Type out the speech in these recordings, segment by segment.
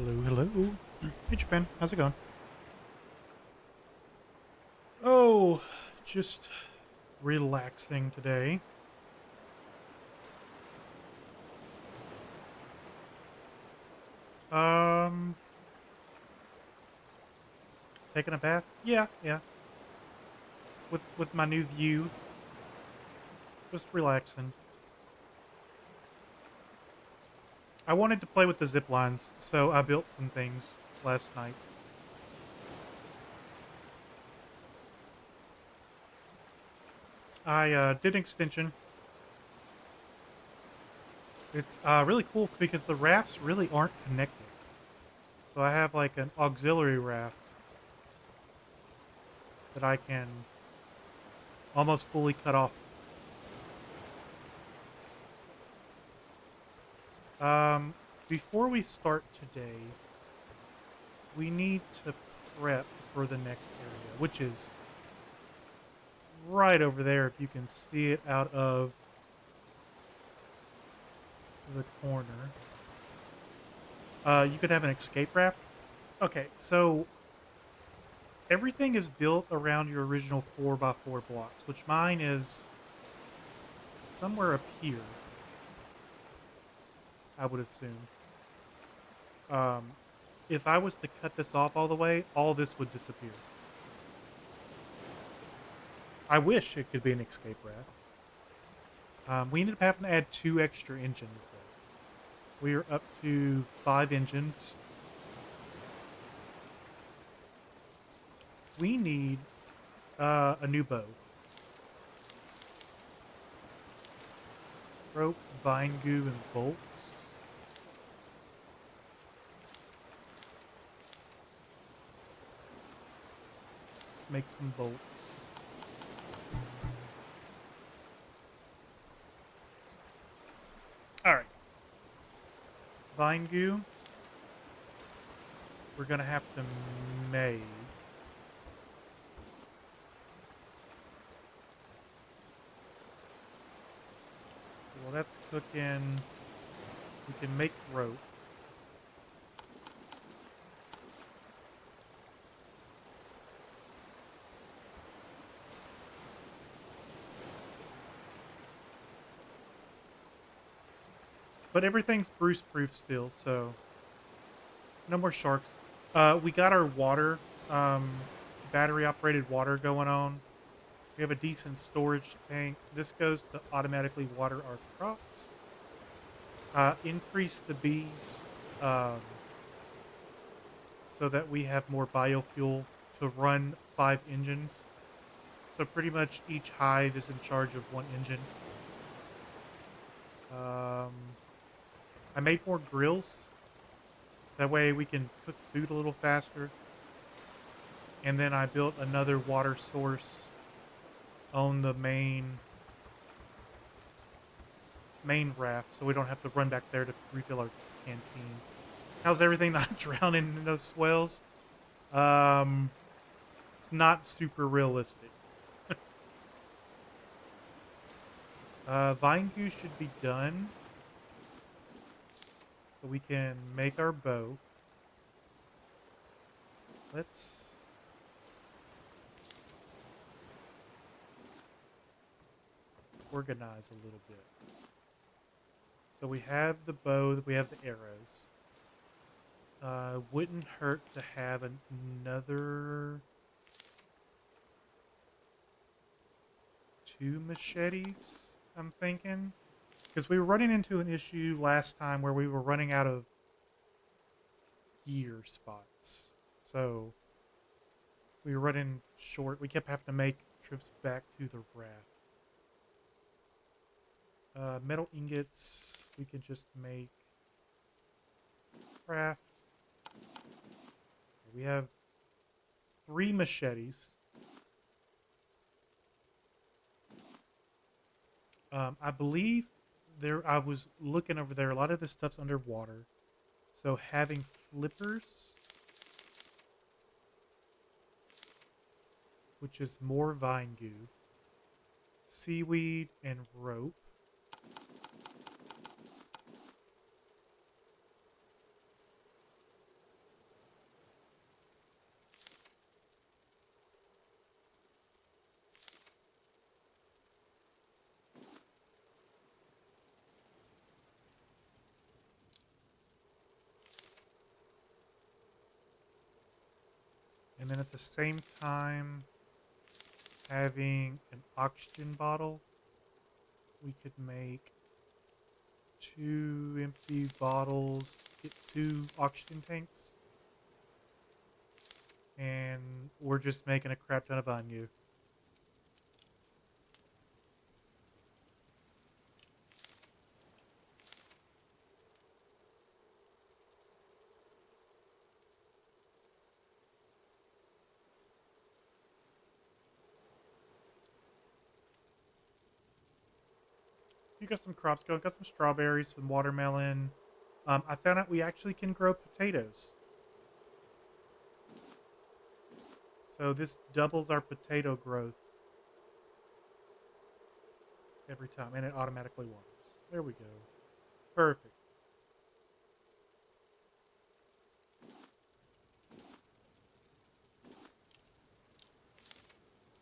Hello, hello. Hey, Japan. How's it going? Oh, just relaxing today. Um, Taking a bath. Yeah, yeah. With my new view, just relaxing. I wanted to play with the zip lines, so I built some things last night. I did an extension. It's really cool because the rafts really aren't connected. So I have like an auxiliary raft that I can almost fully cut off. Um, Before we start today, we need to prep for the next area, which is right over there if you can see it out of the corner. You could have an escape raft. Okay, so everything is built around your original 4x4 blocks, which mine is somewhere up here, I would assume. Um, if I was to cut this off all the way, all this would disappear. I wish it could be an escape raft. We ended up having to add 2 extra engines, though. We are up to 5 engines. We need a new bow. Rope, vine goo, and bolts. Let's make some bolts. All right. Vine goo. We're going to have to make. Well, that's cooking. We can make rope. But everything's Bruce proof still, so no more sharks. We got our water, um, battery operated water going on. We have a decent storage tank. This goes to automatically water our crops. Increase the bees um, so that we have more biofuel to run 5 engines. So pretty much each hive is in charge of 1 engine. Um, I made more grills. That way we can cook food a little faster. And then I built another water source on the main raft, so we don't have to run back there to refill our canteen. How's everything not drowning in those swells? Um, it's not super realistic. Vine goo should be done, so we can make our bow. Let's organize a little bit. So we have the bow, we have the arrows. Wouldn't hurt to have another 2 machetes, I'm thinking. Because we were running into an issue last time where we were running out of gear spots. So we were running short. We kept having to make trips back to the raft. Metal ingots, we can just make craft. We have 3 machetes. I believe there. I was looking over there. A lot of this stuff's underwater, so having flippers, which is more vine goo, seaweed, and rope. And then at the same time, having an oxygen bottle, we could make 2 empty bottles, get 2 oxygen tanks, and we're just making a crap ton of onion. You got some crops going, got some strawberries, some watermelon. I found out we actually can grow potatoes. So this doubles our potato growth every time, and it automatically waters. There we go. Perfect.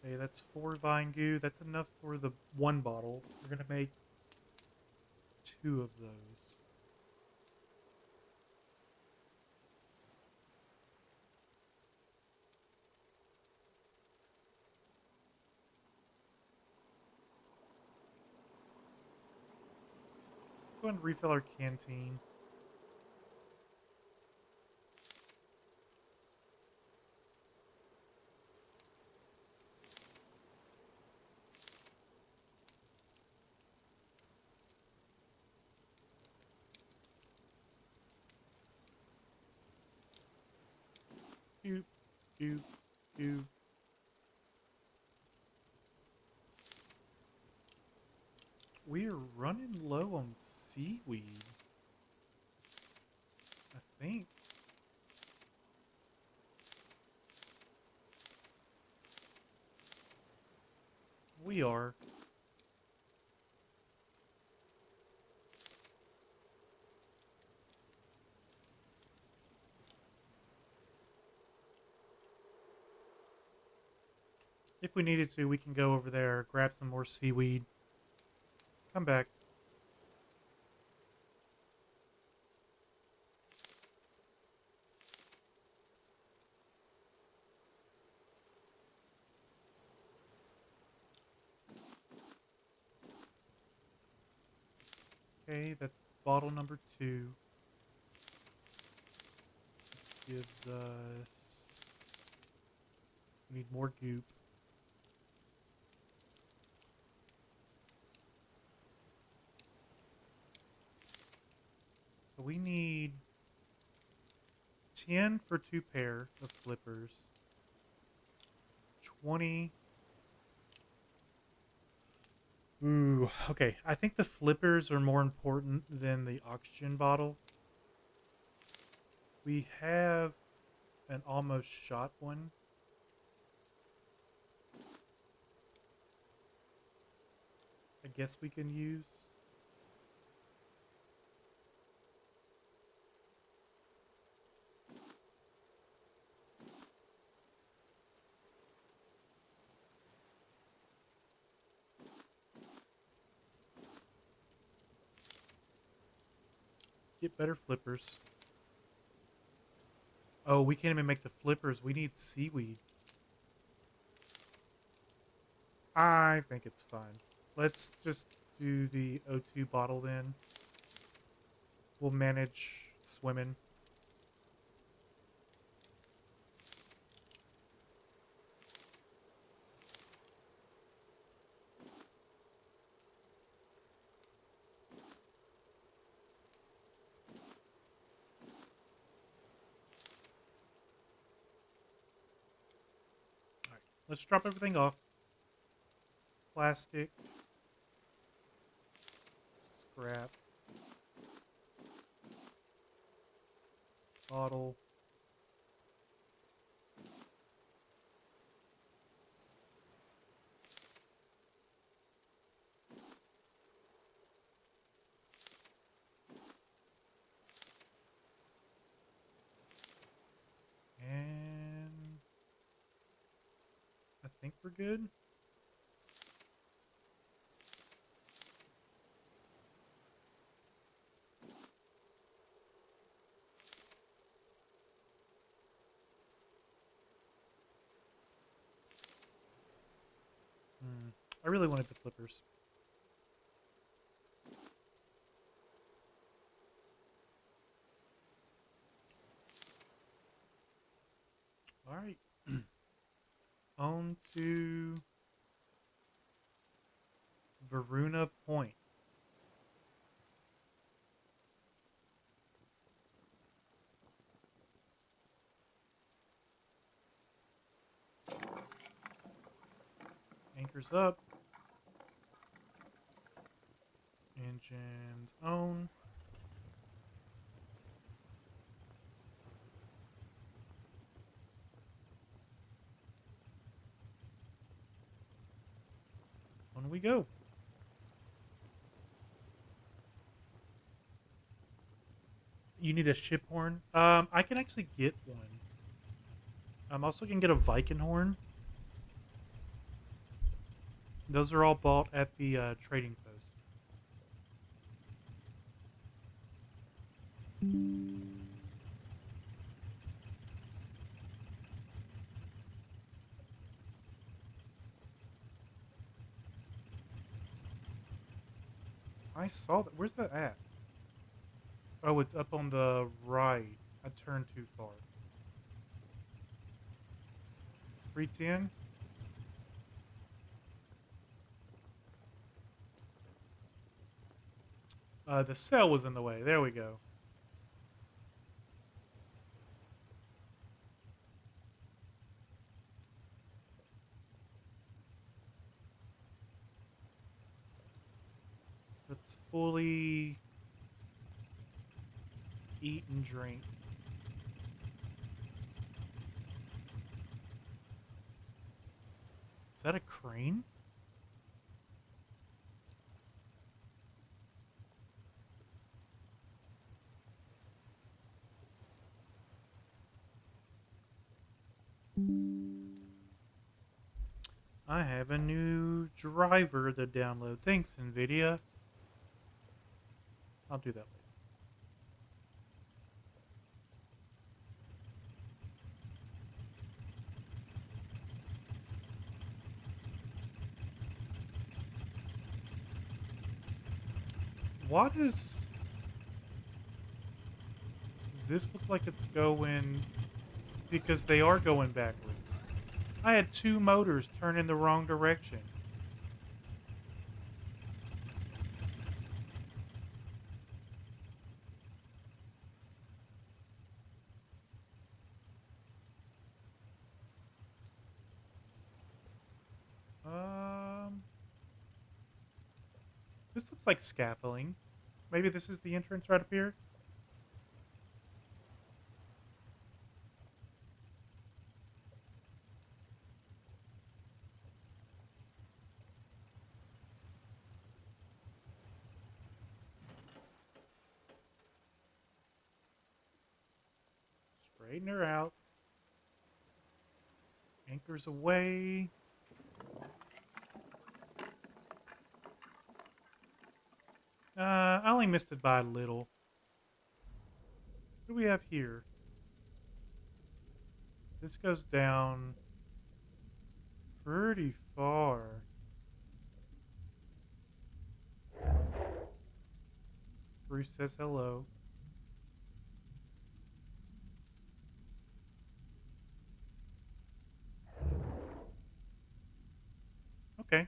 Okay, that's 4 vine goo. That's enough for the 1 bottle. We're going to make 2 of those. Go ahead and refill our canteen. Doop, doop, doop. We are running low on seaweed, I think. We are. If we needed to, we can go over there, grab some more seaweed, come back. Okay, that's bottle number 2. Gives us... We need more goop. So we need 10 for 2 pair of flippers. 20. Ooh, okay. I think the flippers are more important than the oxygen bottle. We have an almost shot one. I guess we can use. Get better flippers. Oh, we can't even make the flippers. We need seaweed. I think it's fine. Let's just do the O2 bottle then. We'll manage swimming. All right, let's drop everything off. Plastic, scrap, bottle. And I think we're good. I really wanted the flippers. All right. On to Varuna Point. Anchors up. Engines on. On we go. You need a ship horn. I can actually get one. Also can get a Viking horn. Those are all bought at the trading post. I saw that. Where's that at? Oh, it's up on the right. I turned too far. 310. The cell was in the way. There we go. Let's fully eat and drink. Is that a crane? I have a new driver to download. Thanks, NVIDIA. I'll do that later. Why does this look like it's going... Because they are going backwards. I had two motors turn in the wrong direction. Um, this looks like scaffolding. Maybe this is the entrance right up here? Straighten her out. Anchors away. I only missed it by a little. What do we have here? This goes down pretty far. Bruce says hello. Okay.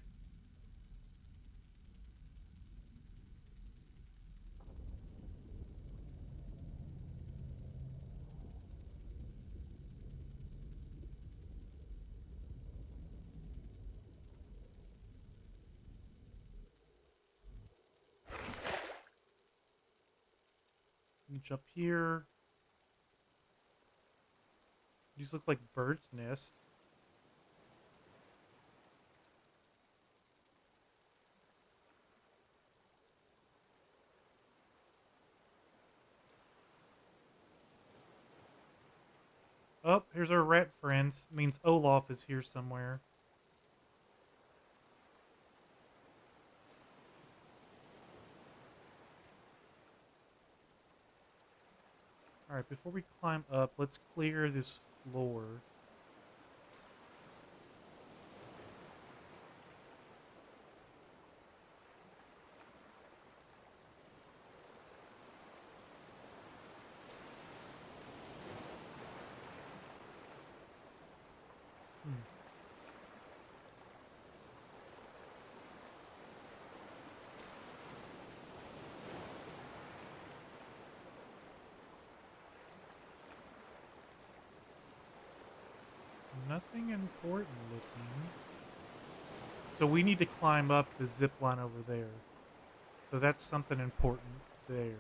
Reach up here. These look like bird's nest. Oh, here's our rat friends. Means Olaf is here somewhere. Alright, before we climb up, let's clear this floor. Nothing important looking. So we need to climb up the zip line over there. So that's something important there.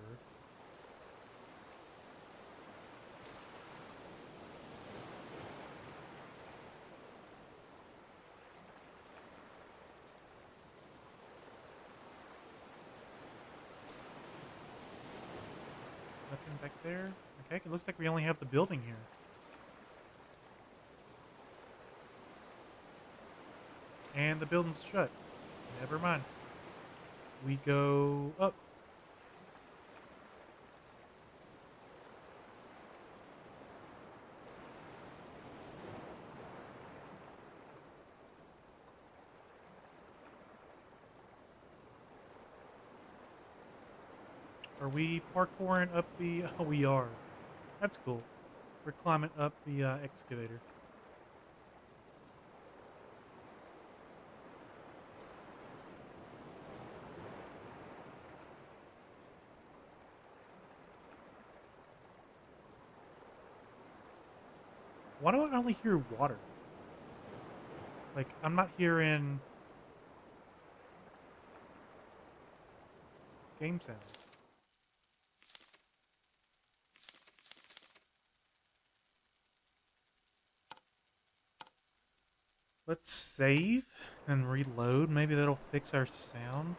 Nothing back there. Okay, it looks like we only have the building here. And the building's shut. Never mind. We go up. Are we parkouring up the... Oh, we are. That's cool. We're climbing up the excavator. Why do I only hear water? Like, I'm not hearing game sounds. Let's save and reload. Maybe that'll fix our sounds.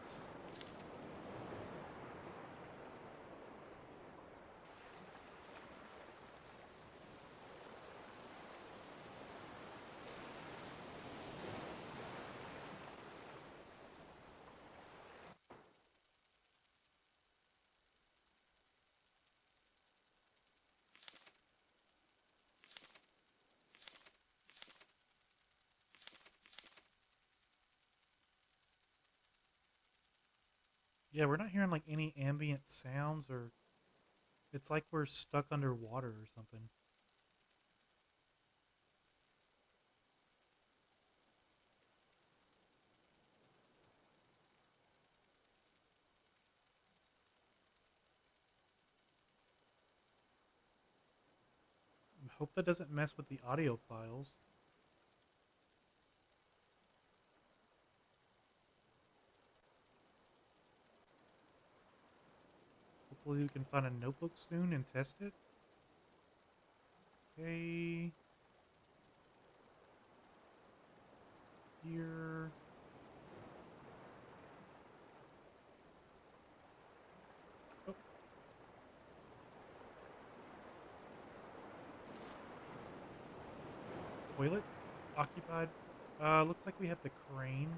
Yeah, we're not hearing like any ambient sounds or it's like we're stuck underwater or something. I hope that doesn't mess with the audio files. Hopefully we can find a notebook soon and test it. Okay. Here. Oh, toilet. Occupied. Looks like we have the crane.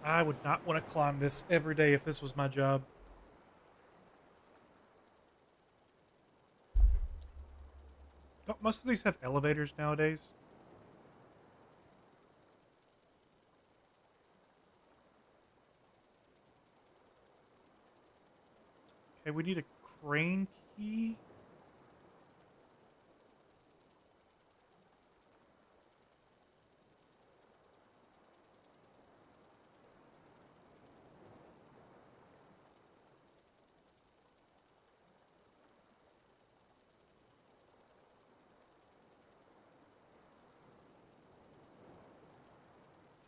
I would not want to climb this every day if this was my job. Most of these have elevators nowadays. Okay, we need a crane key.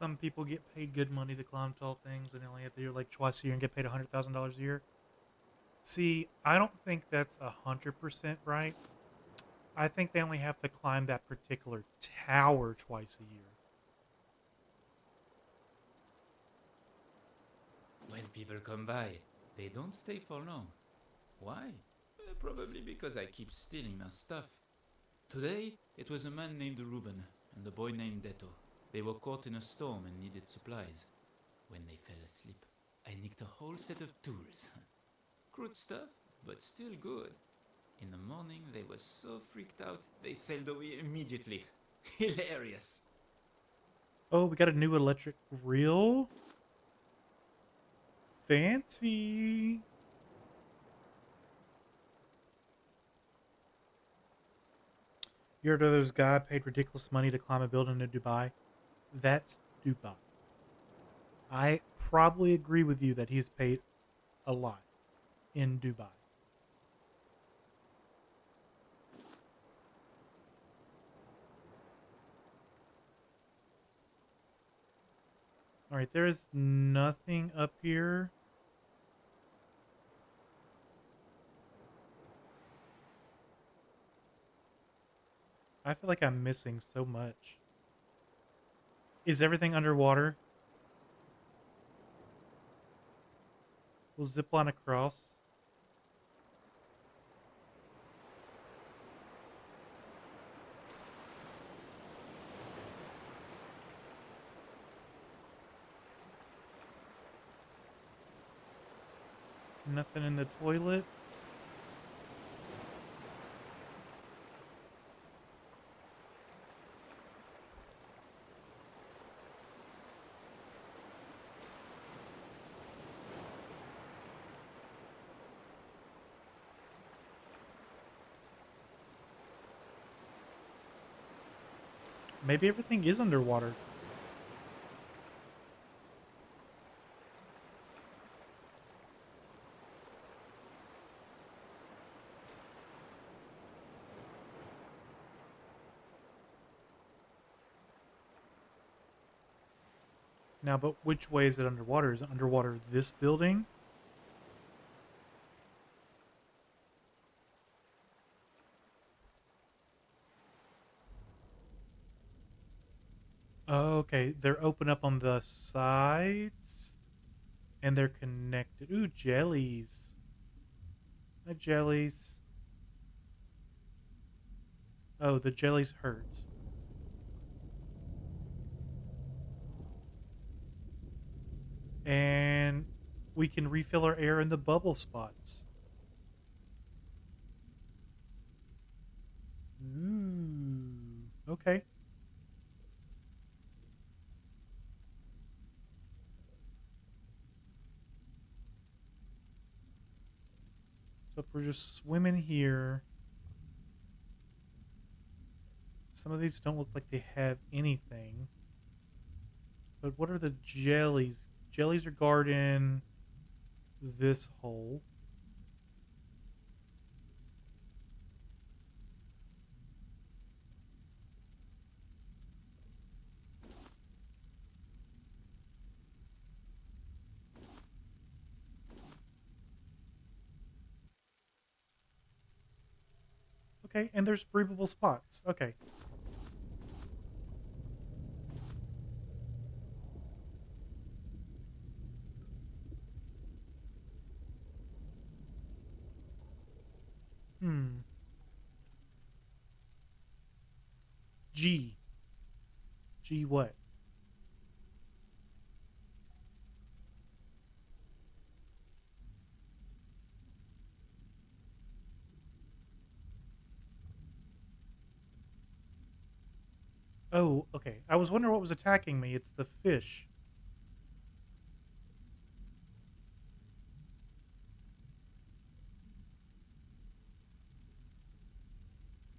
Some people get paid good money to climb tall things and they only have to do it like twice a year and get paid $100,000 a year. See, I don't think that's 100% right. I think they only have to climb that particular tower twice a year. When people come by, they don't stay for long. Why? Probably because I keep stealing their stuff. Today, it was a man named Ruben and a boy named Deto. They were caught in a storm and needed supplies. When they fell asleep, I nicked a whole set of tools. Crude stuff, but still good. In the morning, they were so freaked out, they sailed away immediately. Hilarious. Oh, we got a new electric grill. Fancy. You heard of those guy paid ridiculous money to climb a building in Dubai? That's Dubai. I probably agree with you that he's paid a lot in Dubai. All right, there is nothing up here. I feel like I'm missing so much. Is everything underwater? We'll zip line across. Nothing in the toilet. Maybe everything is underwater. Now, but which way is it underwater? Is it underwater this building? Oh, okay. They're open up on the sides and they're connected. Ooh, jellies. Hi, jellies. Oh, the jellies hurt. And we can refill our air in the bubble spots. Ooh. Okay. So if we're just swimming here, some of these don't look like they have anything. But what are the jellies? Jellies are guarding this hole. Okay, and there's breathable spots. Okay. Hmm. G. G what? Oh, okay. I was wondering what was attacking me. It's the fish.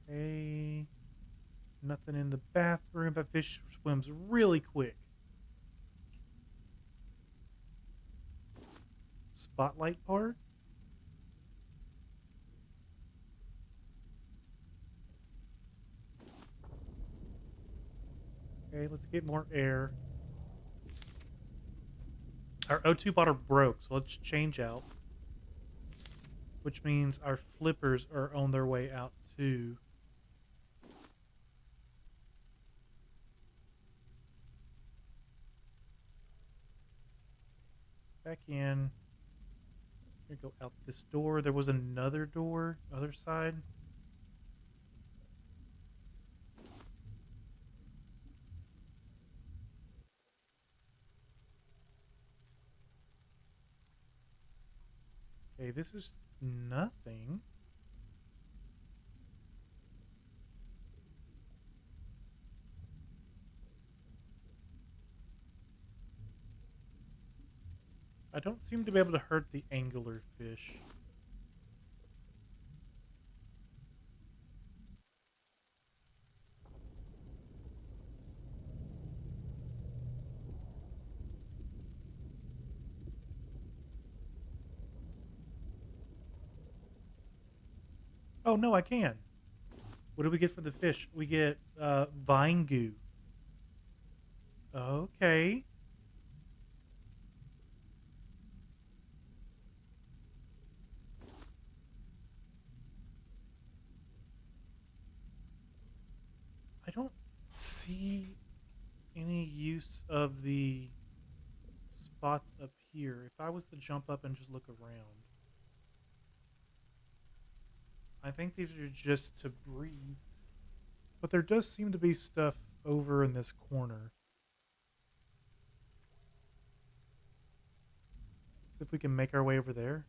Okay. Nothing in the bathroom. That fish swims really quick. Spotlight part? Okay, let's get more air. Our O2 bottle broke, so let's change out. Which means our flippers are on their way out too. Back in. Here, go out this door. There was another door, other side. Okay, this is nothing. I don't seem to be able to hurt the angular fish. Oh, no, I can. What do we get for the fish? We get vine goo. Okay. I don't see any use of the spots up here. If I was to jump up and just look around, I think these are just to breathe. But there does seem to be stuff over in this corner. See if we can make our way over there.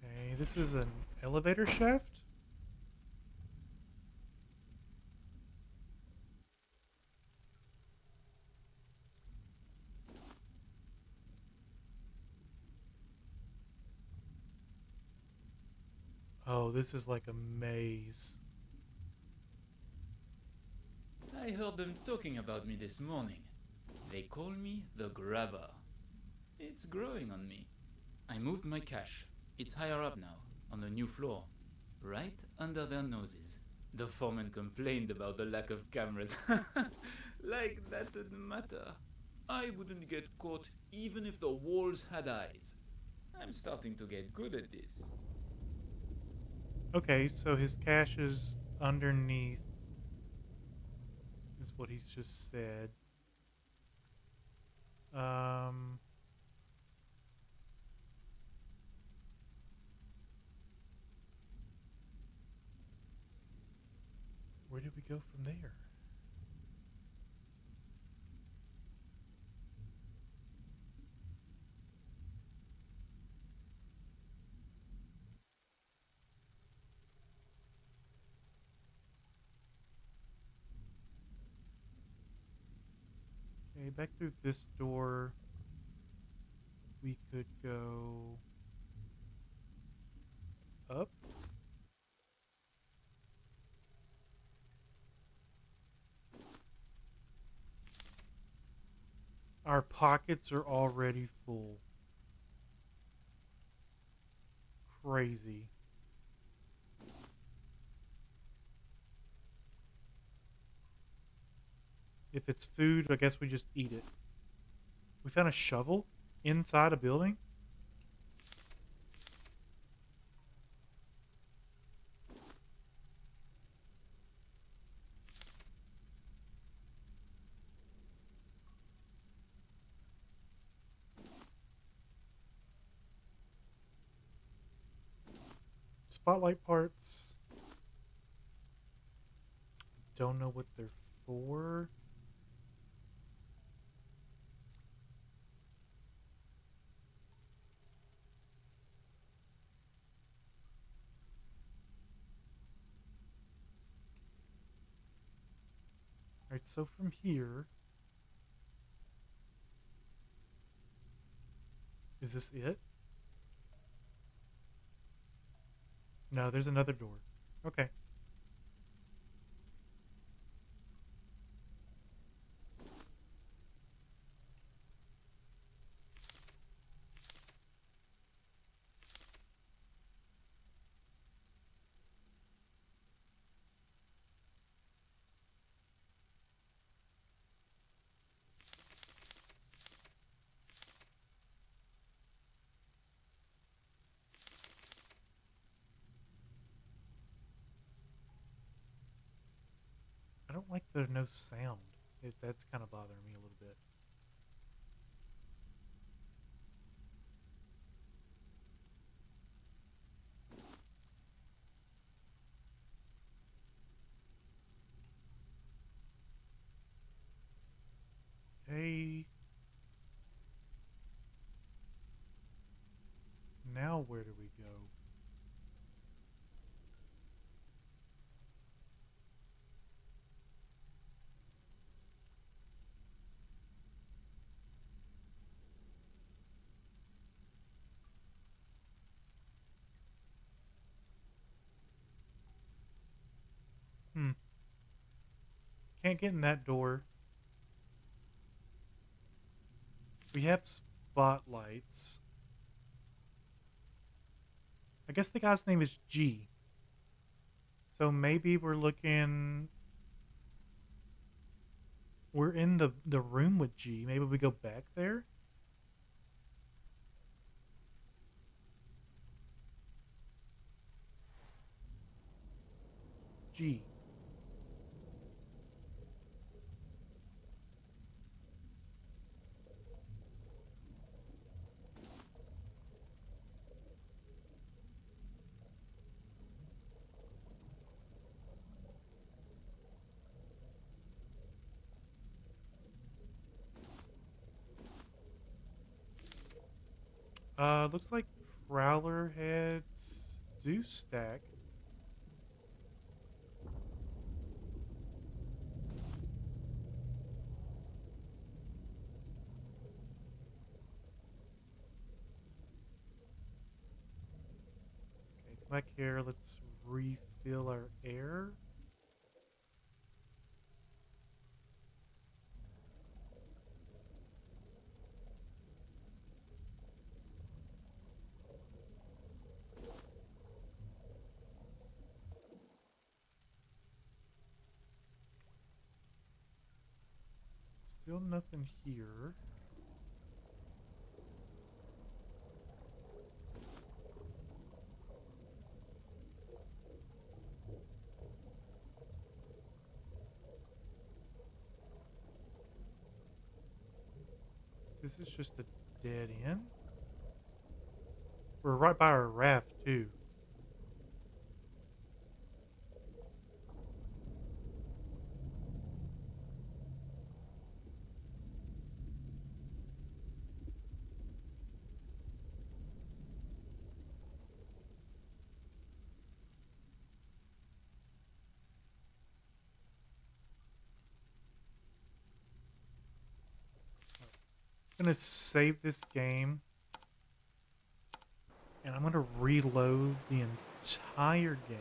Okay, this is an elevator shaft. Oh, this is like a maze. I heard them talking about me this morning. They call me the Grabber. It's growing on me. I moved my cache. It's higher up now, on the new floor, right under their noses. The foreman complained about the lack of cameras. Like that would matter. I wouldn't get caught even if the walls had eyes. I'm starting to get good at this. Okay, so his cache is underneath, is what he's just said. Um, where do we go from there? Okay, back through this door. We could go up. Our pockets are already full. Crazy. If it's food, I guess we just eat it. We found a shovel inside a building. Spotlight parts. Don't know what they're for. Alright, so from here. Is this it? No, there's another door. Okay. I don't like the no sound. That's kind of bothering me a little bit. Okay. Now where do we go? can't get in that door. We have spotlights. I guess the guy's name is G. So maybe we're looking. We're in the room with G. Maybe we go back there. G. Looks like Prowler heads do stack. Okay, come back here. Let's refill our air. Still nothing here. This is just a dead end. We're right by our raft, too. I'm going to save this game. And I'm going to reload the entire game.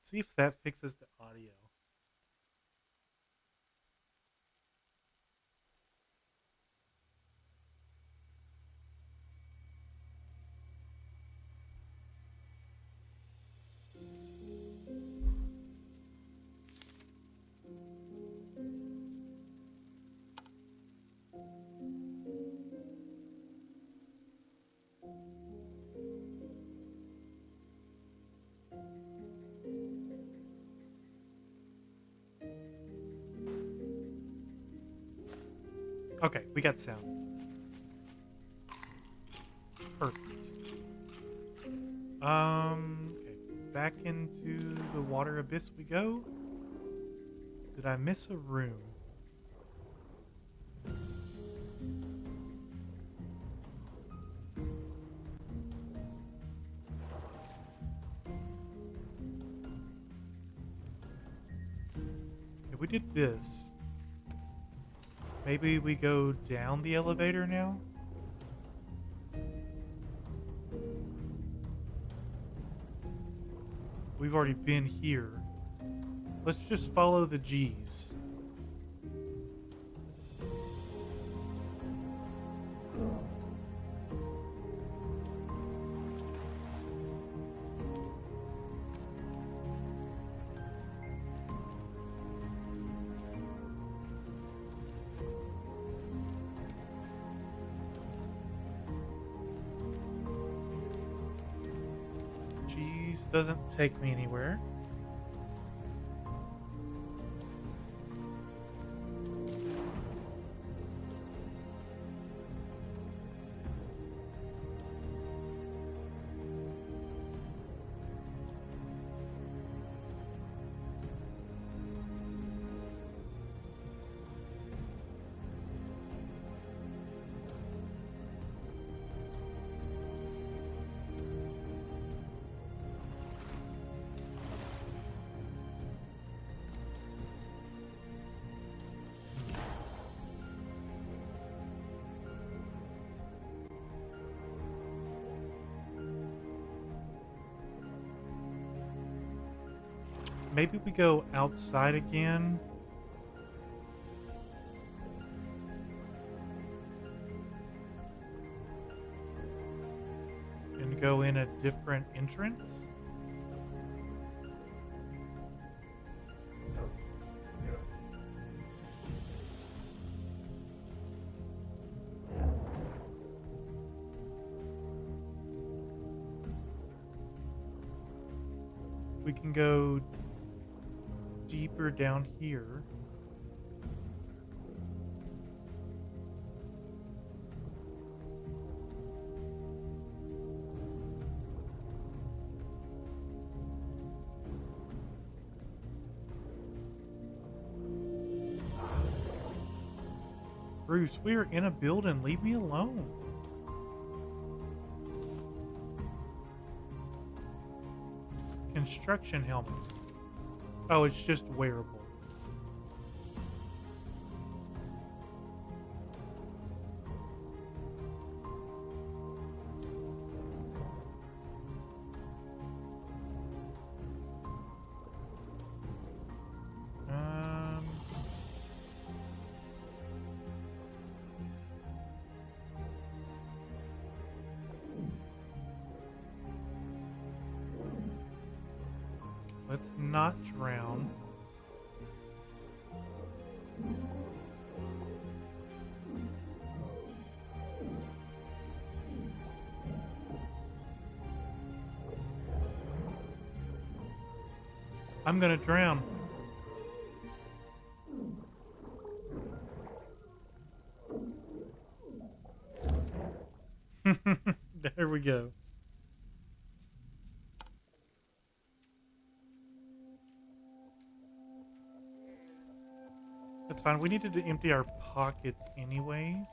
See if that fixes the audio. Okay, we got sound. Perfect. Okay, back into the water abyss we go. Did I miss a room? If we did this, maybe we go down the elevator now? We've already been here. Let's just follow the G's. G's doesn't take me anywhere. Maybe we go outside again. And go in a different entrance. We can go deeper down here. Bruce, we are in a building. Leave me alone. Construction helmet. Oh, it's just wearable. Um, let's not drown. I'm gonna drown. There we go. That's fine. We needed to empty our pockets anyways.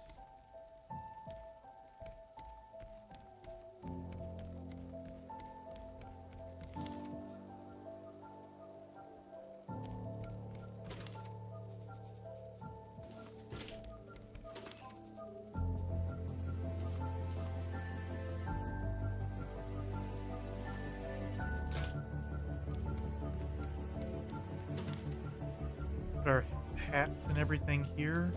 Put our hats and everything here.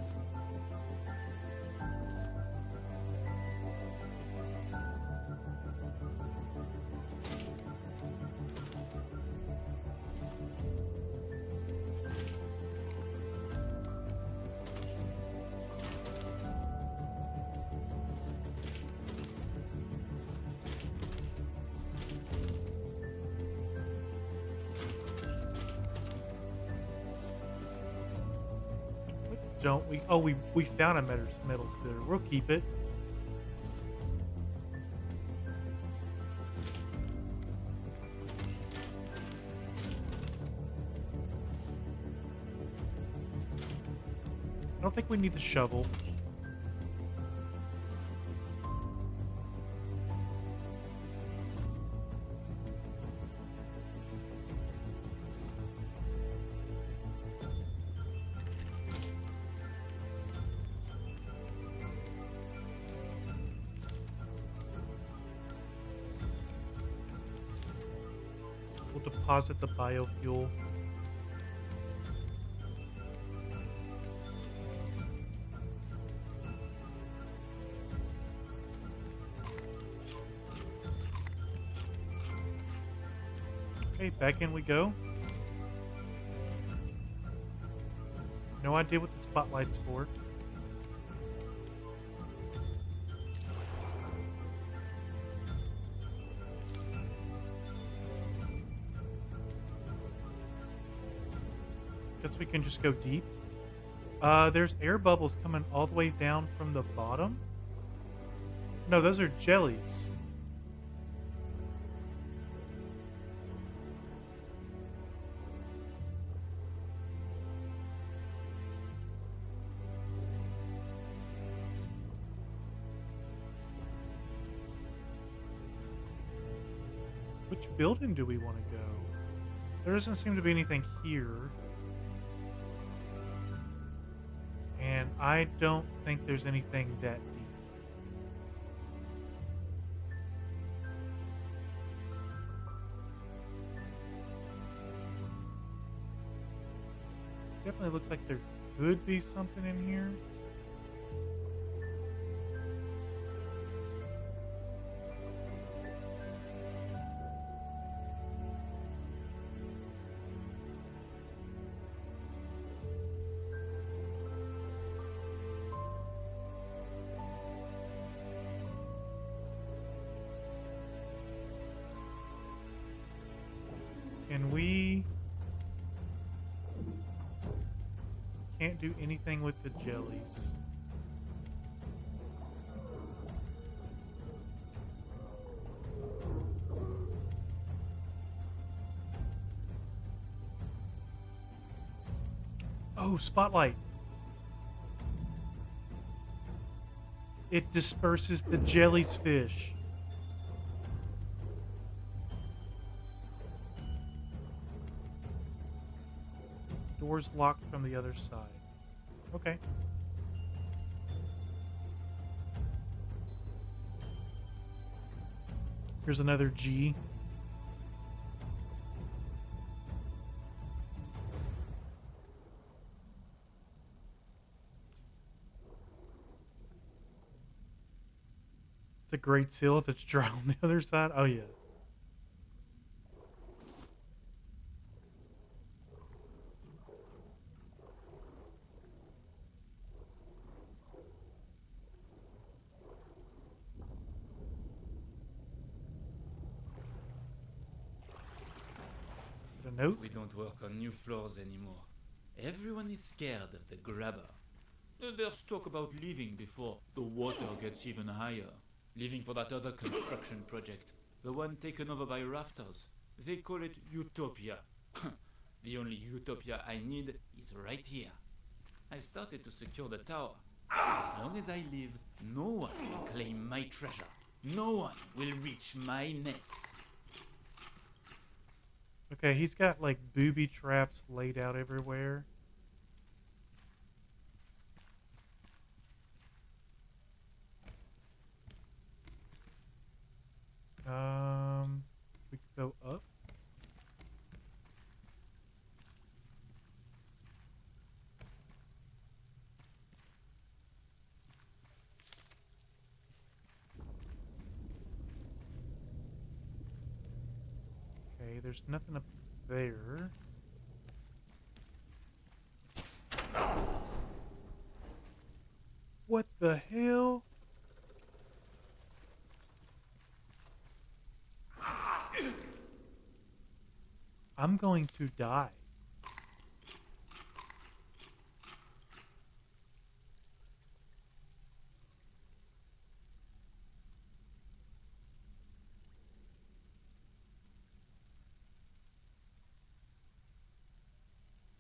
Don't we? Oh, we found a metal splitter. We'll keep it. I don't think we need the shovel. We'll deposit the biofuel. Okay, back in we go. No idea what the spotlight's for. Guess we can just go deep. There's air bubbles coming all the way down from the bottom. No, those are jellies. Which building do we want to go? There doesn't seem to be anything here. And I don't think there's anything that deep. Definitely looks like there could be something in here. And we can't do anything with the jellies. Oh, spotlight. It disperses the jelly's fish. Doors locked from the other side. Okay. Here's another G. It's a great seal if it's dry on the other side. Oh, yeah. A note? We don't work on new floors anymore. Everyone is scared of the grabber. There's talk about leaving before the water gets even higher. Leaving for that other construction project. The one taken over by Rafters. They call it Utopia. The only Utopia I need is right here. I've started to secure the tower. As long as I live, no one will claim my treasure. No one will reach my nest. Okay, he's got like booby traps laid out everywhere. We could go up. Okay, there's nothing up there. What the hell? I'm going to die.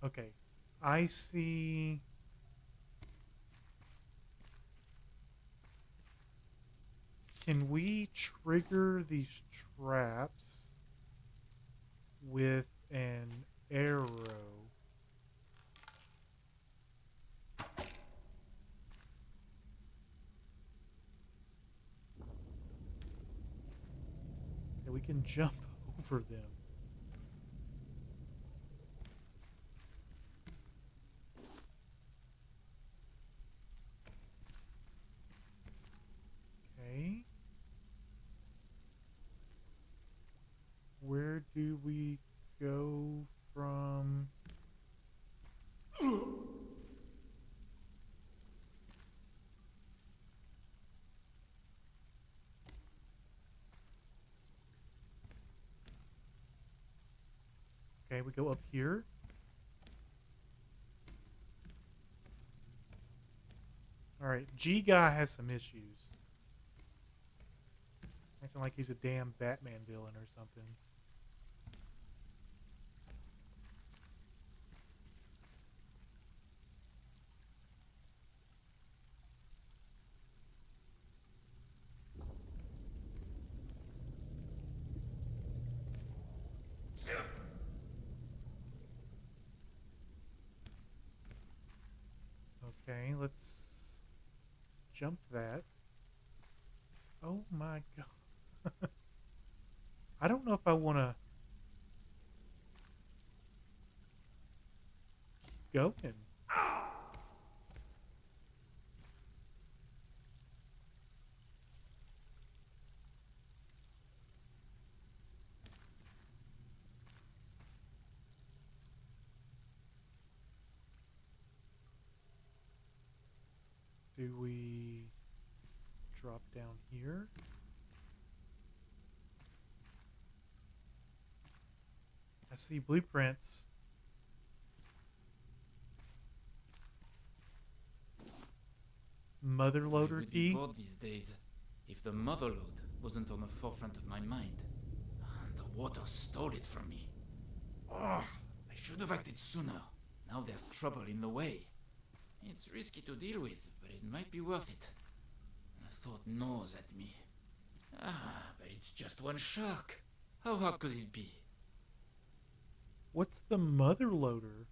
Okay. I see. Can we trigger these traps with an arrow? Yeah, we can jump over them. Okay. Where do we go from? Okay, we go up here. Alright, G guy has some issues. Acting like he's a damn Batman villain or something. Okay, let's jump that. Oh my god. I don't know if I want to going. Do we drop down here? I see blueprints. Mother I loader would be key. bored these days if the motherlode wasn't on the forefront of my mind. And the water stole it from me. Oh, I should have acted sooner. Now there's trouble in the way. It's risky to deal with, but it might be worth it. The thought gnaws at me. But it's just one shark. How hard could it be? What's the mother loader?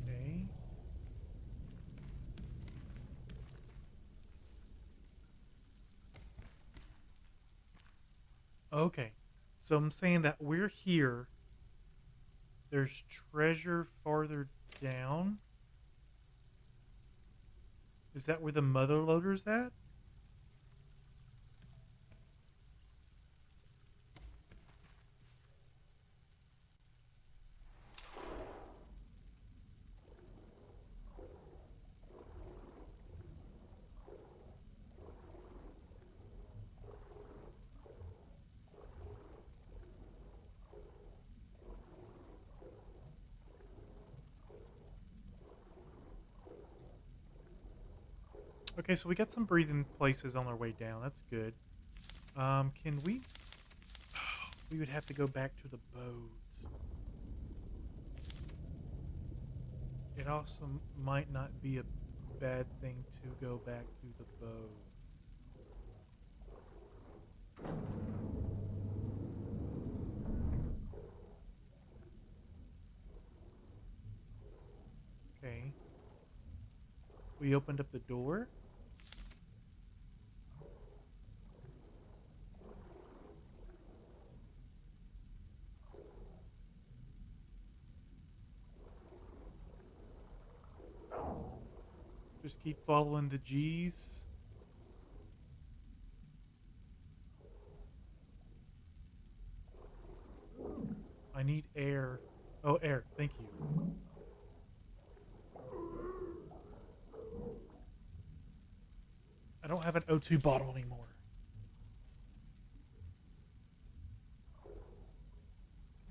Okay. Okay. So I'm saying that we're here. There's treasure farther down. Is that where the mother loader's at? Okay, so we got some breathing places on our way down. That's good. Can we? We would have to go back to the boats. It also might not be a bad thing to go back to the boat. Okay. We opened up the door. Just keep following the G's. I need air. Oh, air. Thank you. I don't have an O2 bottle anymore.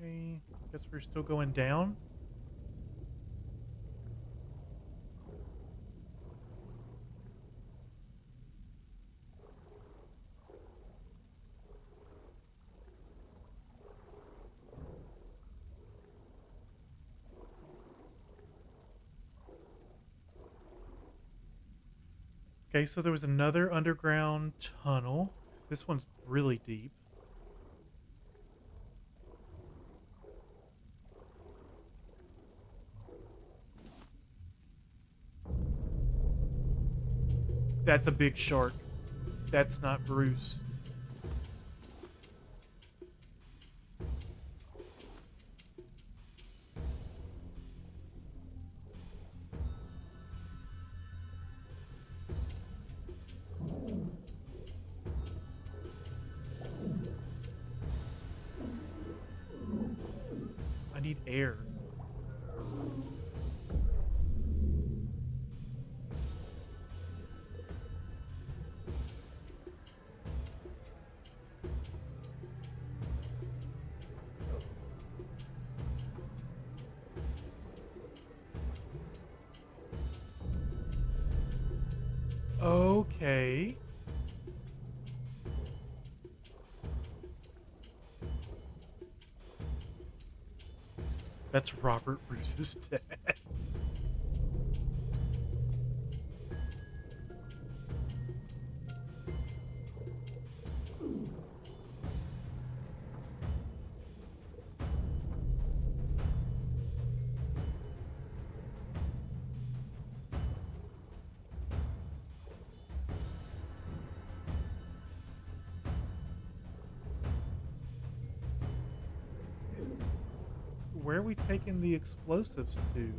Okay. Guess we're still going down. Okay, so there was another underground tunnel. This one's really deep. That's a big shark. That's not Bruce. I need air. Okay. That's Robert Bruce's dad. Where are we taking the explosives to?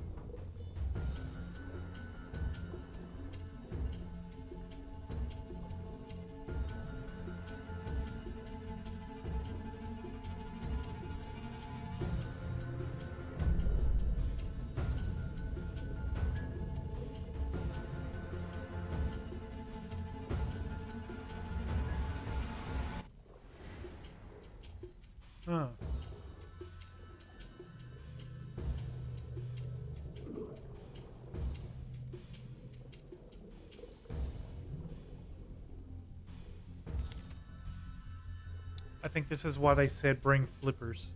Huh. I think this is why they said bring flippers.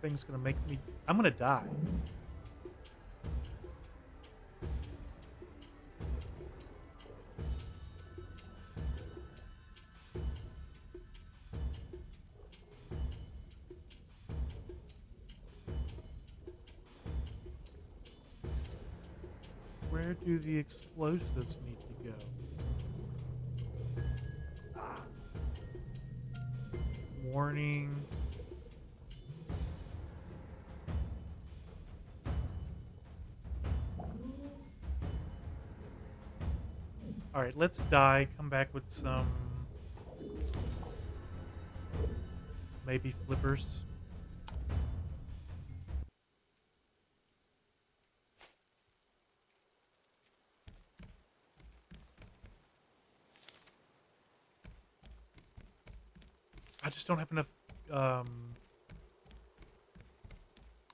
Thing's gonna make me. I'm gonna die. Where do the explosives need to go? Warning. Alright, let's die. Come back with some. Maybe flippers. I just don't have enough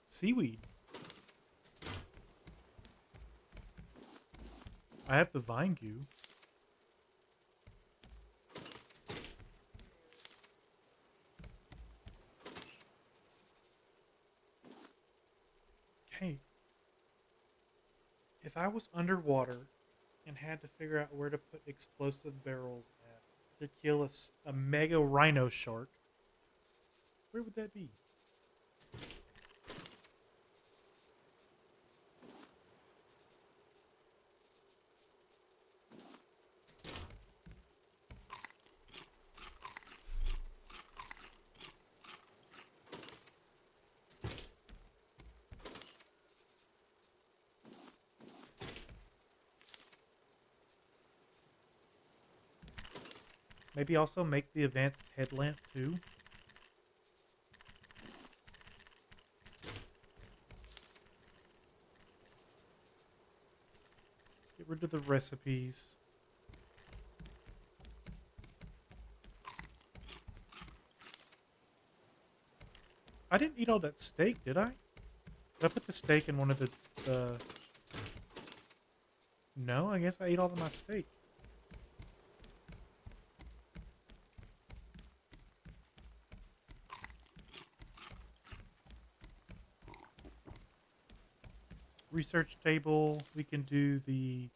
seaweed. I have the vine goo. Hey, if I was underwater and had to figure out where to put explosive barrels at to kill a mega rhino shark, where would that be? Maybe also make the advanced headlamp too. Get rid of the recipes. I didn't eat all that steak, did I? Did I put the steak in one of the... No, I guess I ate all of my steak. Research table. We can do the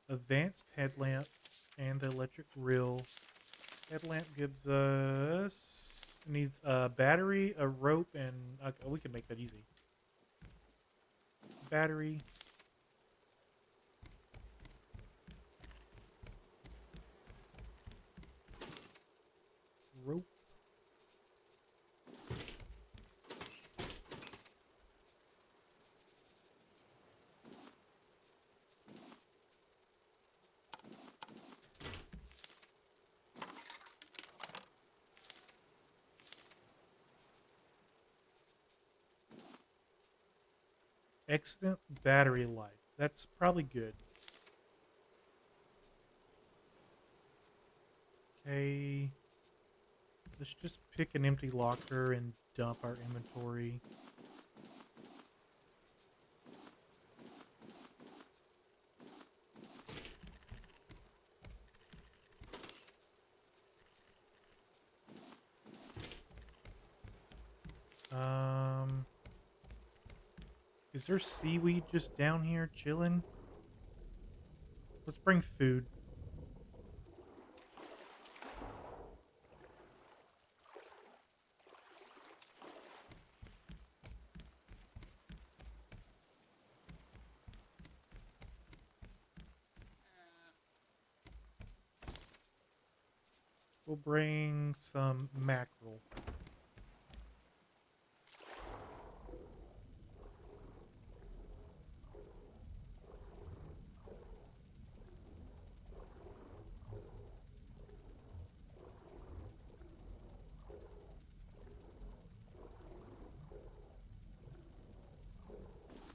advanced headlamp and the electric grill. Headlamp gives us... Needs a battery, a rope, and... Okay, we can make that easy. Battery. Rope. Excellent battery life. That's probably good. Okay. Let's just pick an empty locker and dump our inventory. Um, is there seaweed just down here chilling? Let's bring food. We'll bring some mackerel.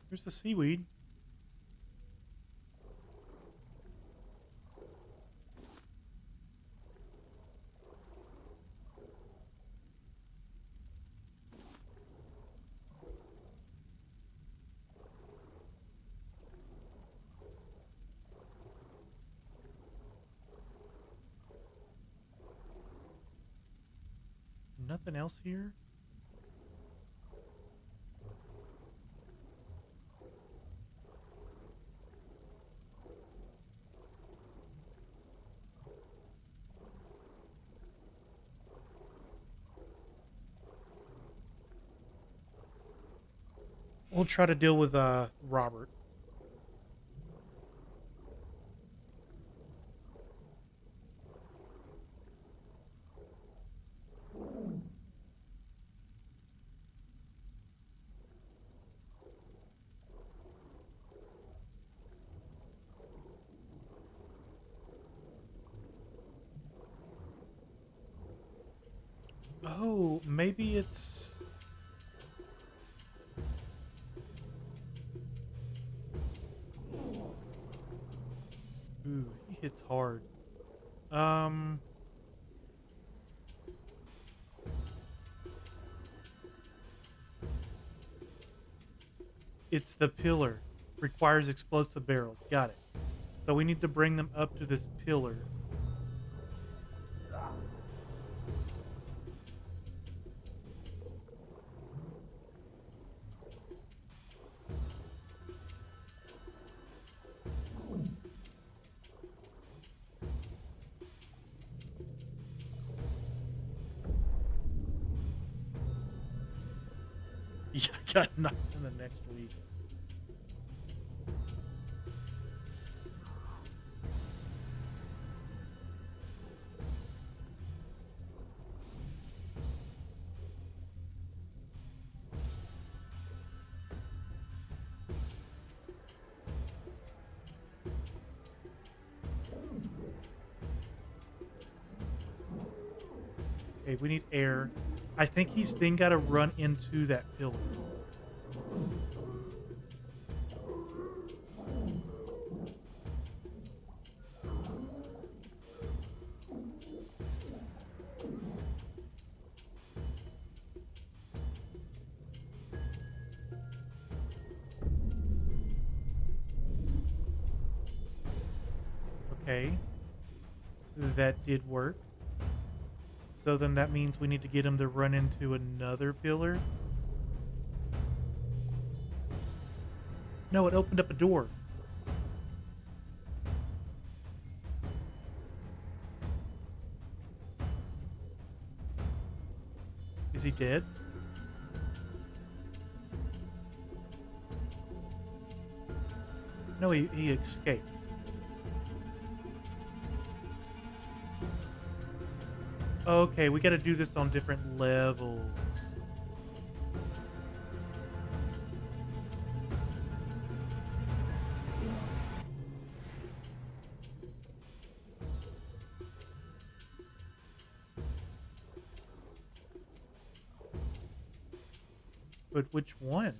Here's the seaweed. Nothing else here? We'll try to deal with Robert. Oh, maybe it's... Ooh, he hits hard. Um, it's the pillar. Requires explosive barrels. Got it. So we need to bring them up to this pillar. Yeah, got knocked in the next week. Okay, we need air. I think he's then got to run into that pillar. Okay. That did work. So then that means we need to get him to run into another pillar. No, it opened up a door. Is he dead? No, he escaped. Okay, we got to do this on different levels. But which one?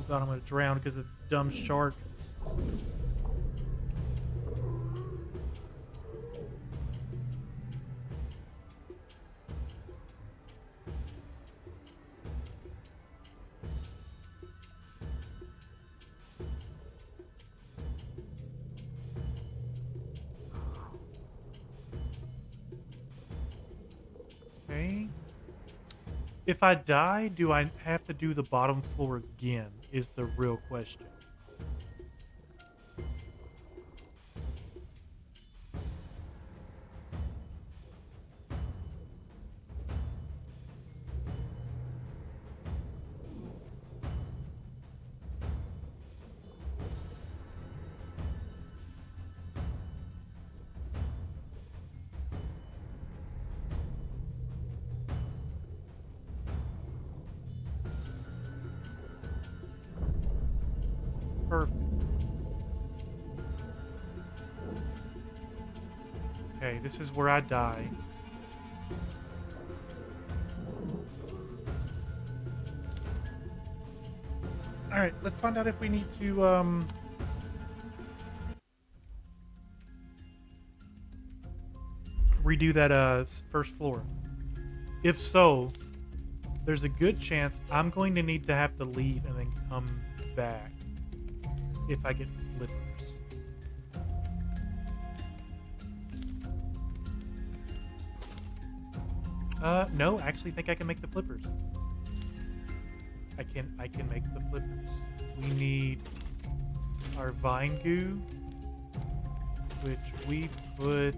god, I'm gonna drown because of the dumb shark. Okay. If I die, do I have to do the bottom floor again? Is the real question. Perfect. Okay, this is where I die. Alright, let's find out if we need to, redo that, first floor. If so, there's a good chance I'm going to need to have to leave and then come back if I get flippers. No, I actually think I can make the flippers. I can make the flippers. We need our vine goo, which we put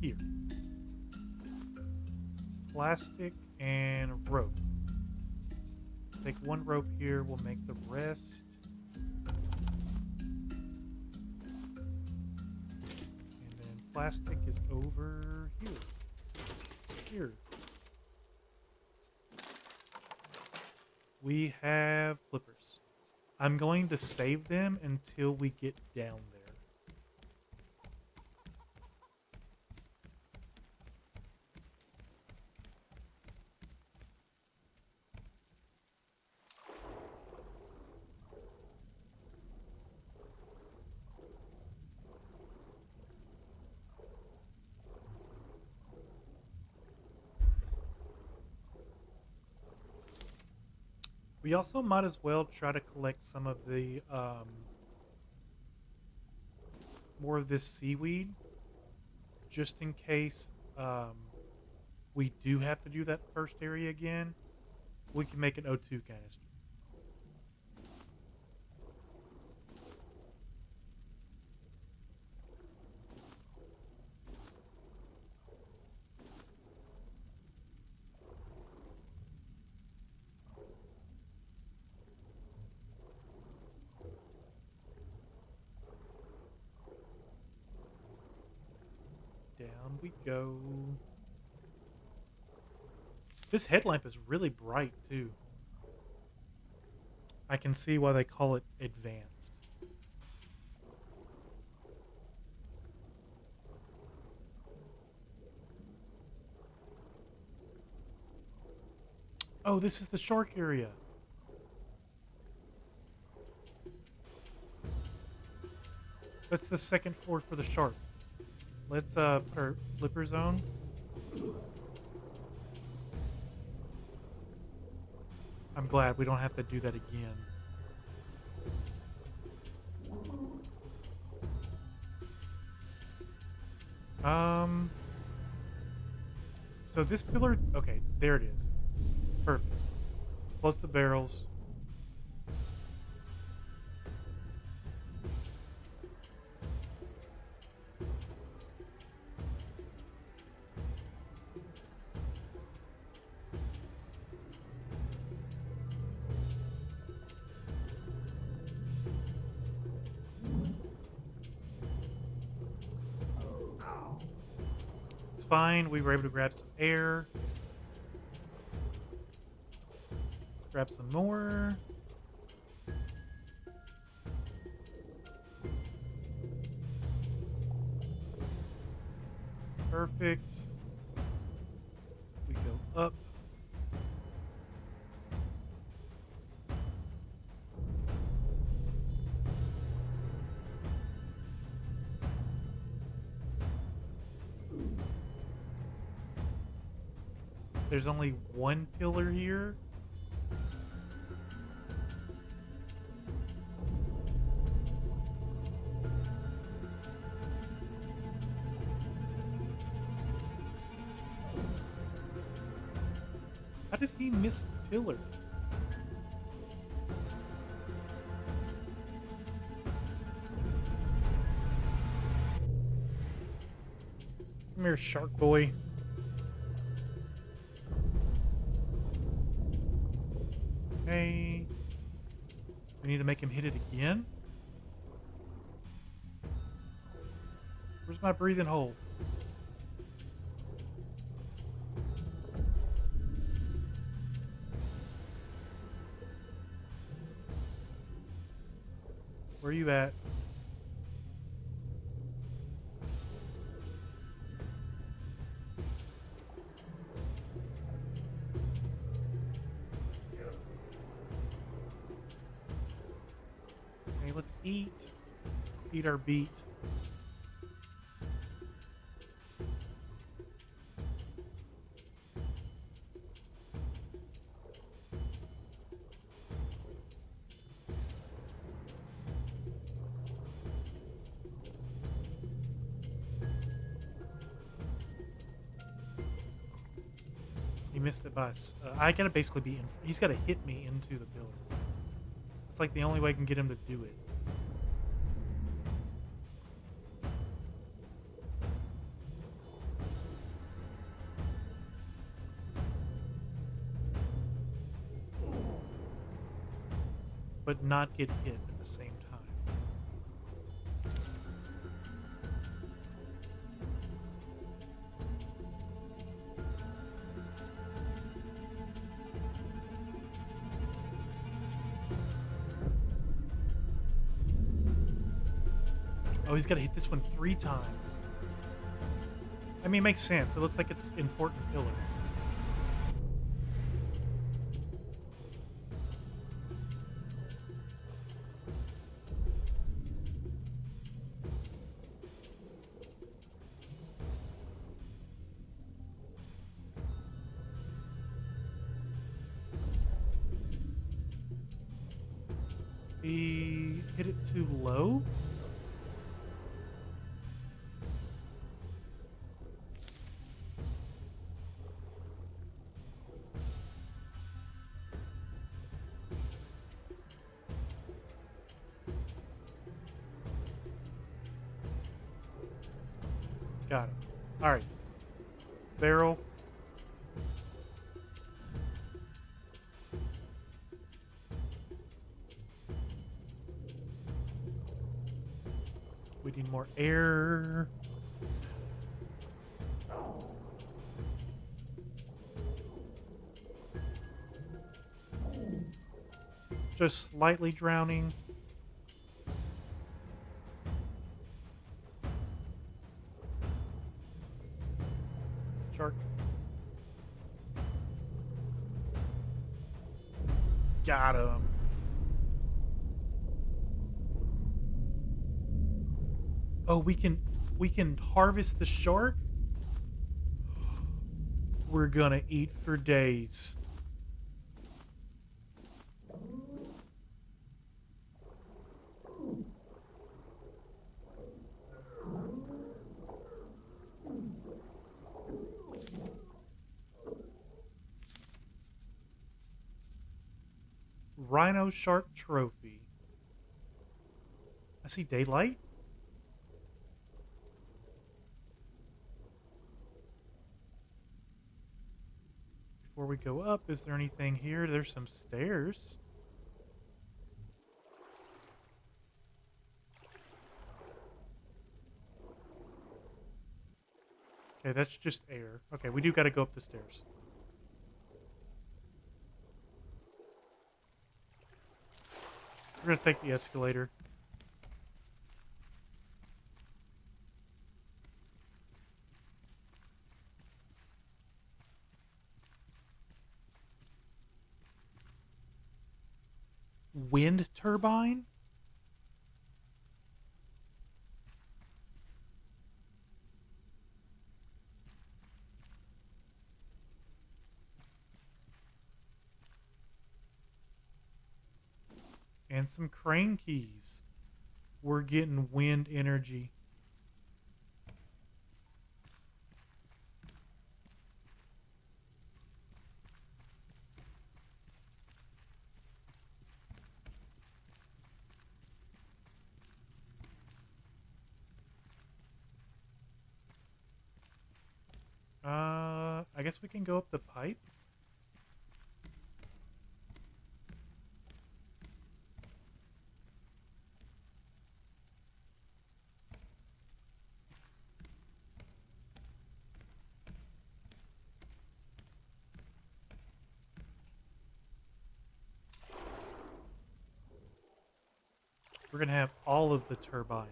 here. Plastic and rope. Take one rope here, we'll make the rest. And then plastic is over here. Here. We have flippers. I'm going to save them until we get down there. We also might as well try to collect some of the more of this seaweed, just in case we do have to do that first area again. We can make an O2 canister. Down we go. This headlamp is really bright, too. I can see why they call it advanced. Oh, this is the shark area. That's the second floor for the shark. Let's put our flipper zone. I'm glad we don't have to do that again. So this pillar, okay, there it is. Perfect. Plus the barrels. Fine. We were able to grab some air. Grab some more. Perfect. We go up. There's only one pillar here. How did he miss the pillar? Come here, shark boy. Okay. We need to make him hit it again. Where's my breathing hole? Where are you at? Okay, let's eat. Eat our beet. He missed it by I gotta basically be in. He's gotta hit me into the pillar. It's like the only way I can get him to do it. But not get hit at the same time. Oh, he's got to hit this one 3 times. I mean, it makes sense. It looks like it's important pillar. He hit it too low. Got him. All right. Barrel. We need more air. Just slightly drowning. Shark. Got him. Oh, we can harvest the shark. We're gonna eat for days. Rhino shark trophy. I see daylight. Before we go up, is there anything here? There's some stairs. Okay, that's just air. Okay, we do got to go up the stairs. We're going to take the escalator. wind turbine? And some crane keys. We're getting wind energy. I guess we can go up the pipe. We're going to have all of the turbines.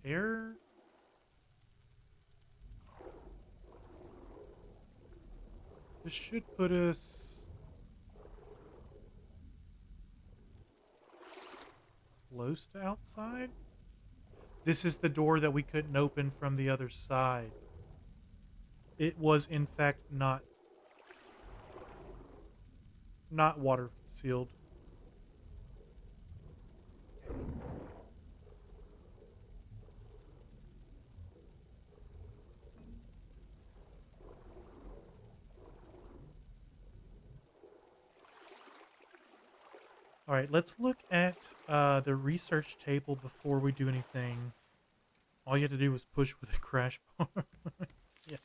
Air. This should put us close to outside. This is the door that we couldn't open from the other side. It was in fact not water sealed. All right, let's look at the research table before we do anything. All you have to do is push with a crash bar. Yeah.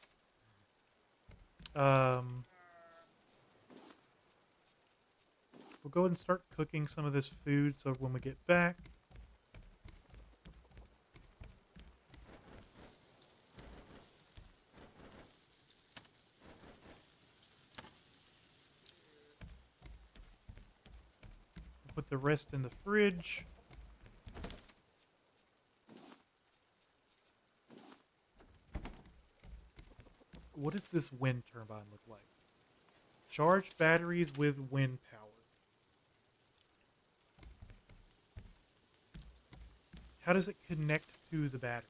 We'll go ahead and start cooking some of this food so when we get back. Put the rest in the fridge. What does this wind turbine look like? Charged batteries with wind power. How does it connect to the batteries?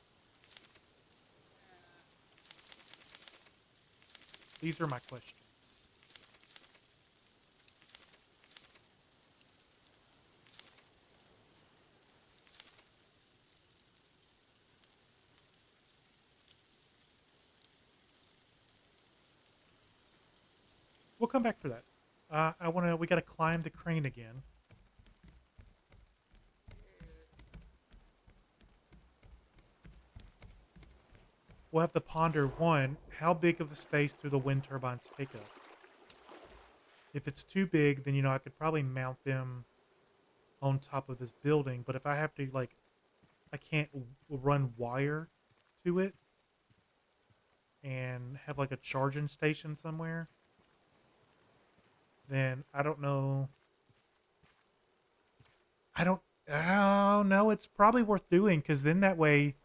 These are my questions. We'll come back for that. We gotta climb the crane again. We'll have to ponder, one, how big of a space do the wind turbines take up? If it's too big, then, I could probably mount them on top of this building. But if I have to, I can't run wire to it and have, a charging station somewhere, then I don't know. Oh, no, it's probably worth doing because then that way,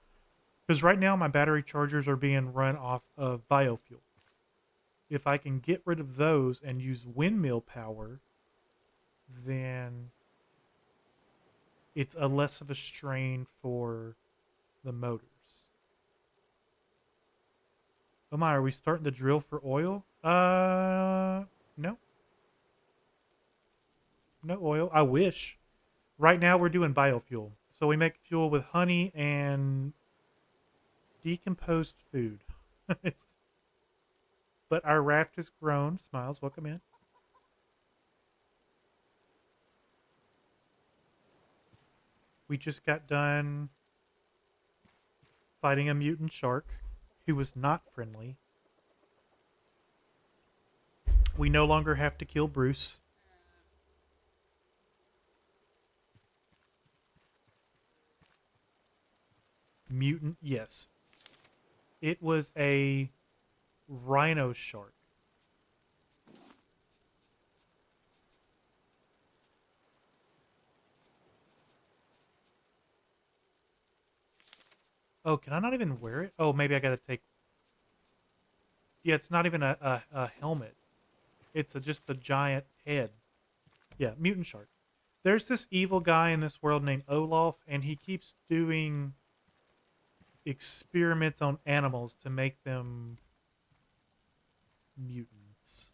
because right now my battery chargers are being run off of biofuel. If I can get rid of those and use windmill power, then it's a less of a strain for the motors. Oh my, are we starting to drill for oil? No. No oil. I wish. Right now we're doing biofuel. So we make fuel with honey and decomposed food. But our raft has grown. Smiles, welcome in. We just got done fighting a mutant shark who was not friendly. We no longer have to kill Bruce. Mutant, yes. It was a rhino shark. Oh, can I not even wear it? Oh, maybe I gotta take. Yeah, it's not even a helmet. It's just a giant head. Yeah, mutant shark. There's this evil guy in this world named Olaf, and he keeps doing experiments on animals to make them mutants.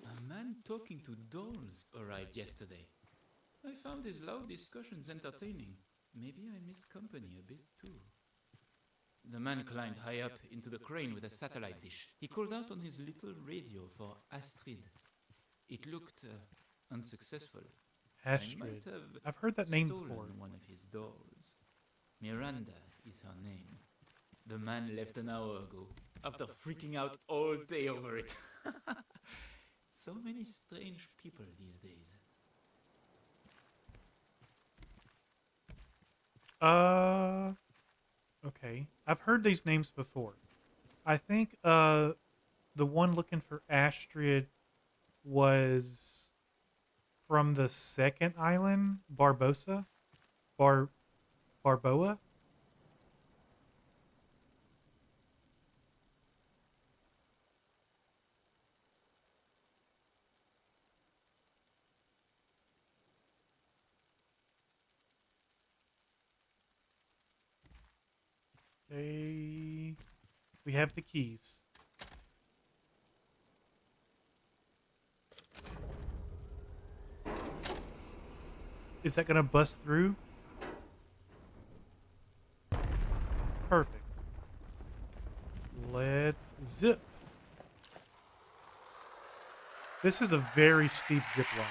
A man talking to dolls arrived yesterday. I found his loud discussions entertaining. Maybe I miss company a bit too. The man climbed high up into the crane with a satellite dish. He called out on his little radio for Astrid. It looked unsuccessful. I might Astrid. have I've heard that name before. stolen one of his dolls. Miranda is her name. The man left an hour ago, after freaking out all day over it. So many strange people these days. Okay. I've heard these names before. I think the one looking for Astrid was from the second island, Barbosa, Bar Barboa. Okay, we have the keys. Is that gonna bust through? Perfect. Let's zip. This is a very steep zip line.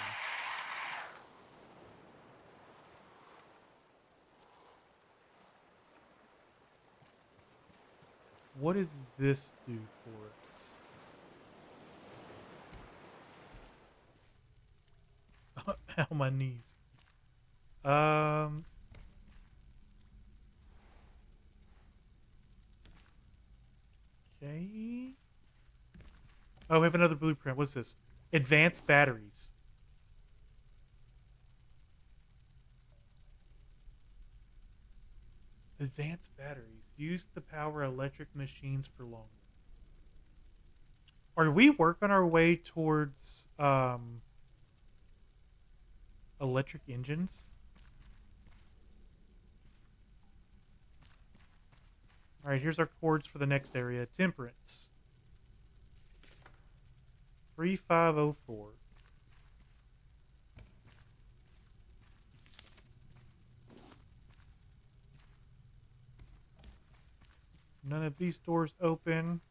What does this do for us? Ow, my knees. Um. Okay. Oh, we have another blueprint. What's this? Advanced batteries. Advanced batteries. Use to power electric machines for longer. Are we working our way towards electric engines? All right, here's our coords for the next area. Temperance. 3504. None of these doors open.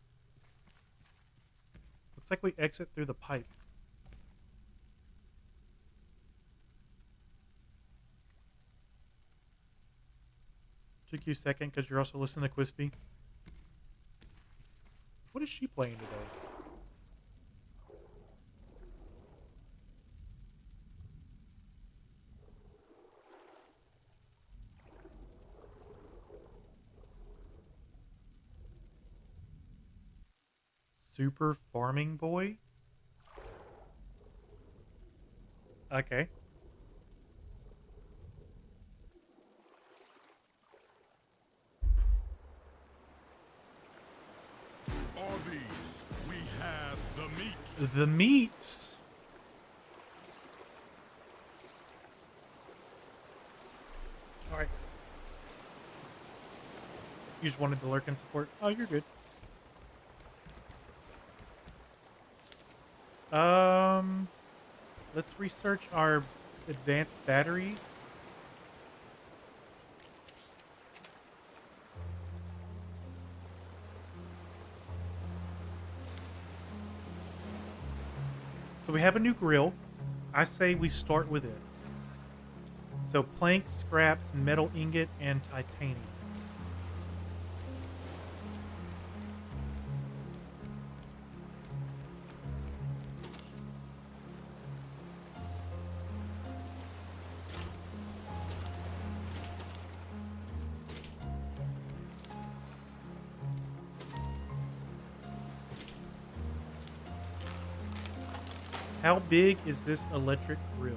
Looks like we exit through the pipe. Took you a second because you're also listening to Quispy. What is she playing today? Super Farming Boy? Okay. Arby's, we have the meat. The meats. All right. You just wanted to lurk and support. Oh, you're good. Um, let's research our advanced battery. So we have a new grill. I say we start with it. So plank, scraps, metal ingot, and titanium. How big is this electric grill?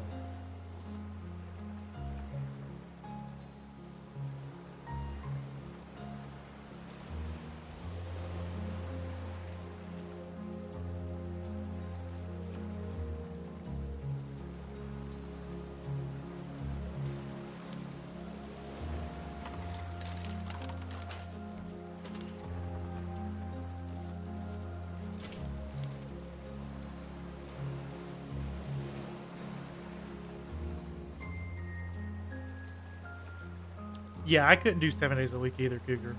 Yeah, I couldn't do 7 days a week either, Cougar.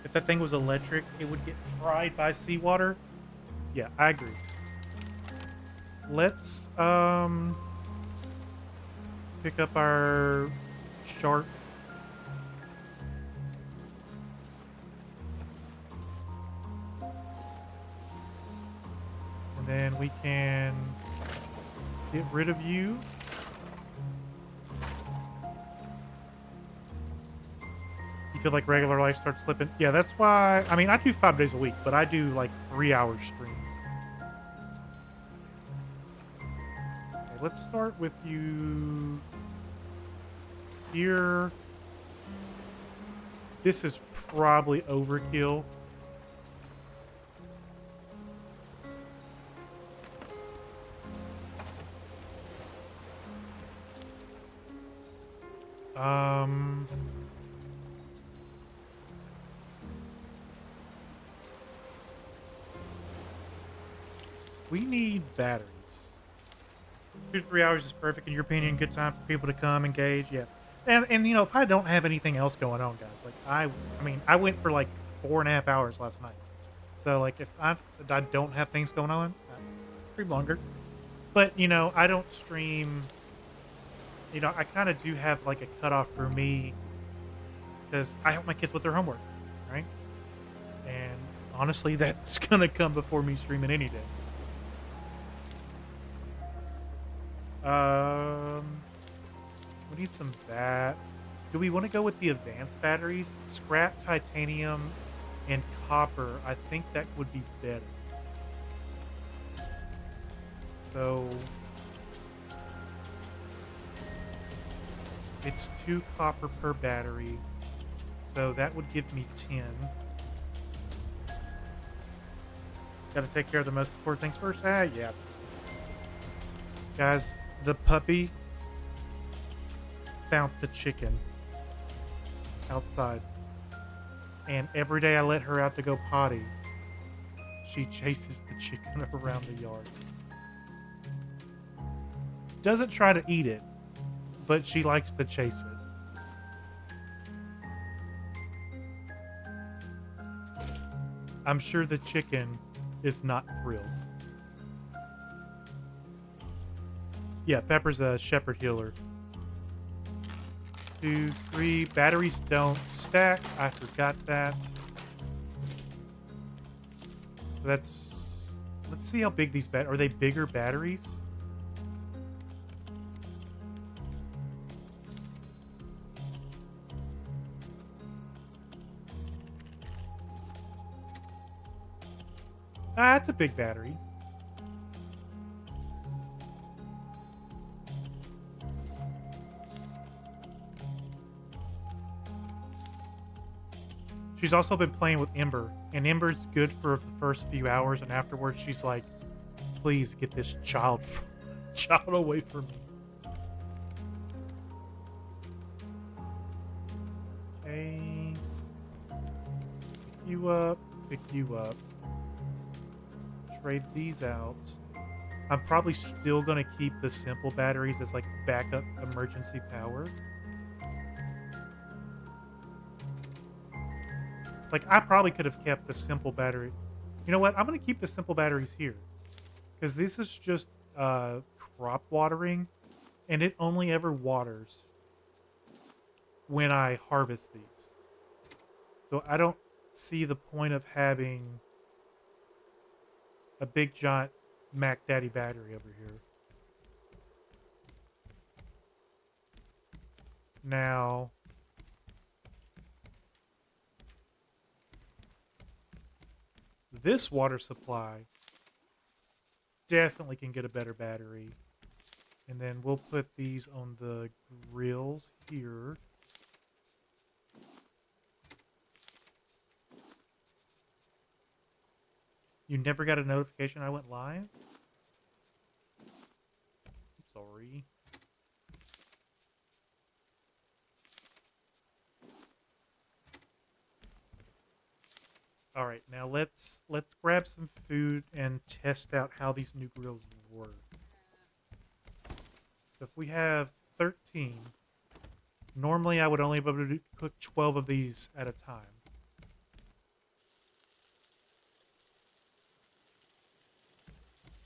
If that thing was electric, it would get fried by seawater. Yeah, I agree. Let's pick up our shark. And then we can get rid of you. You feel like regular life starts slipping? Yeah, that's why. I mean, I do 5 days a week, but I do like 3 hour streams. Okay, let's start with you here. This is probably overkill. Um, we need batteries. 2 to 3 hours is perfect in your opinion. Good time for people to come engage. Yeah, and you know if I don't have anything else going on, guys, like I mean I went for like 4.5 hours last night. So like if I don't have things going on, I stream longer. But you know I don't stream. You know I kind of do have like a cutoff for me because I help my kids with their homework, right? And honestly, that's gonna come before me streaming any day. We need some bat. Do we want to go with the advanced batteries? Scrap, titanium, and copper. I think that would be better. So it's 2 copper per battery. So that would give me 10. Gotta take care of the most important things first. Yeah. Guys, the puppy found the chicken outside. And every day I let her out to go potty, she chases the chicken around the yard. Doesn't try to eat it, but she likes to chase it. I'm sure the chicken is not thrilled. Yeah, Pepper's a shepherd healer. 2, 3. Batteries don't stack. I forgot that. So that's. Let's see how big these are. They bigger batteries? Ah, it's a big battery. She's also been playing with Ember, and Ember's good for the first few hours, and afterwards she's like, "Please get this child away from me." Okay, pick you up, pick you up. Trade these out. I'm probably still gonna keep the simple batteries as like backup emergency power. Like, I probably could have kept the simple battery. You know what? I'm going to keep the simple batteries here. Because this is just crop watering. And it only ever waters when I harvest these. So I don't see the point of having a big giant Mac Daddy battery over here. Now... this water supply definitely can get a better battery. And then we'll put these on the grills here. You never got a notification I went live? I'm sorry. All right, now let's grab some food and test out how these new grills work. So if we have 13, Normally, I would only be able to cook 12 of these at a time.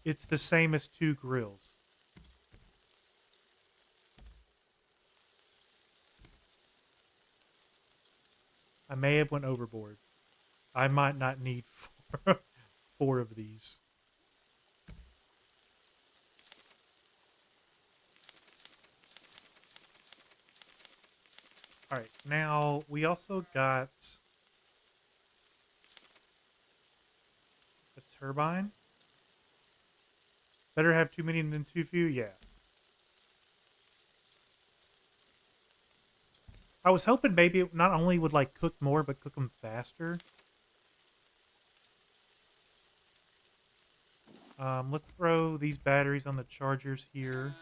It's the same as 2 grills. I may have went overboard. I might not need 4 of these. All right, now we also got a turbine. Better have too many than too few? Yeah. I was hoping maybe it not only would like cook more, but cook them faster. Let's throw these batteries on the chargers here.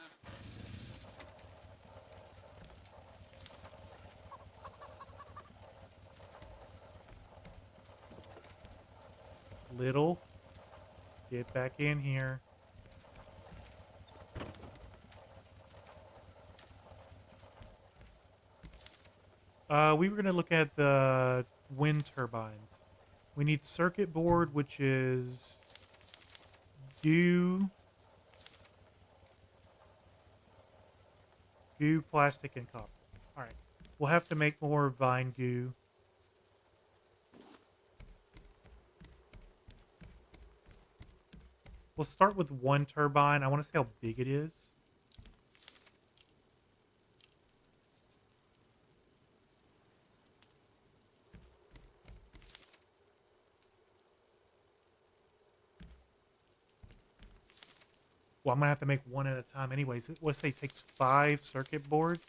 Little, get back in here. We were going to look at the wind turbines. We need circuit board, which is goo, plastic, and copper. All right. We'll have to make more vine goo. We'll start with 1 turbine. I want to see how big it is. Well, I'm going to have to make 1 at a time anyways. Let's say it takes 5 circuit boards.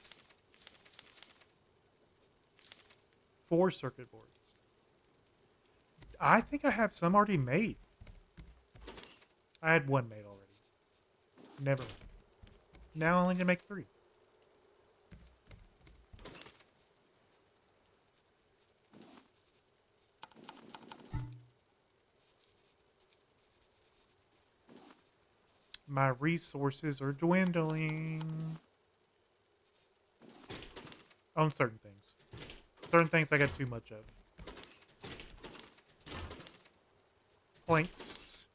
4 circuit boards. I think I have some already made. I had 1 made already. Never mind. Now I'm only going to make 3. My resources are dwindling. On certain things. Certain things I got too much of. Planks.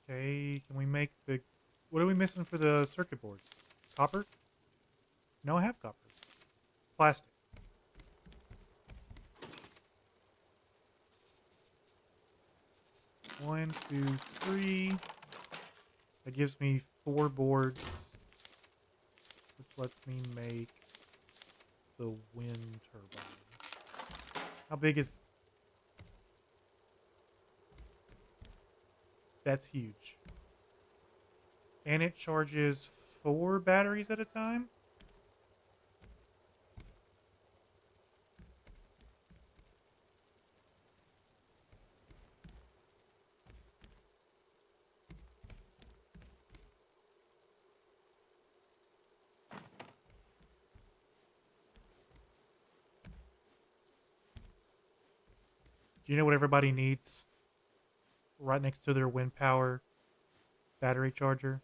Okay, can we make the... What are we missing for the circuit board? Copper? No, I have copper. Plastic. One, two, three. That gives me 4 boards, which lets me make the wind turbine. How big is... That's huge. And it charges 4 batteries at a time? Do you know what everybody needs right next to their wind power battery charger?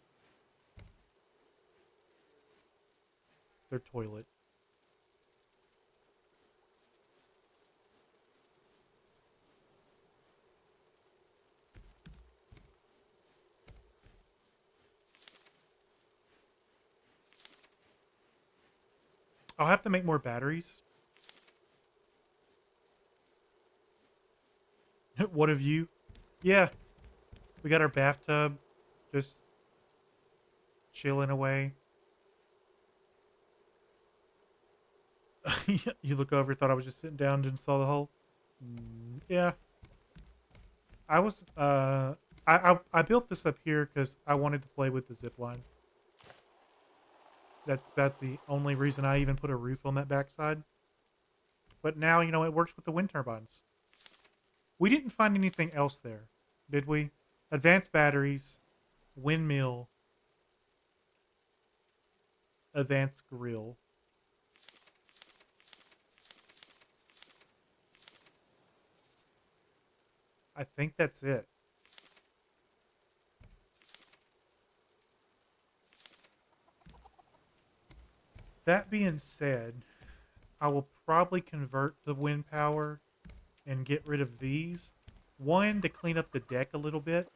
Their toilet. I'll have to make more batteries. What have you? Yeah. We got our bathtub. Just chilling away. You look over, thought I was just sitting down, didn't saw the hole. Yeah. I was, I built this up here because I wanted to play with the zip line. That's about the only reason I even put a roof on that backside. But now, you know, it works with the wind turbines. We didn't find anything else there, did we? Advanced batteries, windmill, advanced grill. I think that's it. That being said, I will probably convert to wind power and get rid of these. One, to clean up the deck a little bit.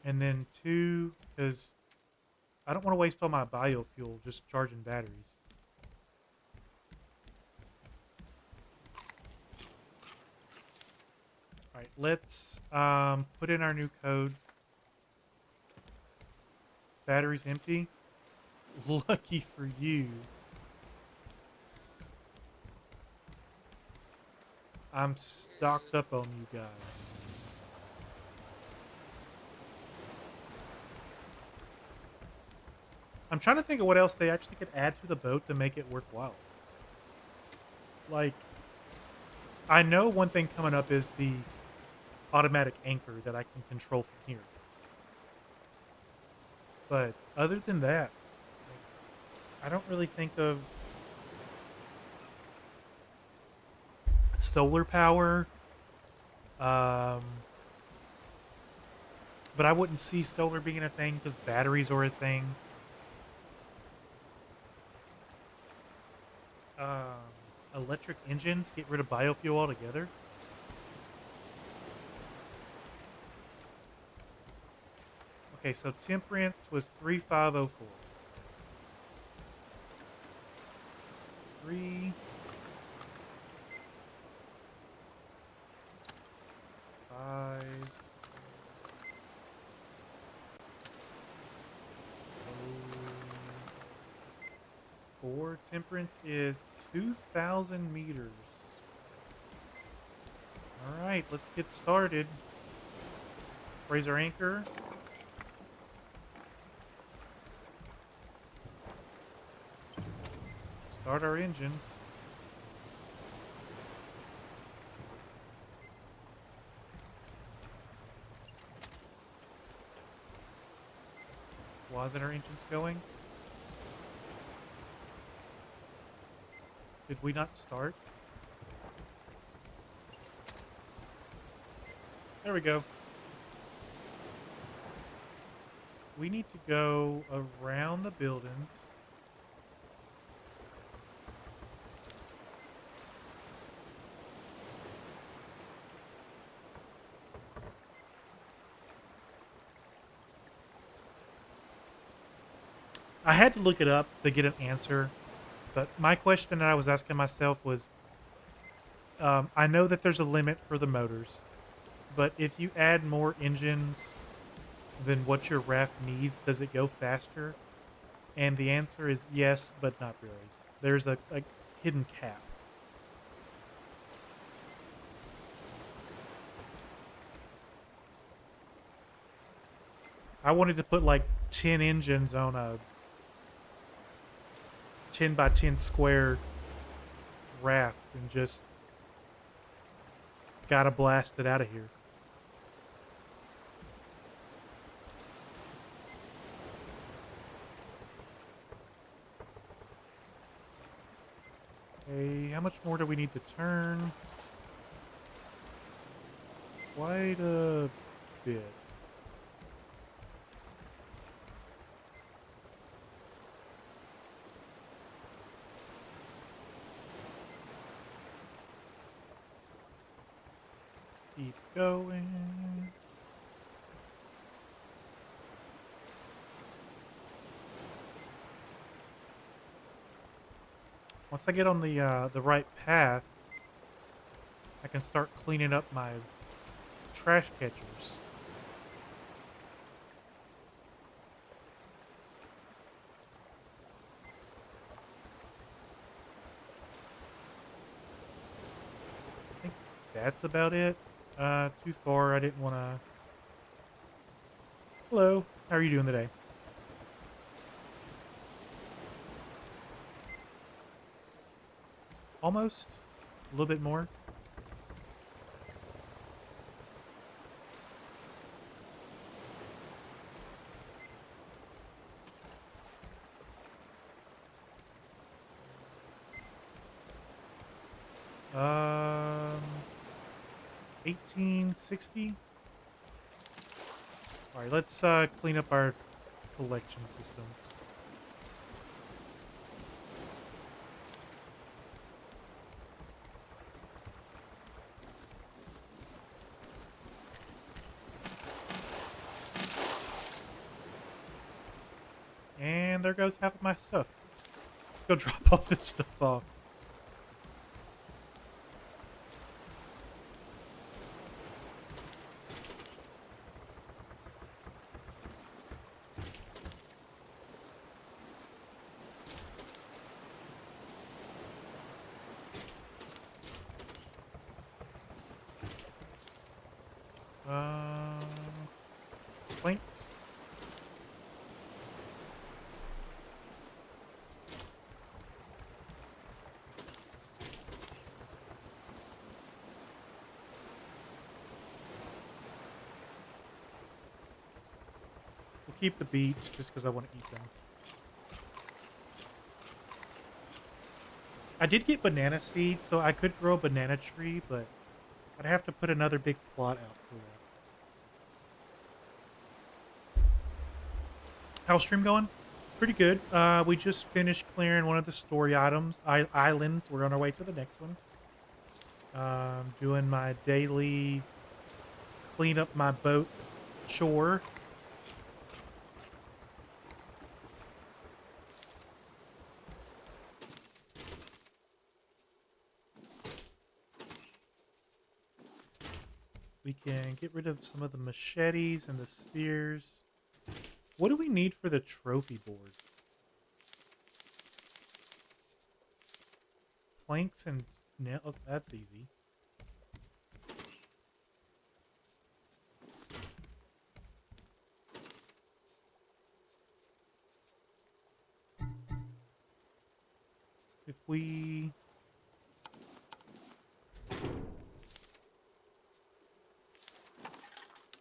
And then two, because I don't want to waste all my biofuel just charging batteries. All right, let's put in our new code. Battery's empty. Lucky for you. I'm stocked up on you guys. I'm trying to think of what else they actually could add to the boat to make it worthwhile. Like, I know one thing coming up is the automatic anchor that I can control from here. But other than that, like, I don't really think of solar power. Um, but I wouldn't see solar being a thing because batteries are a thing. Um, Electric engines, get rid of biofuel altogether. Okay, so temperance was 3504. 3 5 4. Temperance is 2,000 meters. All right, let's get started. Raise our anchor. Start our engines. Why isn't our engines going? Did we not start? There we go. We need to go around the buildings. I had to look it up to get an answer, but my question that I was asking myself was, I know that there's a limit for the motors, but if you add more engines than what your raft needs, does it go faster? And the answer is yes, but not really. There's a hidden cap. I wanted to put like 10 engines on a 10 by 10 square raft and just gotta blast it out of here. Hey, how much more do we need to turn? Quite a bit. Keep going. Once I get on the right path, I can start cleaning up my trash catchers. I think that's about it. Too far. I didn't want to. Hello. How are you doing today? Almost. A little bit more. Um, 1860. All right, let's clean up our collection system. And there goes half of my stuff. Let's go drop all this stuff off. Uh, Planks. We'll keep the beets just because I want to eat them. I did get banana seeds, so I could grow a banana tree, but I'd have to put another big plot out for that. How's stream going? Pretty good. We just finished clearing one of the story islands. We're on our way to the next one. Doing my daily clean up my boat chore. We can get rid of some of the machetes and the spears. What do we need for the trophy board? Planks and nail. Oh, that's easy. If we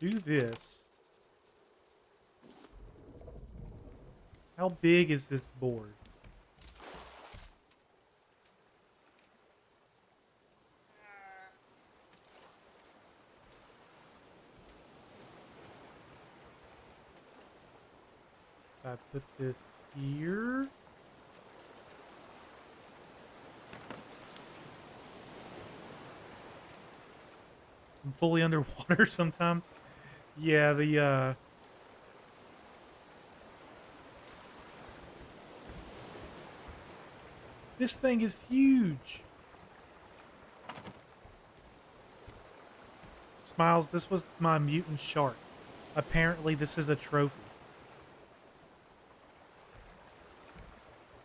do this, how big is this board? I put this here. I'm fully underwater sometimes. Yeah, this thing is huge. Smiles, this was my mutant shark. Apparently this is a trophy.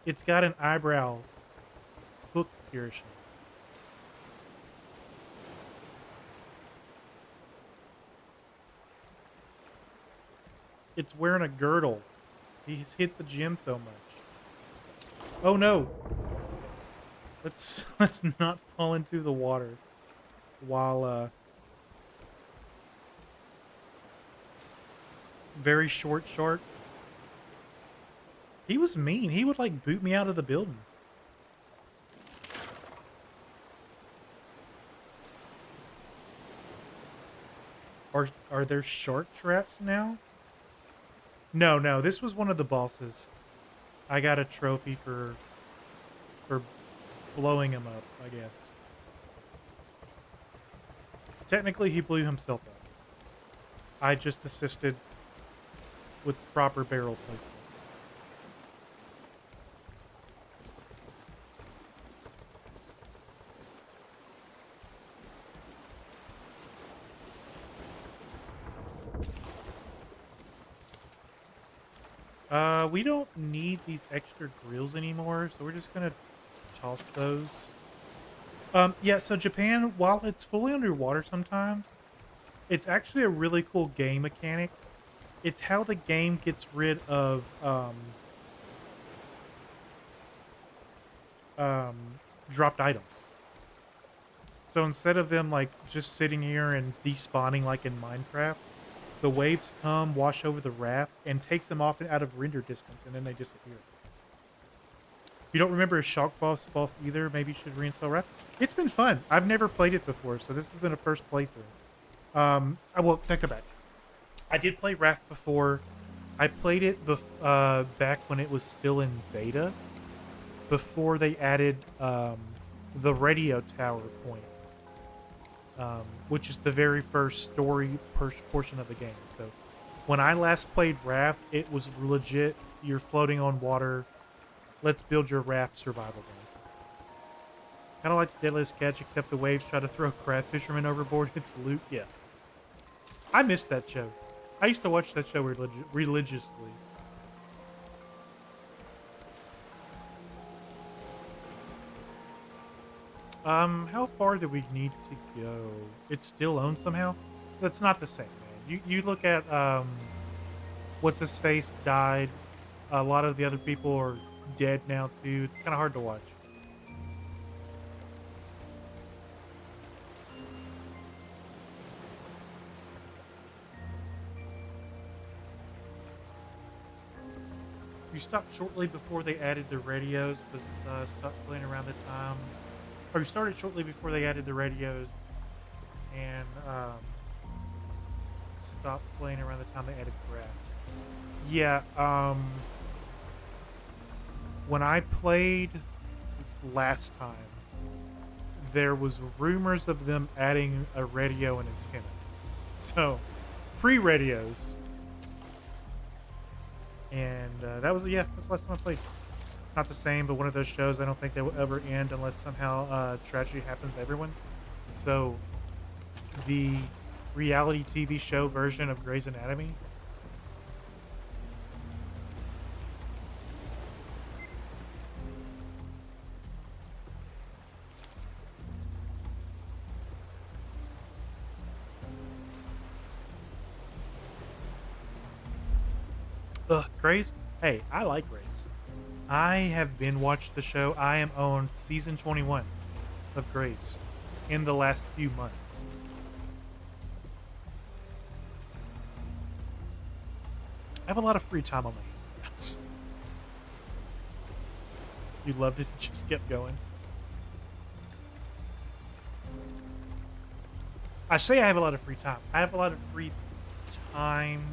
It's got an eyebrow hook piercing. It's wearing a girdle. He's hit the gym so much. Oh no! Let's not fall into the water while very short shark. He was mean. He would like boot me out of the building. Are there shark traps now? No, this was one of the bosses. I got a trophy for blowing him up, I guess. Technically, he blew himself up. I just assisted with proper barrel placement. We don't need these extra grills anymore, so we're just gonna toss those. Yeah, so Japan, while it's fully underwater sometimes, it's actually a really cool game mechanic. It's how the game gets rid of dropped items. So instead of them like just sitting here and despawning like in Minecraft, the waves come, wash over the raft, and takes them off and out of render distance, and then they disappear. You don't remember a Shock boss either? Maybe you should reinstall Raft. It's been fun. I've never played it before, so this has been a first playthrough. I will take it back. I did play Raft before. I played it back when it was still in beta, before they added the radio tower point, which is the very first story portion of the game. So when I last played Raft, it was legit. You're floating on water. Let's build your raft survival game. Kind of like the Deadliest Catch, except the waves try to throw crab fishermen overboard. It's loot. Yeah. I missed that show. I used to watch that show religiously. How far do we need to go? It's still owned somehow? That's not the same, man. You look at, what's his face died. A lot of the other people are dead now, too. It's kind of hard to watch. You stopped shortly before they added the radios, but stopped playing around the time. Or you started shortly before they added the radios, and stopped playing around the time they added grass. Yeah, when I played last time, there was rumors of them adding a radio and antenna. So, pre-radios. And that's the last time I played. Not the same, but one of those shows I don't think they will ever end unless somehow tragedy happens to everyone. So, the reality TV show version of Grey's Anatomy. Ugh, Grey's? Hey, I like Grey's. I have been watched the show. I am on season 21 of Grey's in the last few months. I have a lot of free time on my hands. You loved it, just kept going. I say I have a lot of free time. I have a lot of free time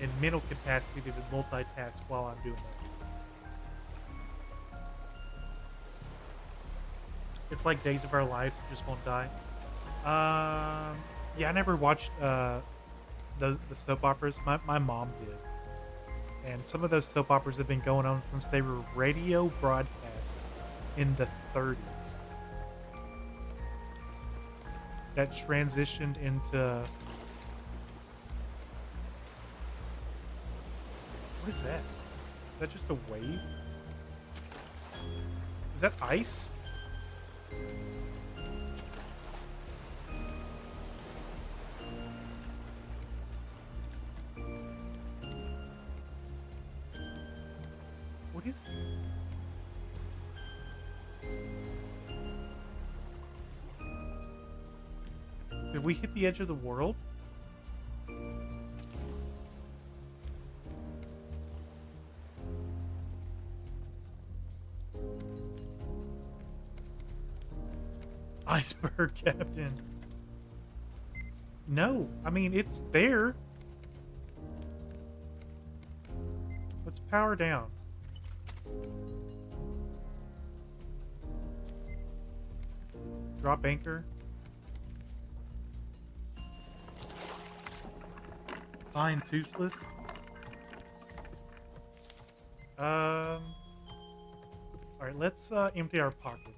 and mental capacity to multitask while I'm doing other things. It's like Days of Our Lives, you just won't die. Yeah, I never watched the soap operas. My mom did. And some of those soap operas have been going on since they were radio broadcast in the 30s. That transitioned into... What is that? Is that just a wave? Is that ice? What is that? Did we hit the edge of the world? Iceberg, Captain. No, I mean, it's there. Let's power down. Drop anchor. Fine, toothless. All right, let's empty our pockets.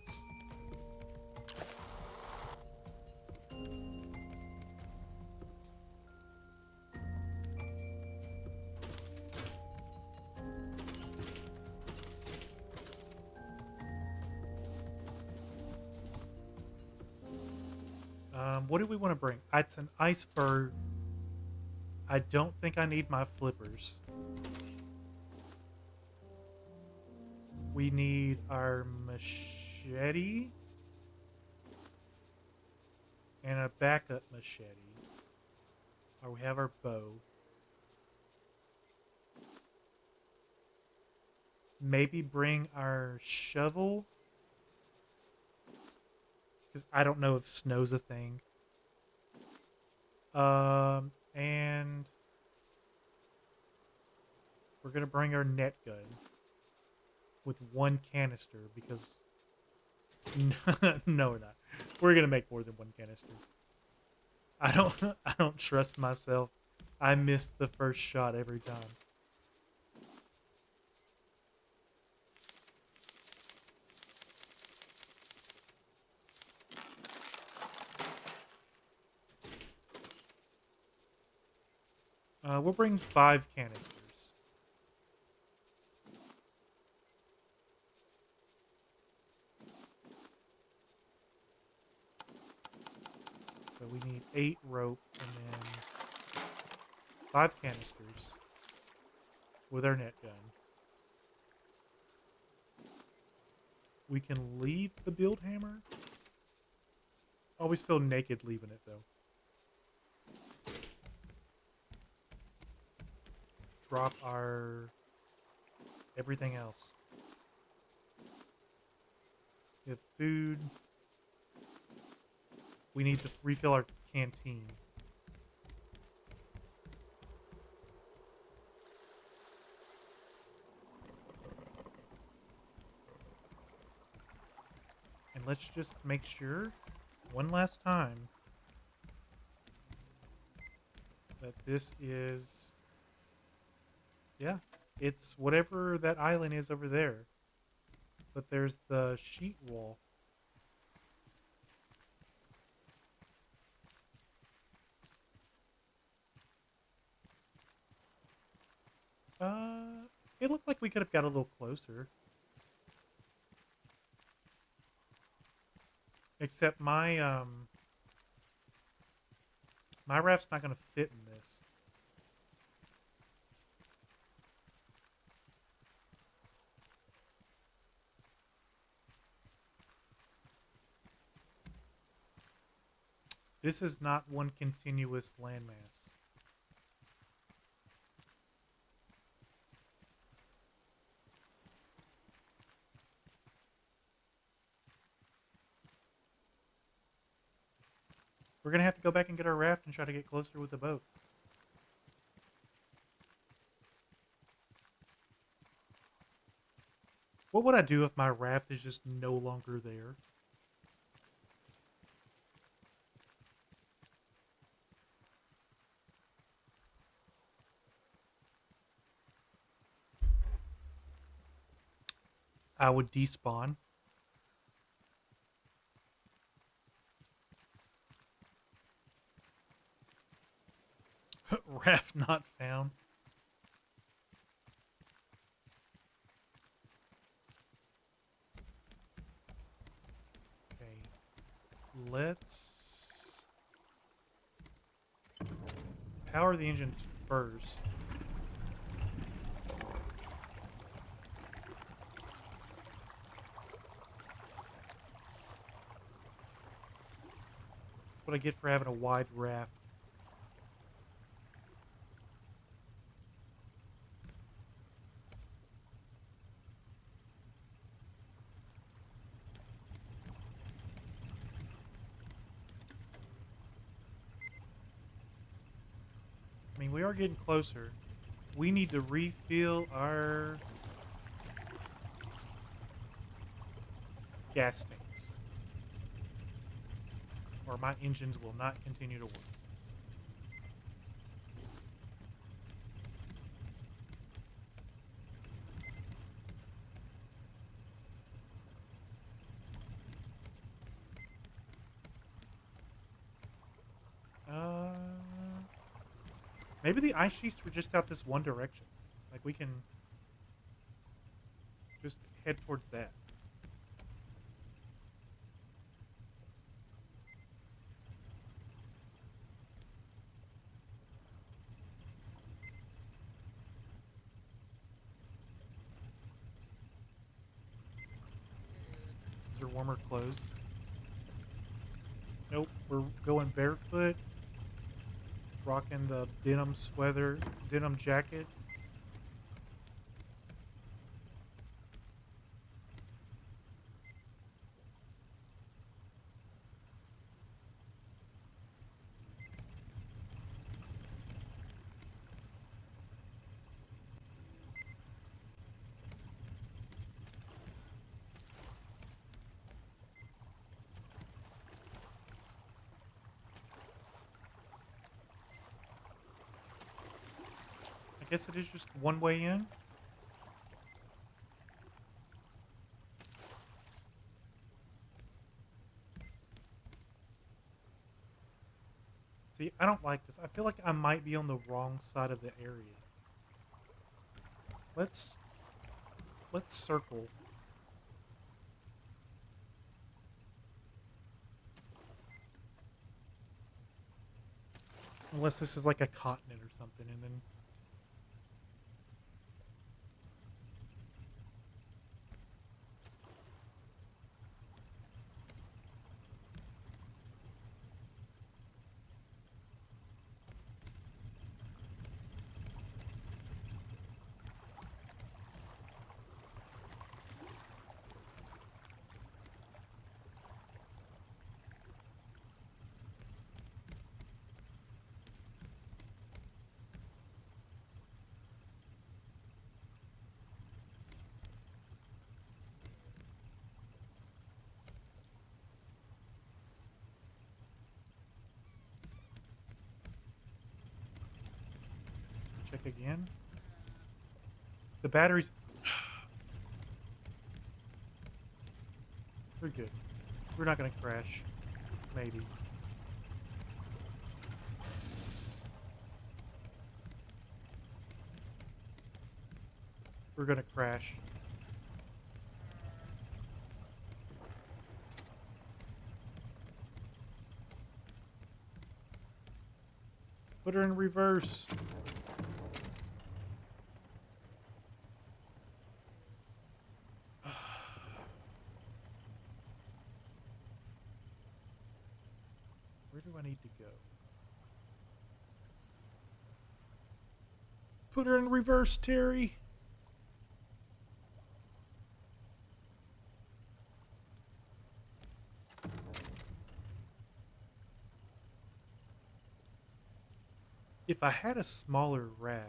What do we want to bring? It's an iceberg. I don't think I need my flippers. We need our machete and a backup machete. Or we have our bow. maybe bring our shovel, because I don't know if snow's a thing. And we're gonna bring our net gun with one canister because no, we're not. We're gonna make more than one canister. I don't I don't trust myself. I miss the first shot every time. We'll bring 5 canisters. So we need 8 rope and then 5 canisters with our net gun. We can leave the build hammer. Always feel naked leaving it though. Drop our everything else. We have food. We need to refill our canteen. And let's just make sure, one last time, that this is... Yeah, it's whatever that island is over there. But there's the sheet wall. It looked like we could have got a little closer. Except my raft's not gonna fit in this. This is not one continuous landmass. We're gonna have to go back and get our raft and try to get closer with the boat. What would I do if my raft is just no longer there? I would despawn. Raft not found. Okay. Let's power the engines first. What I get for having a wide raft. I mean, we are getting closer. We need to refill our gas tanks, or my engines will not continue to work. Maybe the ice sheets were just out this one direction. Like, we can just head towards that. These are warmer clothes. Nope, we're going barefoot. Rocking the denim sweater, denim jacket. guess it is just one way in. See, I don't like this. I feel like I might be on the wrong side of the area. Let's circle. Unless this is like a continent or something, and then check again. The batteries, they're good. We're not gonna crash. Maybe. We're gonna crash. Put her in reverse. Where do I need to go? Put her in reverse, Terry. If I had a smaller raft,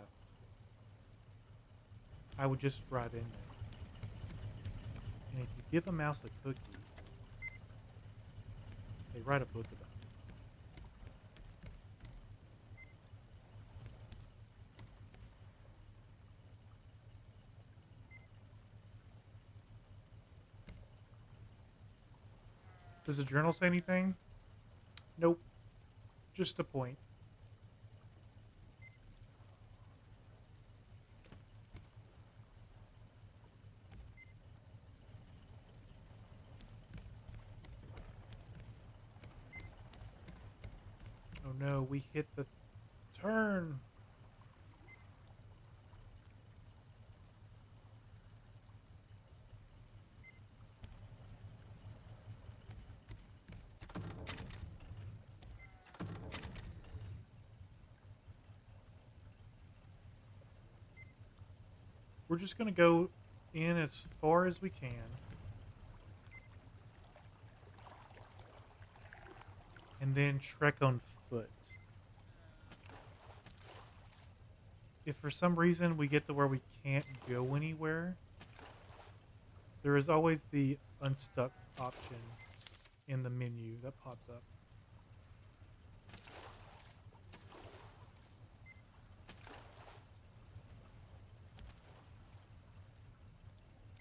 I would just drive in there. And if you give a mouse a cookie, they write a book about it. Does the journal say anything? Nope. Just a point. Oh no, we hit the turn. We're just going to go in as far as we can. And then trek on foot. If for some reason we get to where we can't go anywhere, there is always the unstuck option in the menu that pops up.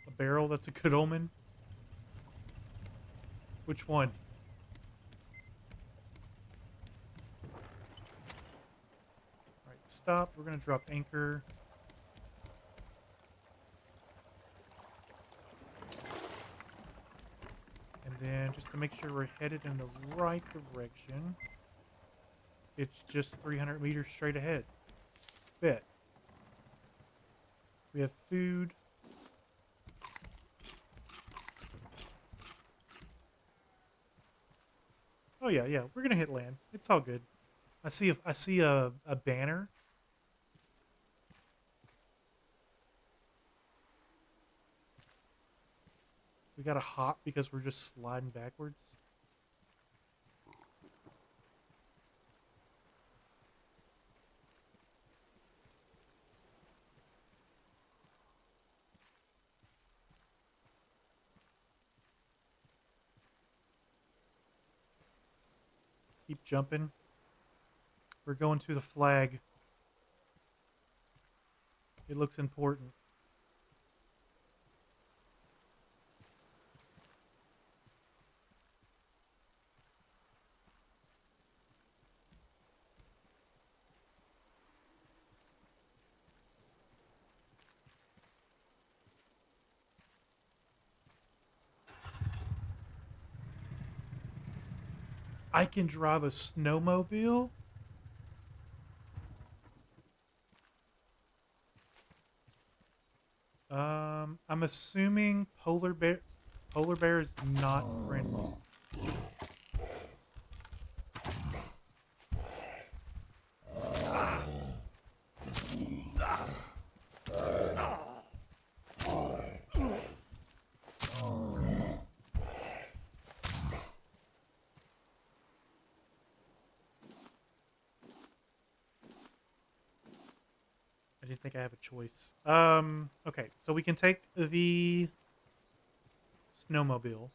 A barrel, that's a good omen. Which one? Alright, stop. We're going to drop anchor. And then just to make sure we're headed in the right direction, it's just 300 meters straight ahead. Bet. We have food. Oh yeah, yeah. We're gonna hit land. It's all good. I see a banner. We got to hop because we're just sliding backwards. Keep jumping. We're going to the flag. It looks important. I can drive a snowmobile? I'm assuming polar bear is not friendly. I didn't think I have a choice. Okay, so we can take the snowmobile.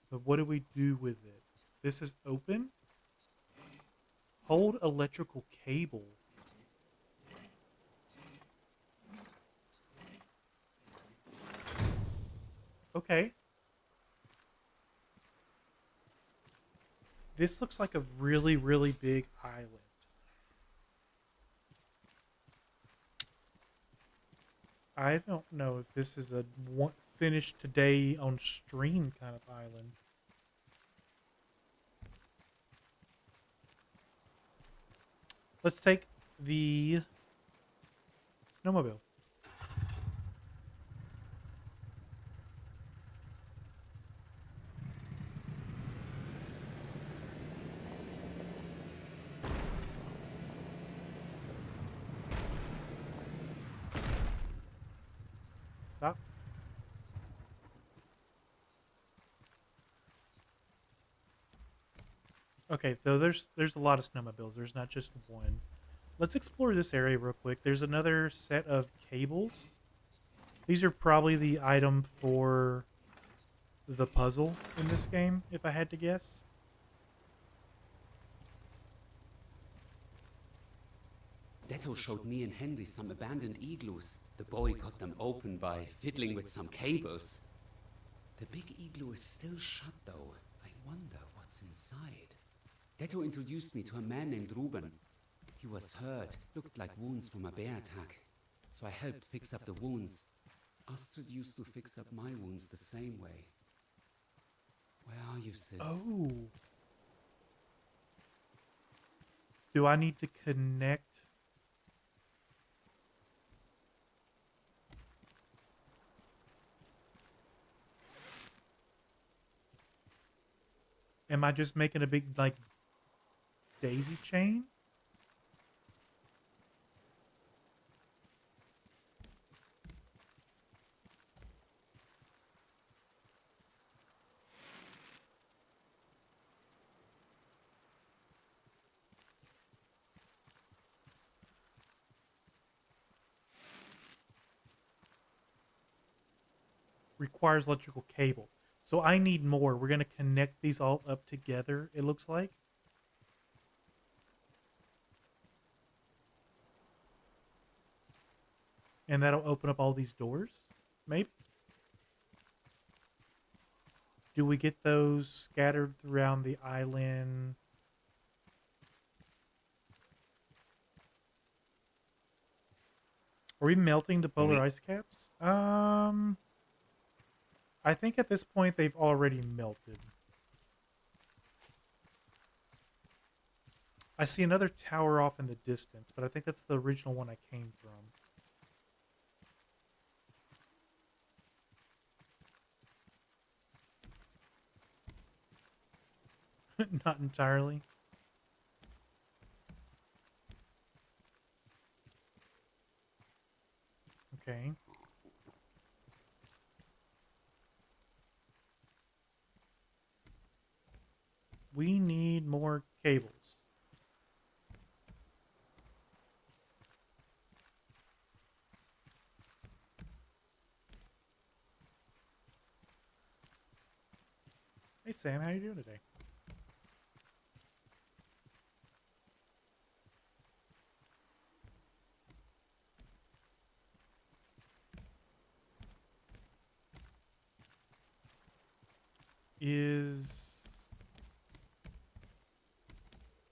But what do we do with it? This is open. Hold electrical cable. Okay. This looks like a really, really big island. I don't know if this is a finished today on stream kind of island. Let's take the snowmobile. Stop. Okay, so there's a lot of snowmobiles. There's not just one. Let's explore this area real quick. There's another set of cables. These are probably the item for the puzzle in this game, if I had to guess. Detto showed me and Henry some abandoned igloos. The boy got them open by fiddling with some cables. The big igloo is still shut though. I wonder what's inside. Detto introduced me to a man named Ruben. He was hurt, looked like wounds from a bear attack. So I helped fix up the wounds. Astrid used to fix up my wounds the same way. Where are you, sis? Oh. Do I need to connect? Am I just making a big, like, daisy chain? Requires electrical cable. So I need more. We're going to connect these all up together, it looks like. And that'll open up all these doors? Maybe? Do we get those scattered around the island? Are we melting the polar ice caps? I think at this point they've already melted. I see another tower off in the distance, but I think that's the original one I came from. Not entirely. Okay. We need more cables. Hey Sam, how you doing today?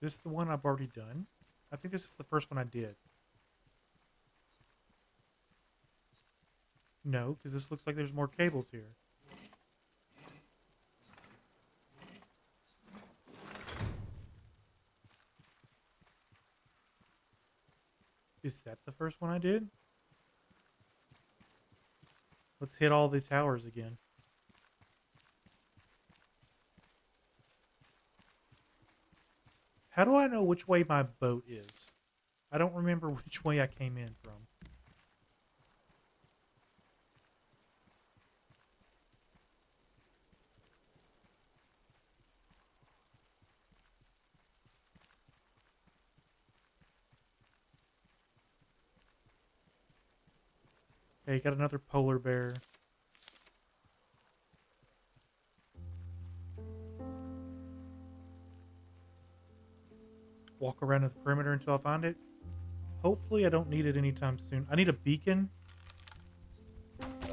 this the one I've already done? I think this is the first one I did. No, because this looks like there's more cables here. Is that the first one I did? Let's hit all the towers again. How do I know which way my boat is? I don't remember which way I came in from. Okay, got another polar bear. Walk around the perimeter until I find it. Hopefully I don't need it anytime soon. I need a beacon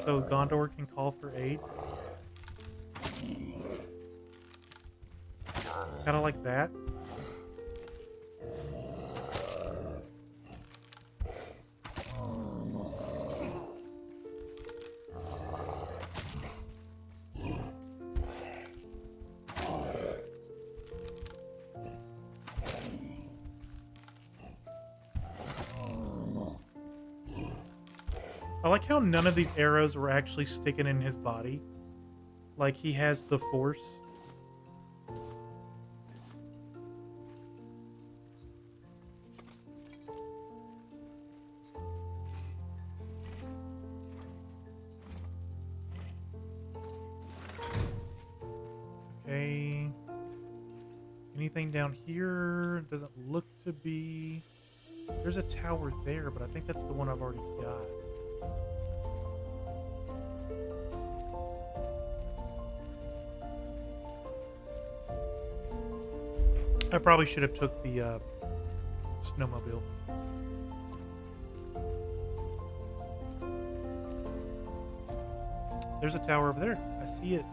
so Gondor can call for aid. Kind of like that. I like how none of these arrows were actually sticking in his body. Like he has the force. Okay. Anything down here? Doesn't look to be. There's a tower there, but I think that's the one I've already got. I probably should have took the snowmobile. There's a tower over there. I see it.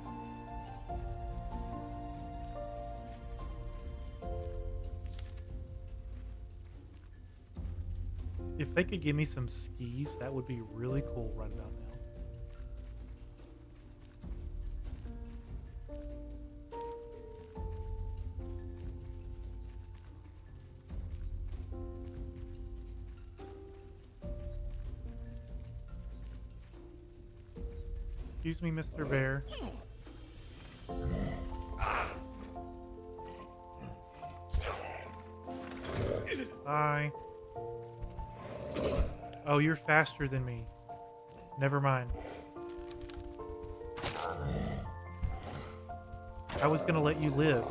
If they could give me some skis, that would be really cool right about now. Excuse me, Mr. Bear. Bye. Oh, you're faster than me. Never mind. I was gonna let you live.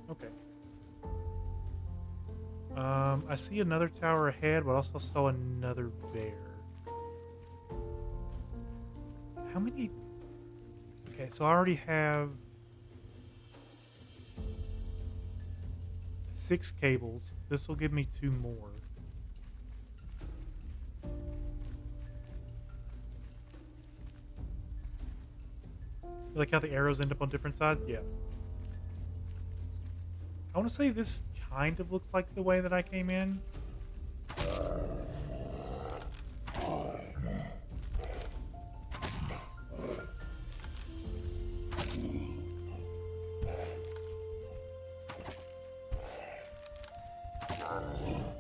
Okay. I see another tower ahead, but I also saw another bear. How many? Okay, so I already have 6 cables. This will give me 2 more. You like how the arrows end up on different sides? Yeah. I want to say this kind of looks like the way that I came in.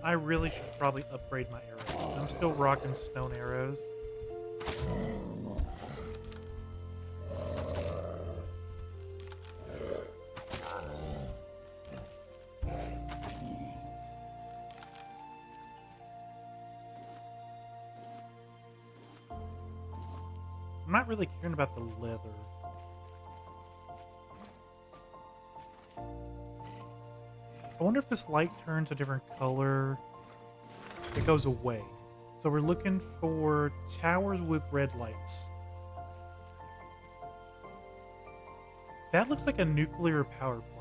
I really should probably upgrade my arrows. I'm still rocking stone arrows. I'm not really caring about the leather. I wonder if this light turns a different color. It goes away. So we're looking for towers with red lights. That looks like a nuclear power plant.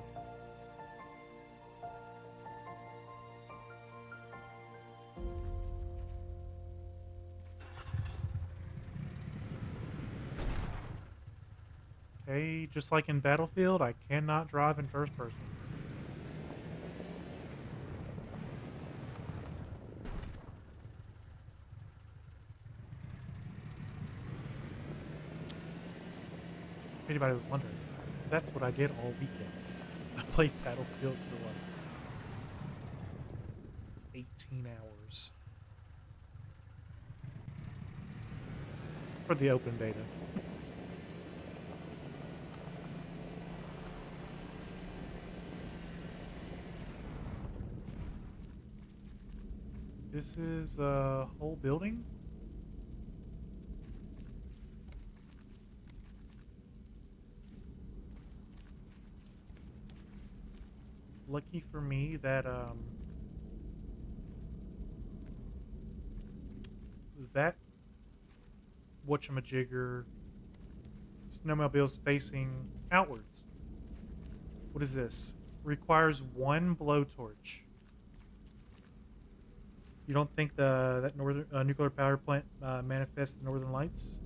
Okay, just like in Battlefield, I cannot drive in first person. If anybody was wondering, that's what I did all weekend. I played Battlefield for like 18 hours for the open beta. This is a whole building. Lucky for me that that whatchamajigger snowmobile's facing outwards. What is this? Requires one blowtorch. You don't think that northern nuclear power plant manifests the northern lights?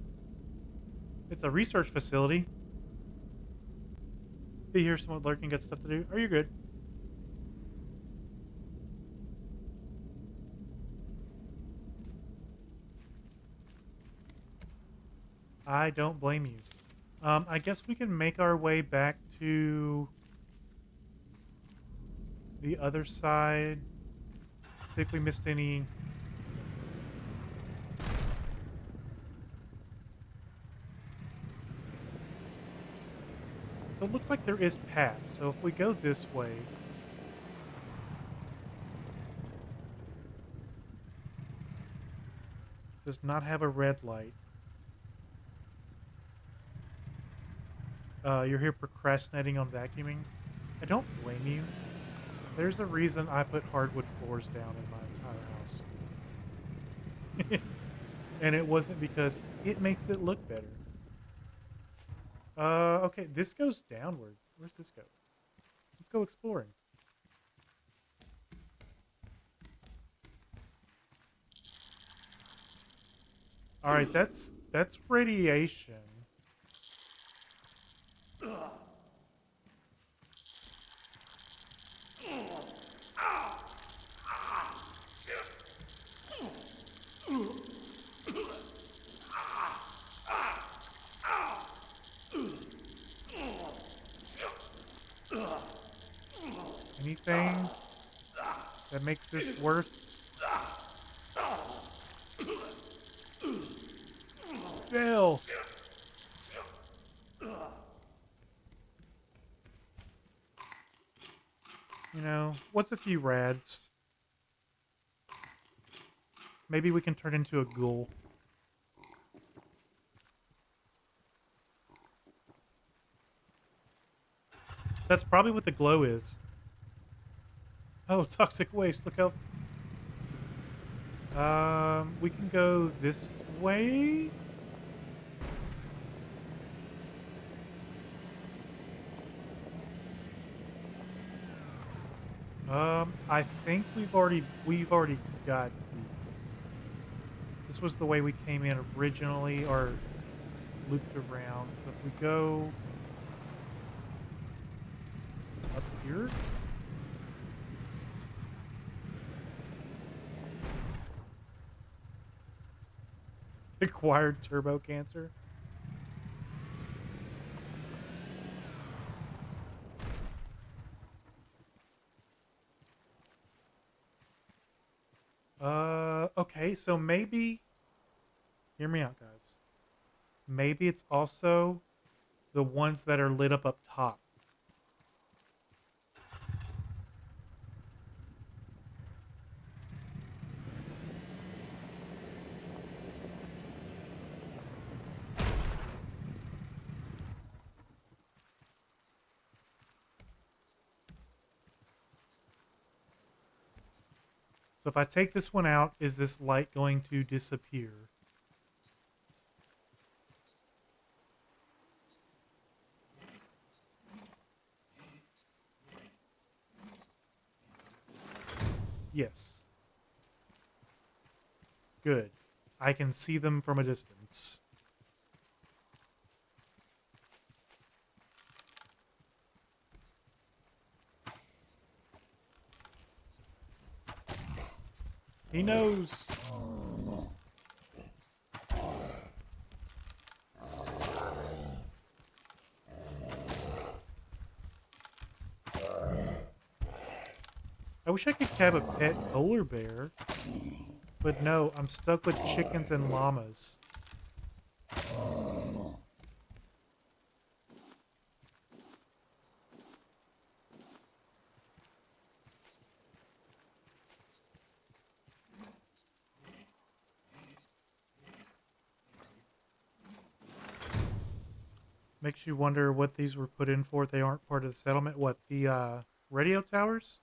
It's a research facility. Be here, someone lurking, got stuff to do. Are you good? I don't blame you. I guess we can make our way back to the other side. See if we missed any. So it looks like there is paths. So if we go this way, does not have a red light. You're here procrastinating on vacuuming. I don't blame you. There's a reason I put hardwood floors down in my entire house. And it wasn't because it makes it look better. Okay, this goes downward. Where's this go? Let's go exploring. All right, that's radiation. Anything that makes this worth? Bill. You know, what's a few rads? Maybe we can turn into a ghoul. That's probably what the glow is. Oh, toxic waste. Look how... we can go this way? I think we've already got these. This was the way we came in originally, or looped around. So if we go up here, acquired turbo cancer. Okay, so maybe, hear me out, guys. Maybe it's also the ones that are lit up top. So if I take this one out, is this light going to disappear? Yes. Good. I can see them from a distance. He knows. I wish I could have a pet polar bear. But no, I'm stuck with chickens and llamas. Makes you wonder what these were put in for if they aren't part of the settlement. What, the radio towers?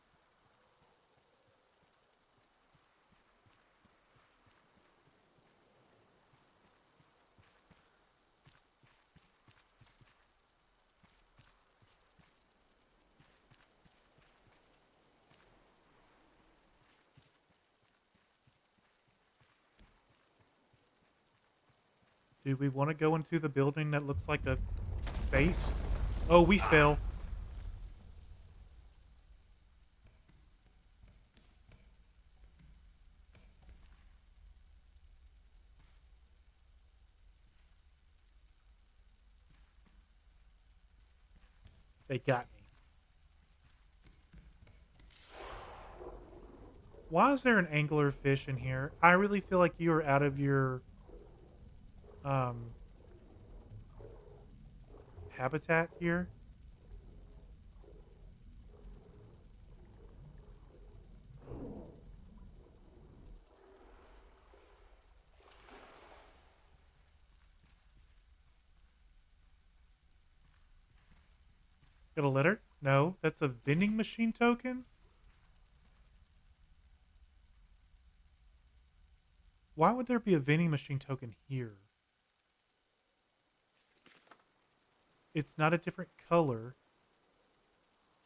Do we want to go into the building that looks like a face? Oh, we fell. They got me. Why is there an angler fish in here? I really feel like you are out of your um, habitat here. Got a letter? No, that's a vending machine token? Why would there be a vending machine token here? It's not a different color.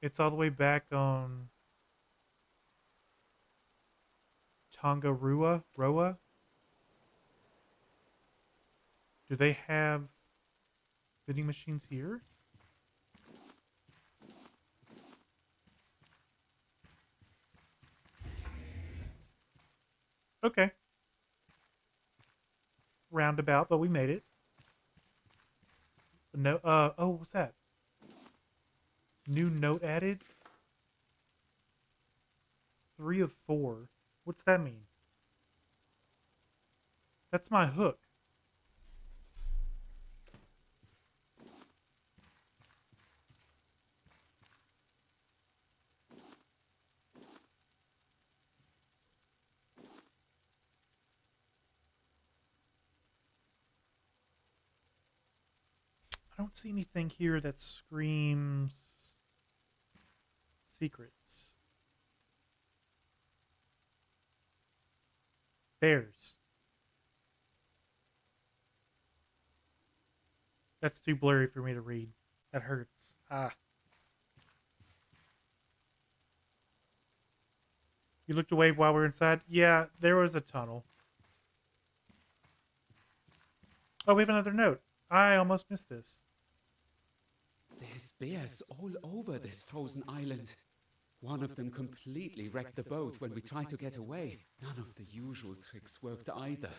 It's all the way back on Tongarua, Roa. Do they have vending machines here? Okay. Roundabout, but we made it. No, oh, what's that? New note added? 3 of 4. What's that mean? That's my hook. I don't see anything here that screams secrets. Bears. That's too blurry for me to read. That hurts. Ah. You looked away while we were inside? Yeah, there was a tunnel. Oh, we have another note. I almost missed this. There's bears all over this frozen island. One of them completely wrecked the boat when we tried to get away. None of the usual tricks worked either.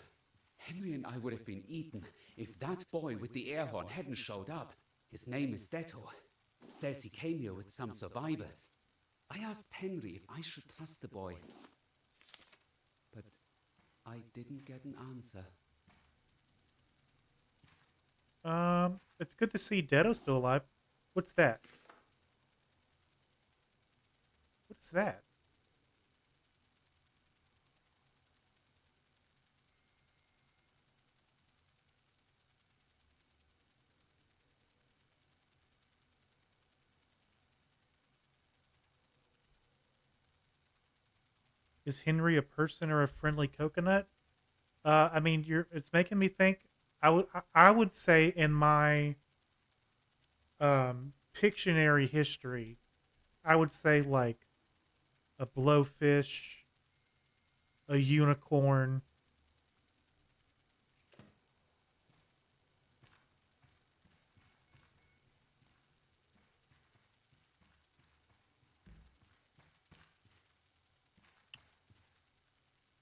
Henry and I would have been eaten if that boy with the air horn hadn't showed up. His name is Detto. Says he came here with some survivors. I asked Henry if I should trust the boy, but I didn't get an answer. It's good to see Detto's still alive. What's that? What's that? Is Henry a person or a friendly coconut? I mean, it's making me think. I would say in my Pictionary history, I would say like a blowfish, a unicorn.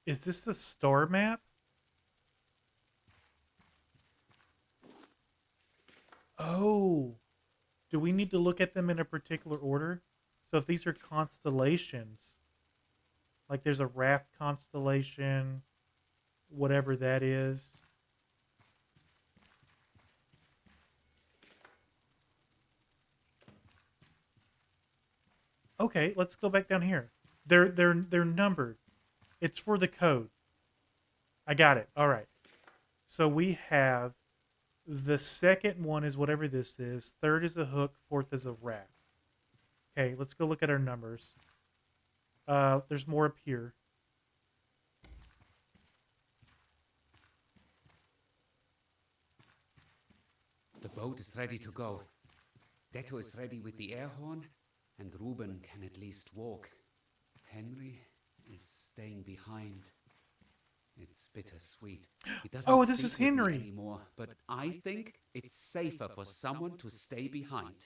Is this the star map? Oh, do we need to look at them in a particular order? So if these are constellations, like there's a Raft constellation, whatever that is. Okay, let's go back down here. They're numbered. It's for the code. I got it. All right. So we have the second one is whatever this is. Third is a hook. Fourth is a raft. Okay, let's go look at our numbers. There's more up here. The boat is ready to go. Detto is ready with the air horn, and Ruben can at least walk. Henry is staying behind. It's bittersweet. He doesn't Oh, this speak is with me Henry. anymore, but I think it's safer for someone to stay behind.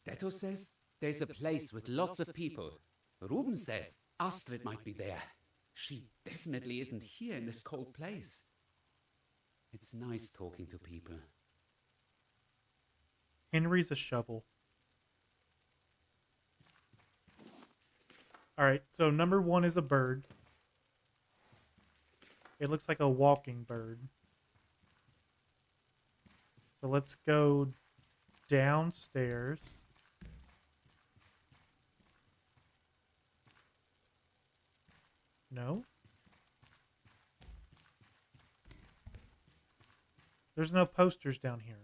Detto says there's a place with lots of people. Ruben says Astrid might be there. She definitely isn't here in this cold place. It's nice talking to people. Henry's a shovel. All right, so number one is a bird. It looks like a walking bird. So let's go downstairs. No? There's no posters down here.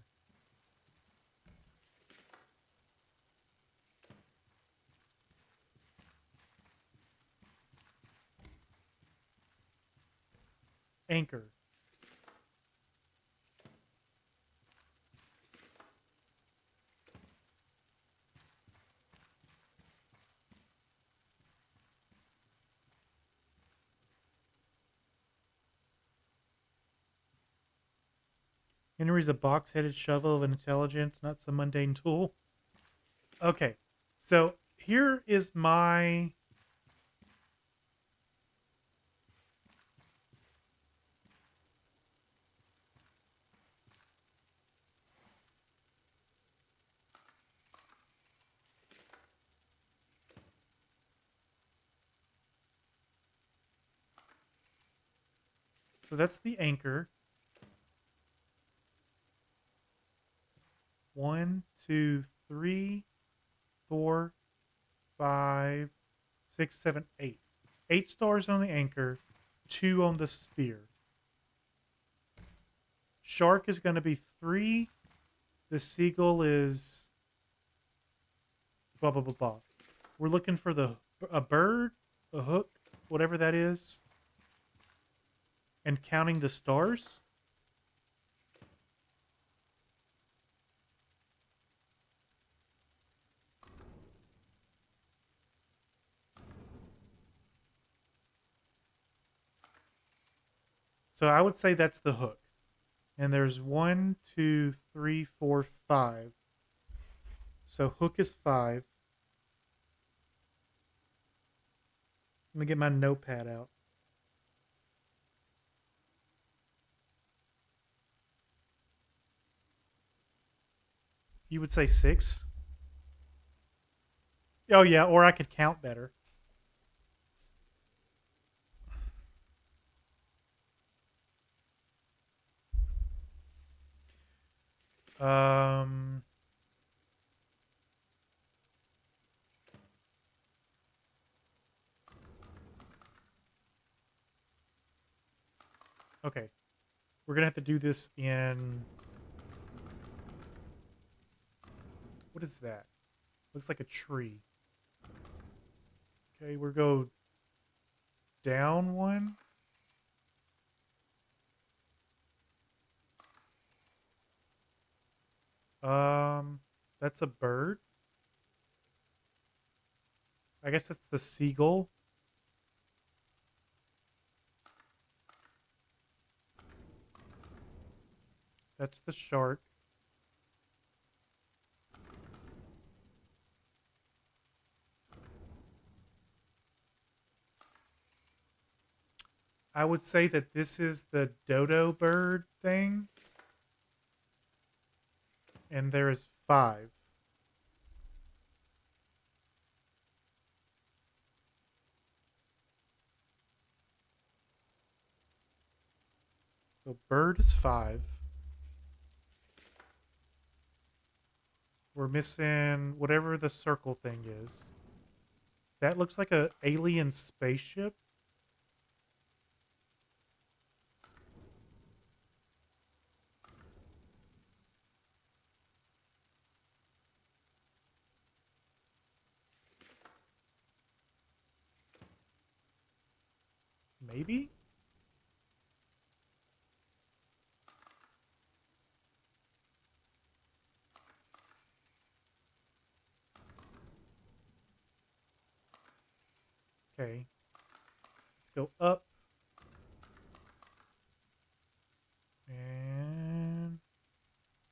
Anchor. Henry's a box-headed shovel of intelligence, not some mundane tool. Okay, so here is my... So that's the anchor. 1, 2, 3, 4, 5, 6, 7, 8. 8 stars on the anchor, 2 on the spear. Shark is going to be 3. The seagull is blah, blah, blah, blah. We're looking for a bird, a hook, whatever that is, and counting the stars. So I would say that's the hook. And there's 1, 2, 3, 4, 5. So hook is 5. Let me get my notepad out. You would say 6? Oh, yeah, or I could count better. Um, okay. We're going to have to do this in... What is that? Looks like a tree. Okay, we'll go down 1. That's a bird. I guess that's the seagull. That's the shark. I would say that this is the dodo bird thing. And there is 5. So bird is 5. We're missing whatever the circle thing is. That looks like a alien spaceship. Maybe? Okay. Let's go up. And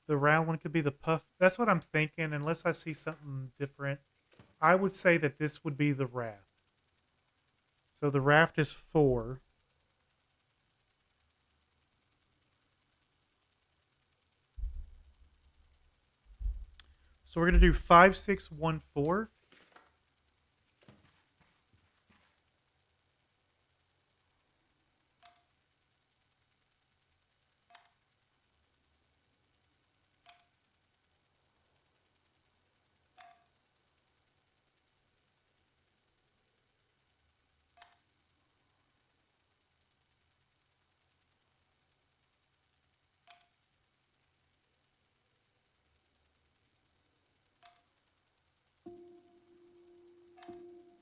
the round one could be the puff. That's what I'm thinking, unless I see something different. I would say that this would be the raft. So the raft is 4. So we're going to do 5, 6, 1, 4.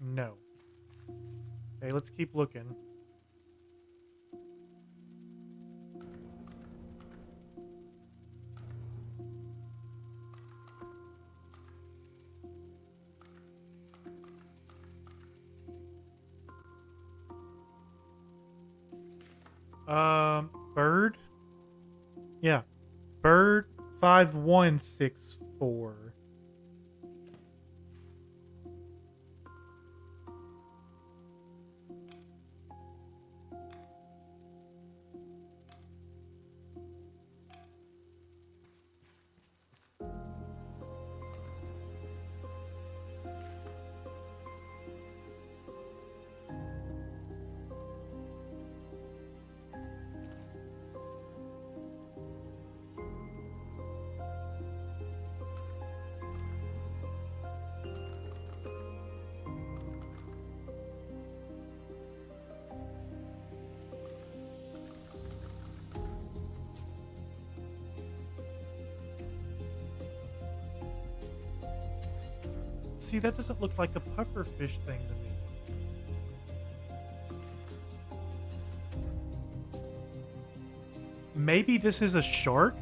No. Okay, let's keep looking. Bird? Yeah. Bird 5164. See, that doesn't look like a pufferfish thing to me. Maybe this is a shark?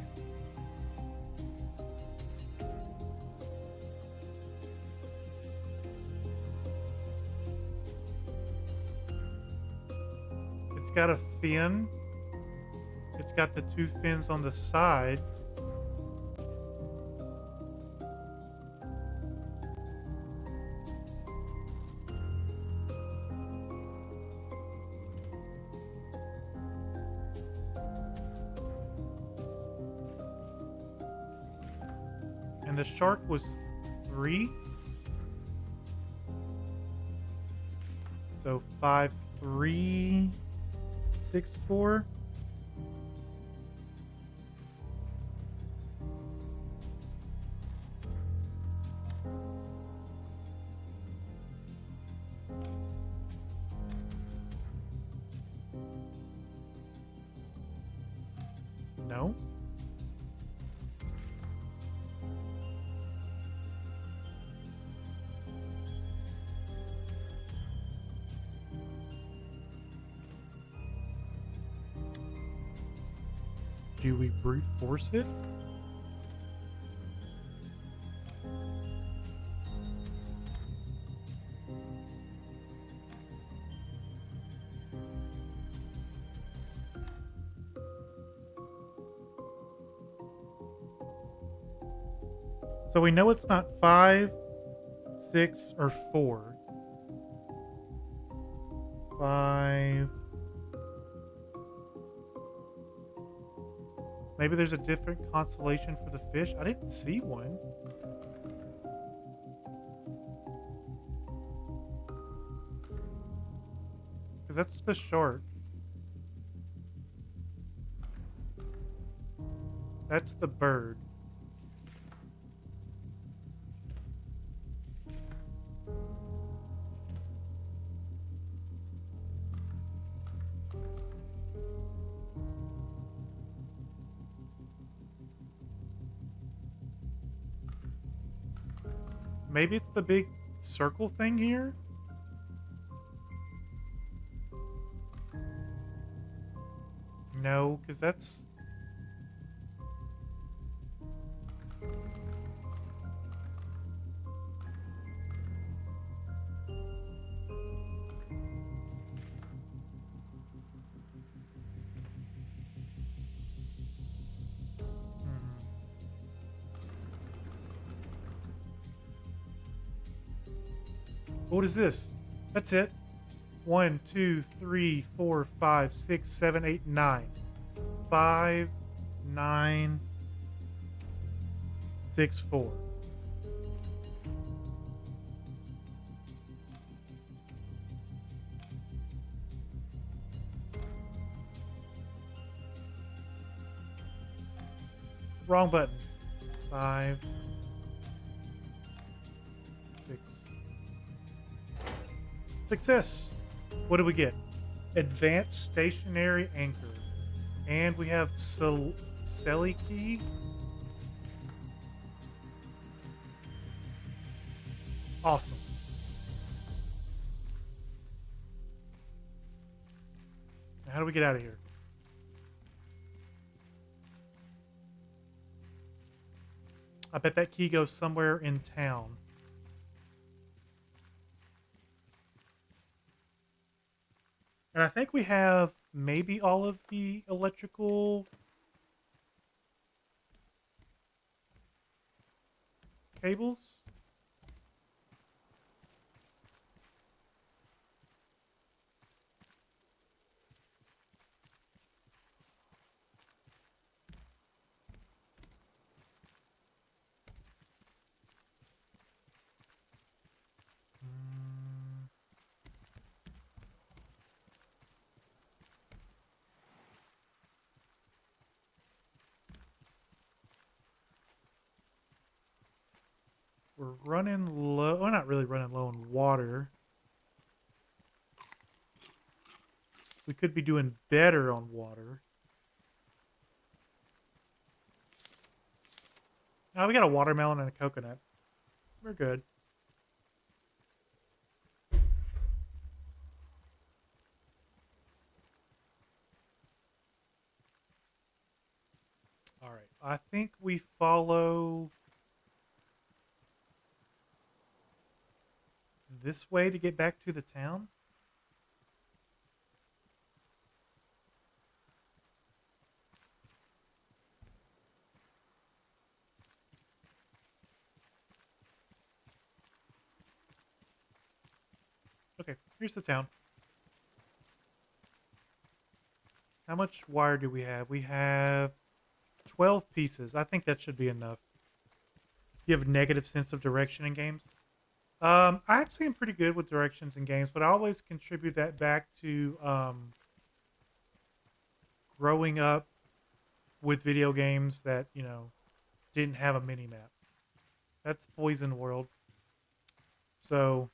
It's got a fin. It's got the 2 fins on the side. And the shark was 3. So 5, 3, 6, 4. No. Do we brute force it? So we know it's not 5, 6, or 4. 5. Maybe there's a different constellation for the fish. I didn't see one. Because that's the shark. That's the bird. Maybe it's the big circle thing here? No, because that's... Hmm. What is this? That's it. 1, 2, 3, 4, 5, 6, 7, 8, 9. 5, 9, 6, 4. Wrong button. 5, 6. Success. What do we get? Advanced stationary anchor. And we have Seliki. Awesome. Now how do we get out of here? I bet that key goes somewhere in town. And I think we have maybe all of the electrical cables. Mm. We're running low. Well, not really running low on water. We could be doing better on water. Oh, we got a watermelon and a coconut. We're good. All right. I think we follow this way to get back to the town. Okay, here's the town. How much wire do we have? We have 12 pieces. I think that should be enough. You have a negative sense of direction in games? I actually am pretty good with directions in games, but I always contribute that back to growing up with video games that, didn't have a mini map. That's Poison World. So,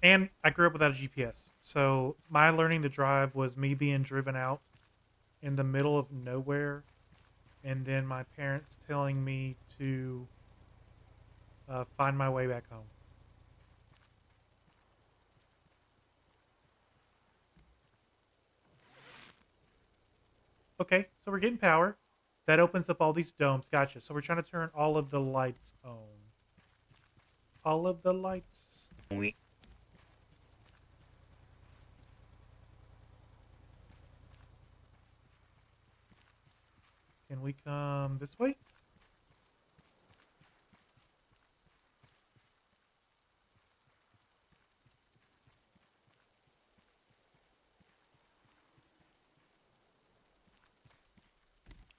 and I grew up without a GPS. So my learning to drive was me being driven out in the middle of nowhere, and then my parents telling me to find my way back home. Okay, so we're getting power. That opens up all these domes. Gotcha. So we're trying to turn all of the lights on. All of the lights. Can we come this way?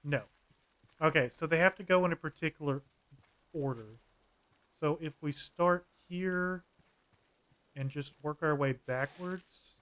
No. Okay, so they have to go in a particular order. So if we start here and just work our way backwards.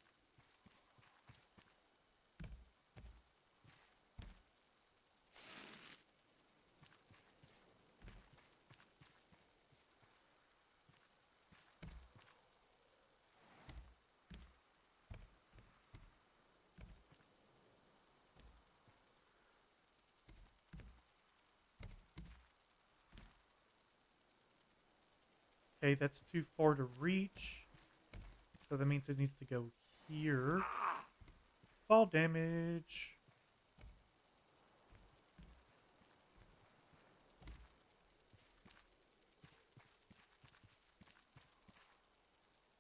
Okay, that's too far to reach. So that means it needs to go here. Fall damage.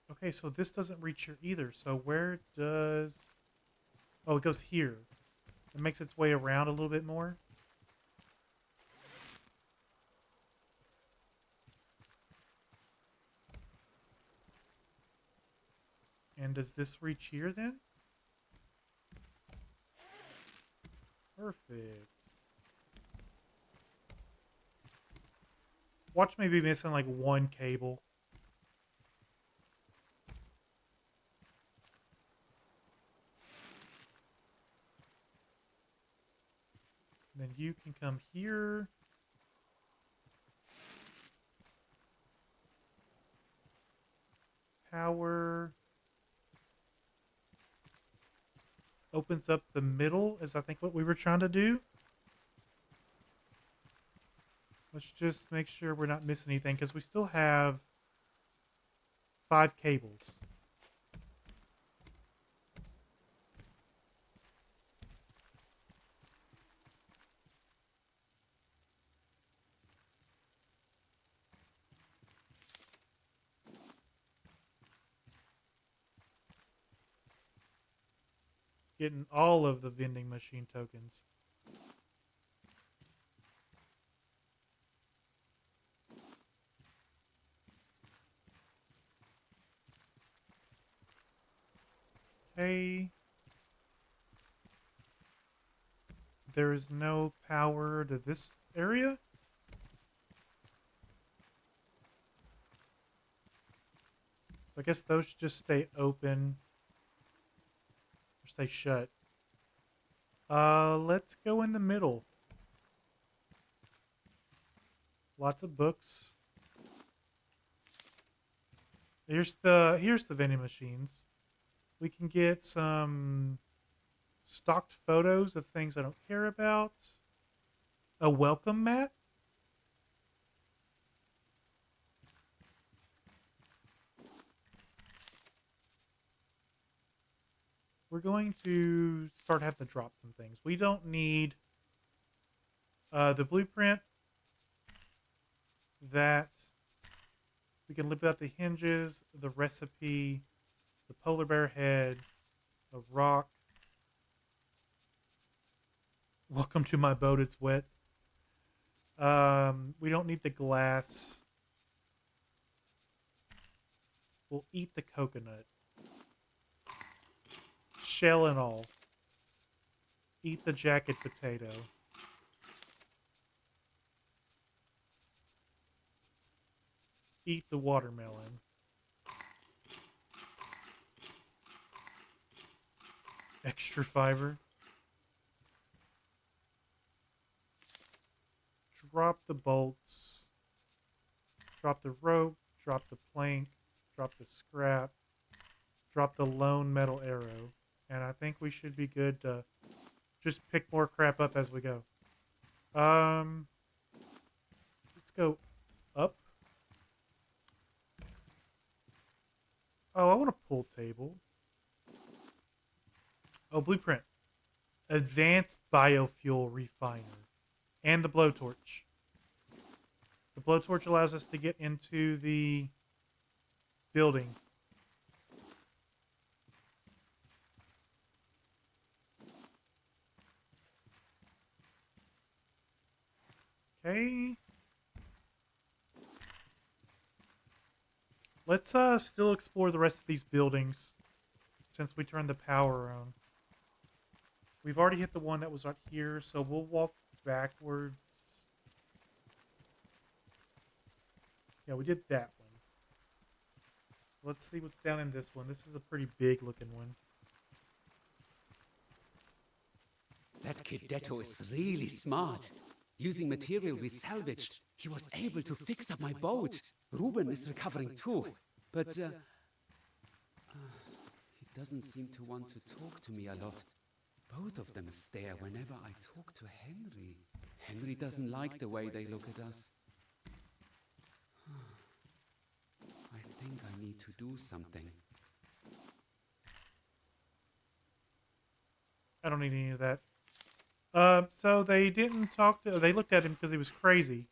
Okay, so this doesn't reach here either. So where does... Oh, it goes here. It makes its way around a little bit more. And does this reach here then? Perfect. Watch me be missing like one cable. Then you can come here. Power. Opens up the middle is I think what we were trying to do. Let's just make sure we're not missing anything because we still have 5 cables. Getting all of the vending machine tokens. Okay. There is no power to this area. So I guess those should just stay open. Or stay shut. Let's go in the middle. Lots of books. Here's the vending machines. We can get some stocked photos of things I don't care about. A welcome mat. We're going to start having to drop some things. We don't need the blueprint. That we can live without the hinges, the recipe, the polar bear head, a rock. Welcome to my boat, it's wet. We don't need the glass. We'll eat the coconut. Shell and all. Eat the jacket potato. Eat the watermelon. Extra fiber. Drop the bolts. Drop the rope. Drop the plank. Drop the scrap. Drop the lone metal arrow. And I think we should be good to just pick more crap up as we go. Let's go up. Oh, I want a pool table. Oh, blueprint. Advanced biofuel refiner. And the blowtorch. The blowtorch allows us to get into the building. Okay. Let's still explore the rest of these buildings since we turned the power on. We've already hit the one that was right here, so we'll walk backwards. Yeah, we did that one. Let's see what's down in this one. This is a pretty big looking one. That kid Detto is really smart. Using material we salvaged, he was able to fix up my boat. Ruben is recovering too. But, he doesn't seem to want to talk to me a lot. Both of them stare whenever I talk to Henry. Henry doesn't like the way they look at us. I think I need to do something. I don't need any of that. So they didn't talk to... They looked at him because he was crazy.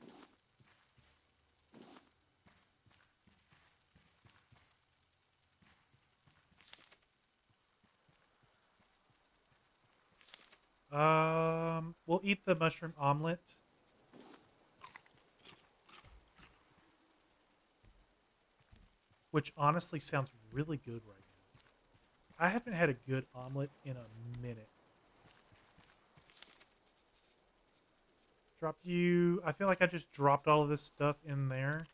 We'll eat the mushroom omelet. Which honestly sounds really good right now. I haven't had a good omelet in a minute. Drop you... I feel like I just dropped all of this stuff in there.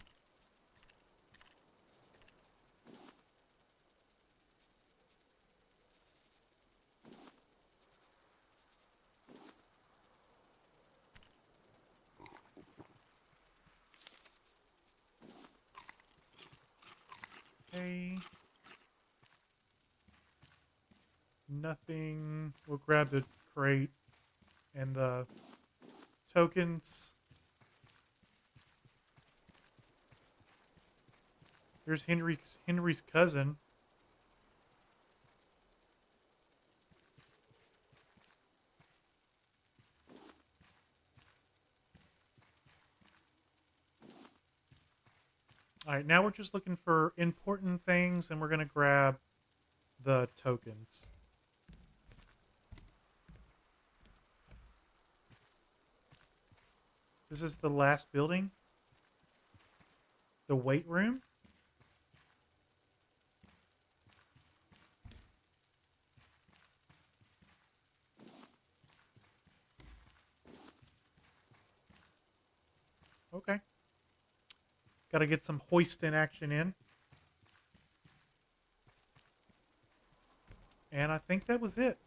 Okay. Nothing. We'll grab the crate and the tokens. Here's Henry's cousin. All right, now we're just looking for important things, and we're going to grab the tokens. This is the last building. The weight room. Okay. Got to get some hoisting action in. And I think that was it.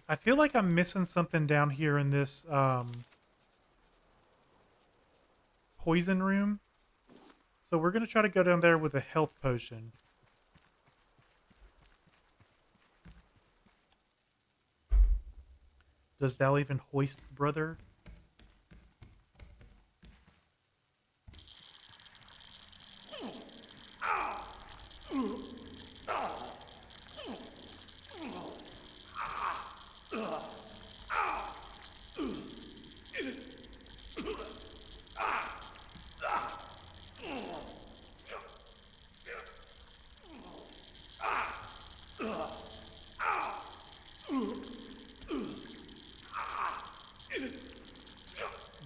I feel like I'm missing something down here in this poison room. So we're going to try to go down there with a health potion. Does thou even hoist, brother?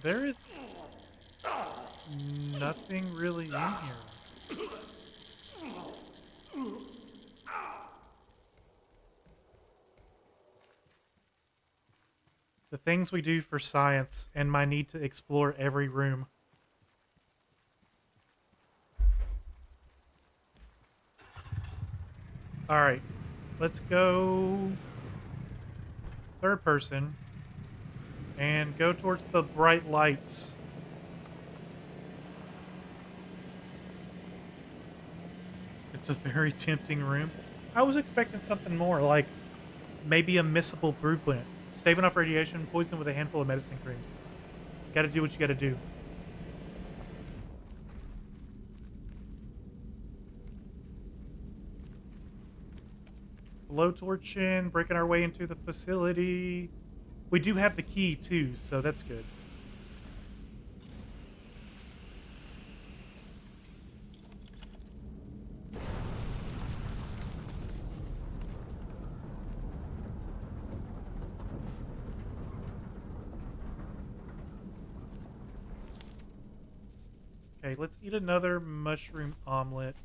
There is nothing really in here. The things we do for science and my need to explore every room. All right, let's go third person and go towards the bright lights. It's a very tempting room. I was expecting something more, like maybe a missable blueprint. Staving off radiation, poison with a handful of medicine cream. Gotta do what you gotta do. Blowtorching, breaking our way into the facility. We do have the key too, so that's good. Okay, let's eat another mushroom omelet.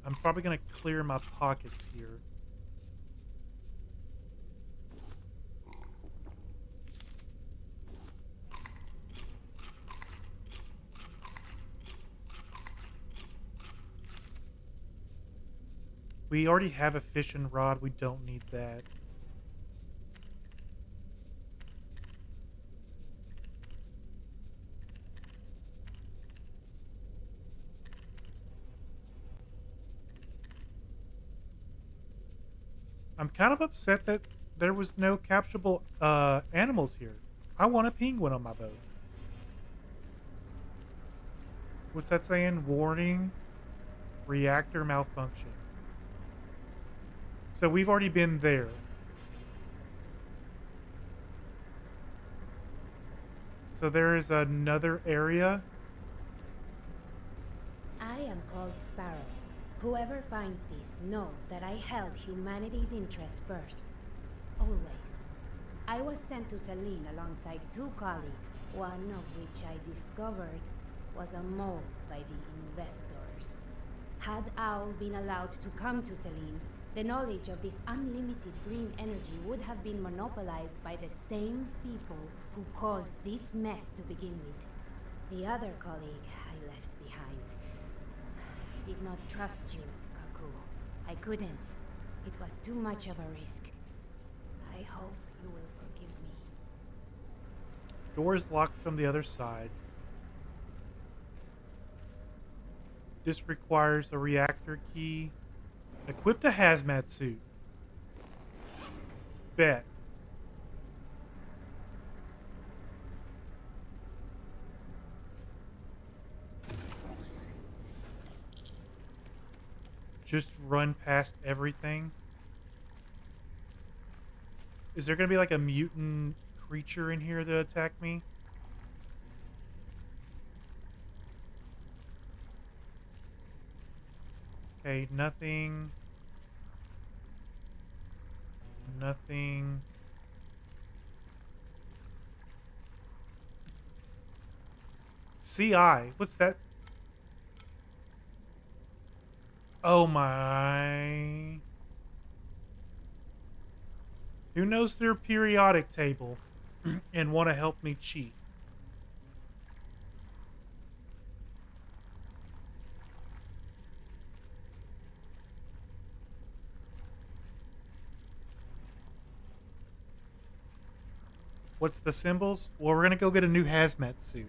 I'm probably going to clear my pockets here. We already have a fishing rod. We don't need that. I'm kind of upset that there was no capturable animals here. I want a penguin on my boat. What's that saying? Warning, reactor malfunction. So we've already been there. So there is another area. I am called Sparrow. Whoever finds this, know that I held humanity's interest first. Always. I was sent to Selene alongside 2 colleagues, one of which I discovered was a mole by the investors. Had Owl been allowed to come to Selene, the knowledge of this unlimited green energy would have been monopolized by the same people who caused this mess to begin with. The other colleague I left behind. I did not trust you, Kaku. I couldn't. It was too much of a risk. I hope you will forgive me. Door is locked from the other side. This requires a reactor key. Equip the hazmat suit. Bet. Just run past everything. Is there going to be like a mutant creature in here to attack me? Okay, nothing. Nothing. CI. What's that? Oh my. Who knows their periodic table and want to help me cheat? What's the symbols? Well, we're going to go get a new hazmat suit.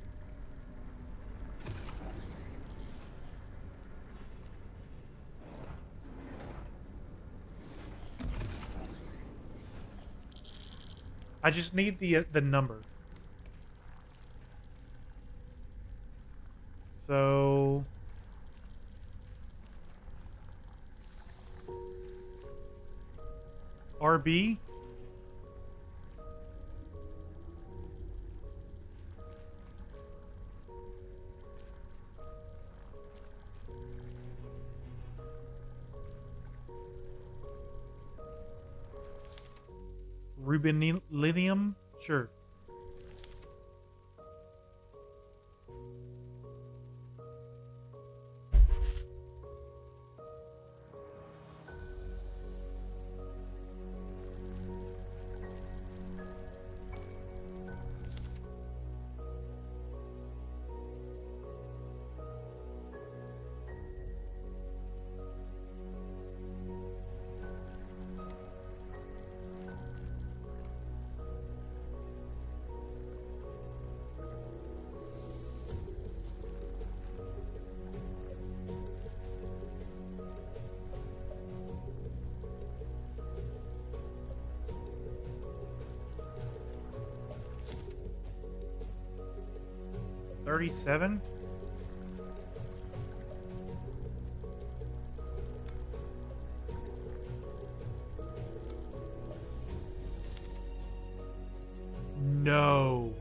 I just need the number. So RB. Rubenilium? Sure. $37? No.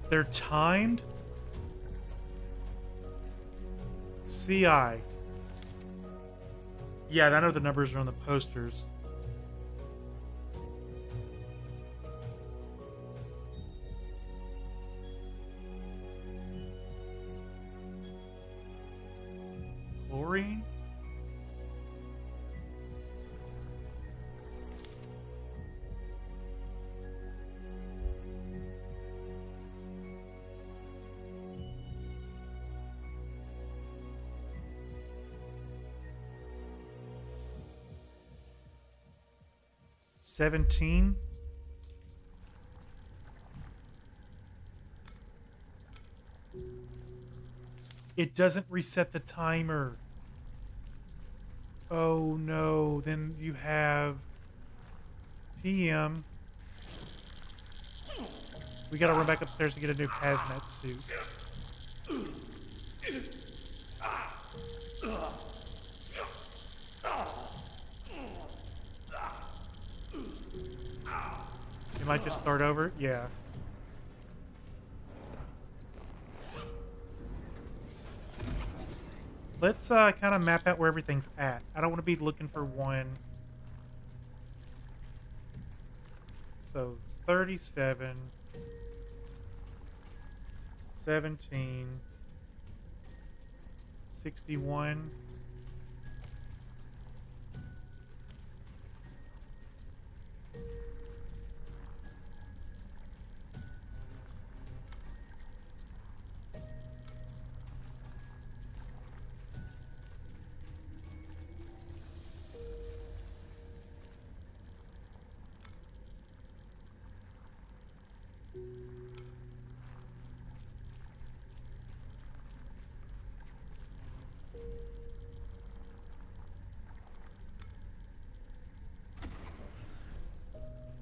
They're timed? CI. Yeah, I know the numbers are on the posters. Chlorine? 17. It doesn't reset the timer. Oh no, then you have PM. We gotta run back upstairs to get a new hazmat suit. You might just start over? Yeah. Let's kind of map out where everything's at. I don't want to be looking for one. So 37, 17, 61.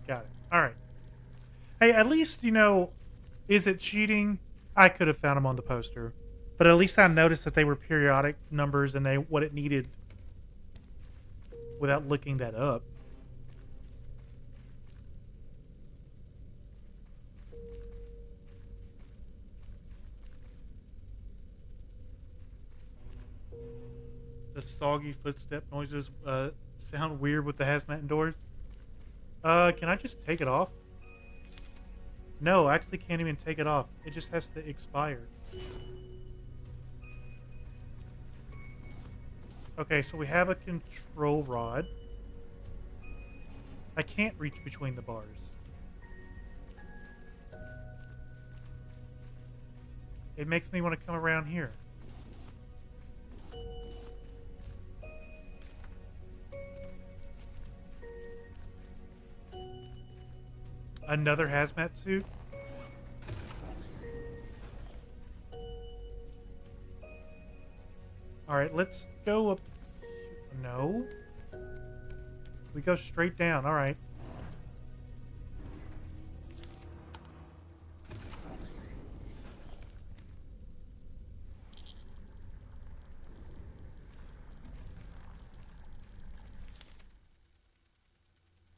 Got it. All right. Hey, at least, is it cheating? I could have found them on the poster. But at least I noticed that they were periodic numbers and what it needed without looking that up. The soggy footstep noises sound weird with the hazmat indoors. Can I just take it off? No, I actually can't even take it off. It just has to expire. Okay, so we have a control rod. I can't reach between the bars. It makes me want to come around here. Another hazmat suit? Alright, let's go up. No. We go straight down. Alright.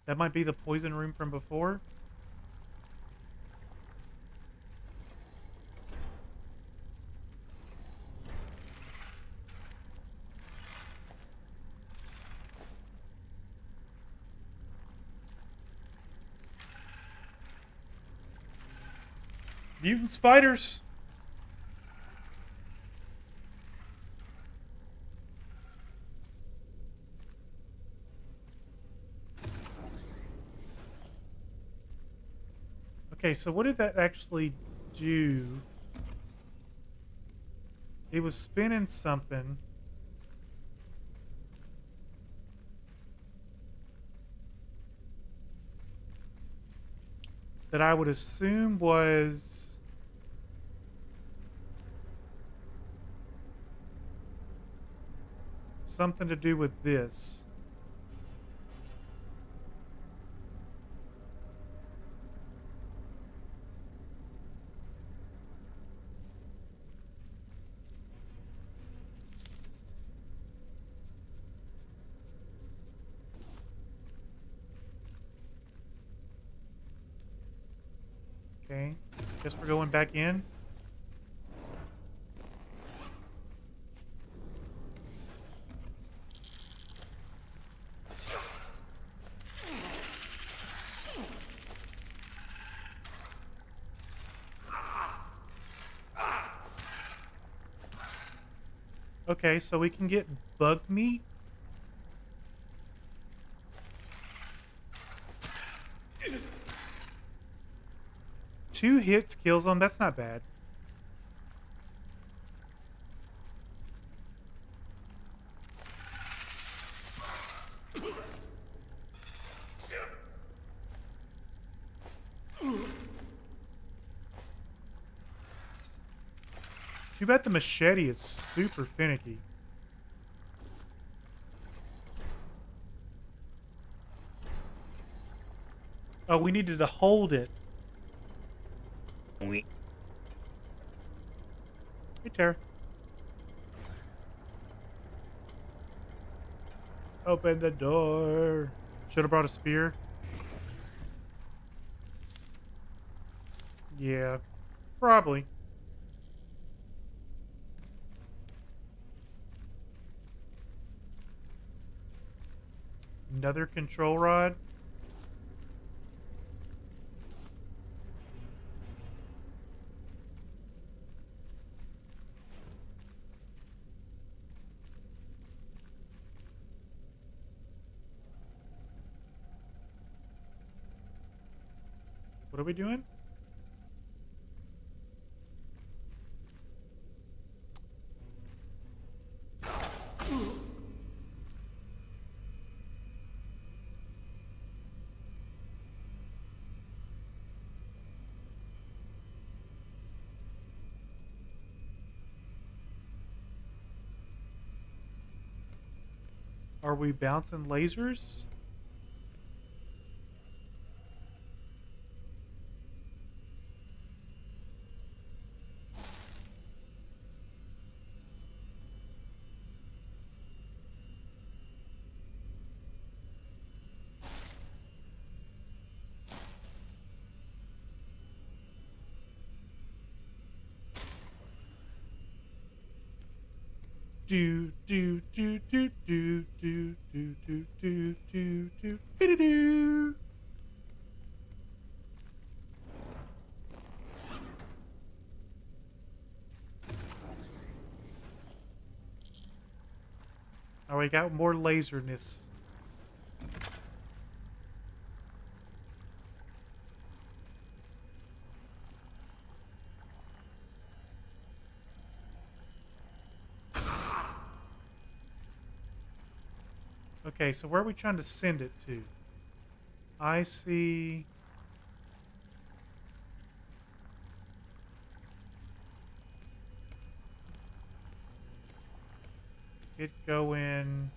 That might be the poison room from before. Mutant spiders! Okay, so what did that actually do? It was spinning something. That I would assume was... something to do with this. Okay, guess we're going back in. Okay, so we can get bug meat. Two hits kills them. That's not bad. Too bad the machete is super finicky. Oh, we needed to hold it. We Hey, Tara. Open the door. Should have brought a spear. Yeah, probably. Another control rod. What are we doing? Are we bouncing lasers? Do do do do do do do do do do do do do. Oh, we got more laserness. Okay, so where are we trying to send it to? I see. It go in.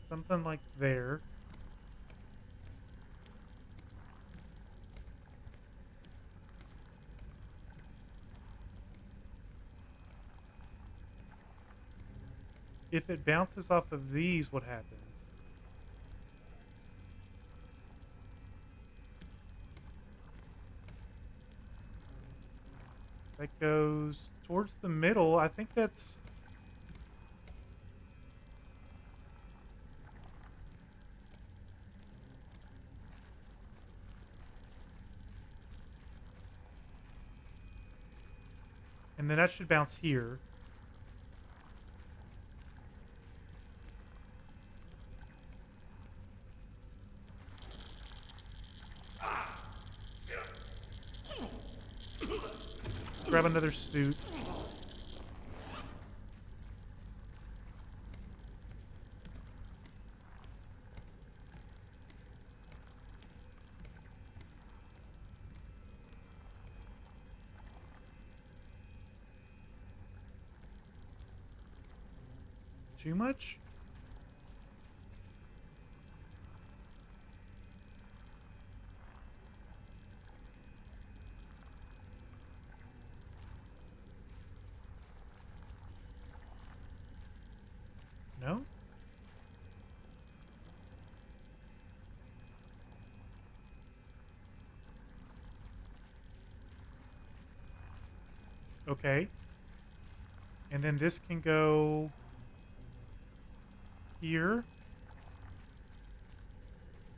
Something like there. If it bounces off of these, what happens? That goes towards the middle. I think that's... And then that should bounce here. Let's grab another suit. Too much? No? Okay. And then this can go here,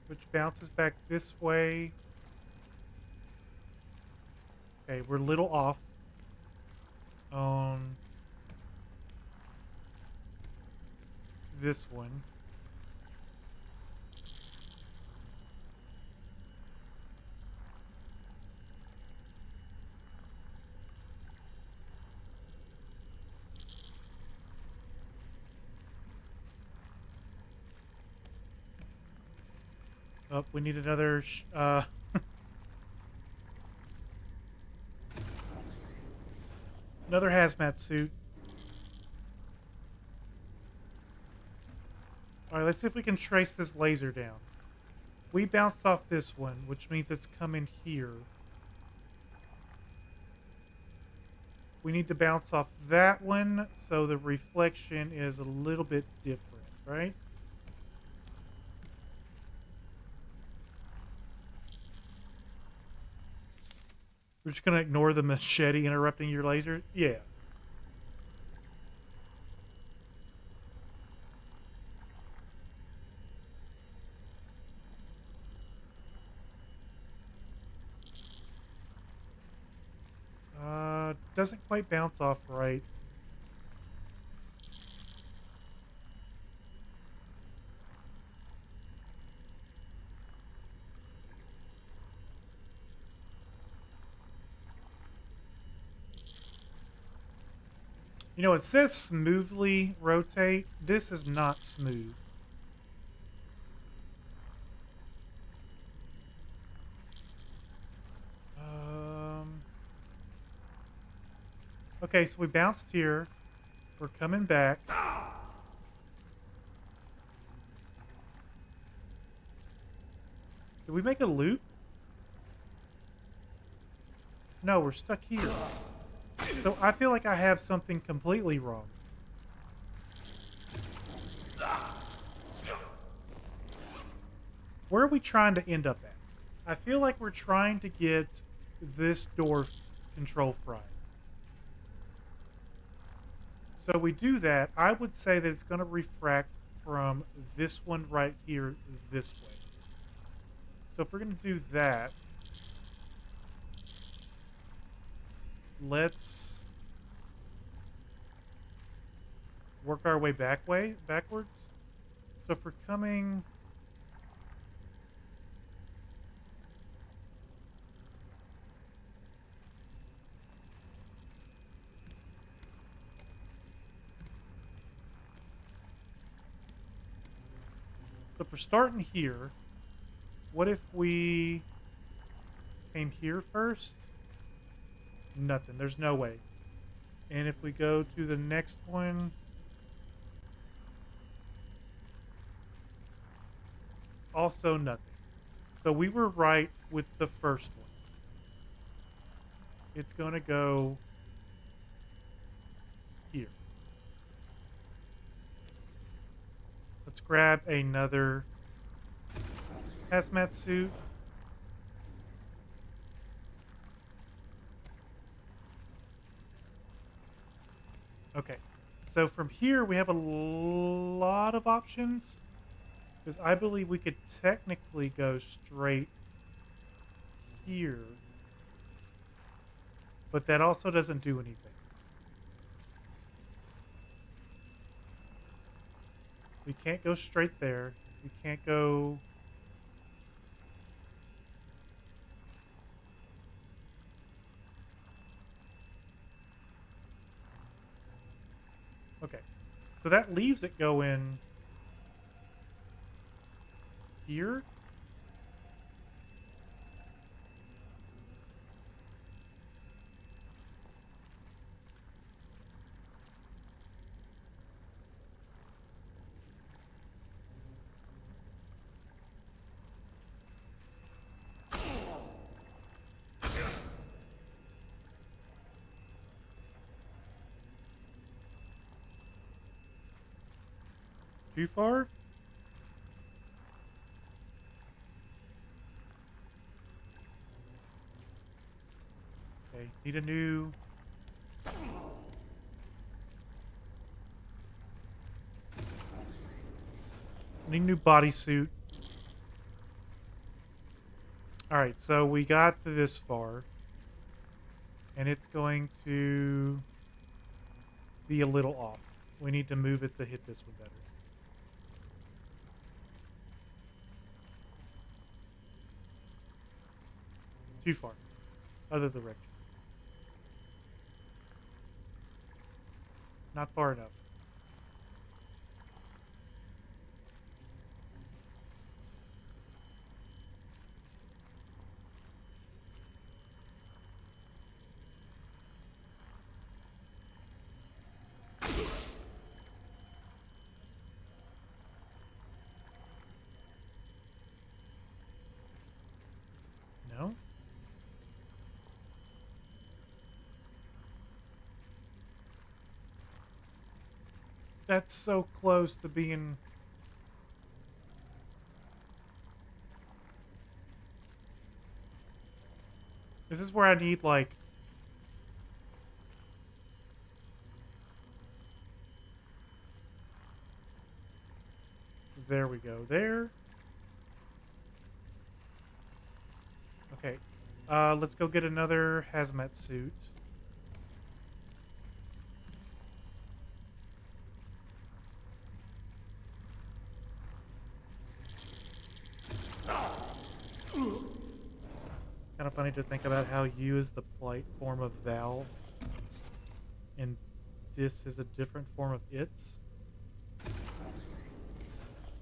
which bounces back this way. Okay, we're a little off on this one. Oh, we need another Another hazmat suit. All right, let's see if we can trace this laser down. We bounced off this one, which means it's coming here. We need to bounce off that one, so the reflection is a little bit different, right? We're just going to ignore the machete interrupting your laser? Yeah. Doesn't quite bounce off right. You know, it says smoothly rotate. This is not smooth. Okay, so we bounced here. We're coming back. Did we make a loop? No, we're stuck here. So I feel like I have something completely wrong. Where are we trying to end up at? I feel like we're trying to get this door control fried. So we do that. I would say that it's going to refract from this one right here this way. So if we're going to do that, let's work our way backwards. So if we're coming... So if we're starting here, what if we came here first? Nothing. There's no way. And if we go to the next one... Also nothing. So we were right with the first one. It's going to go here. Let's grab another hazmat suit. Okay. So from here, we have a lot of options. Because I believe we could technically go straight here. But that also doesn't do anything. We can't go straight there. We can't go... Okay. So that leaves it going... here? Too far? Okay, need a new... Need a new bodysuit. Alright, so we got to this far. And it's going to be a little off. We need to move it to hit this one better. Too far. Other direction. Not far enough. That's so close to being... This is where I need, like... There we go. There. Okay. Let's go get another hazmat suit. Kind of funny to think about how you is the polite form of thou, and this is a different form of its.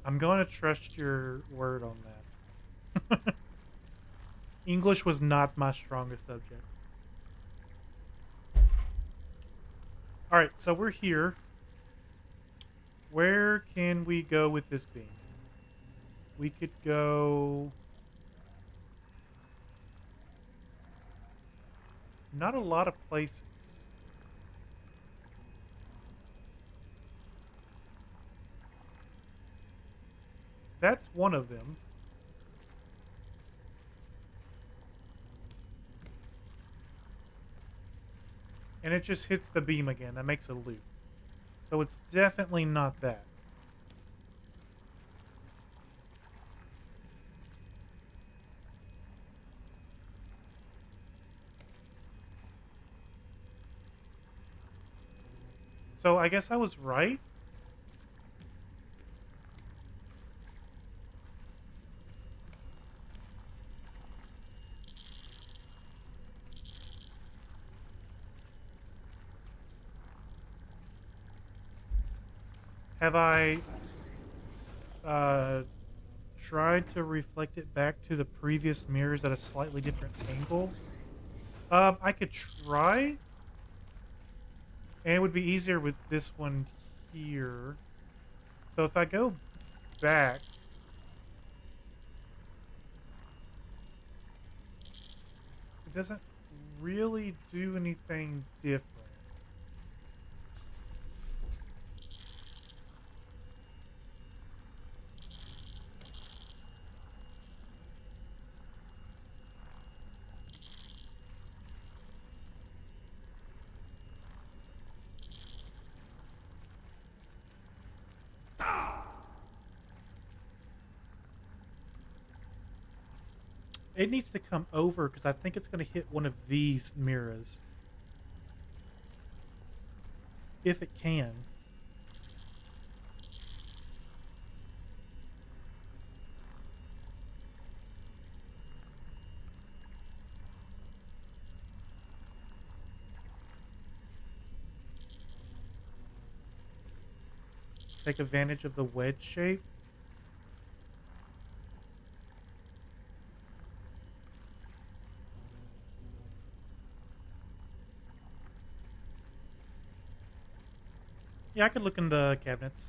I'm going to trust your word on that. English was not my strongest subject. Alright, so we're here. Where can we go with this beam? We could go... Not a lot of places. That's one of them. And it just hits the beam again. That makes a loop. So it's definitely not that. So I guess I was right. Have I tried to reflect it back to the previous mirrors at a slightly different angle? I could try. And it would be easier with this one here. So if I go back... It doesn't really do anything different. It needs to come over because I think it's going to hit one of these mirrors. If it can. Take advantage of the wedge shape. Yeah, I could look in the cabinets.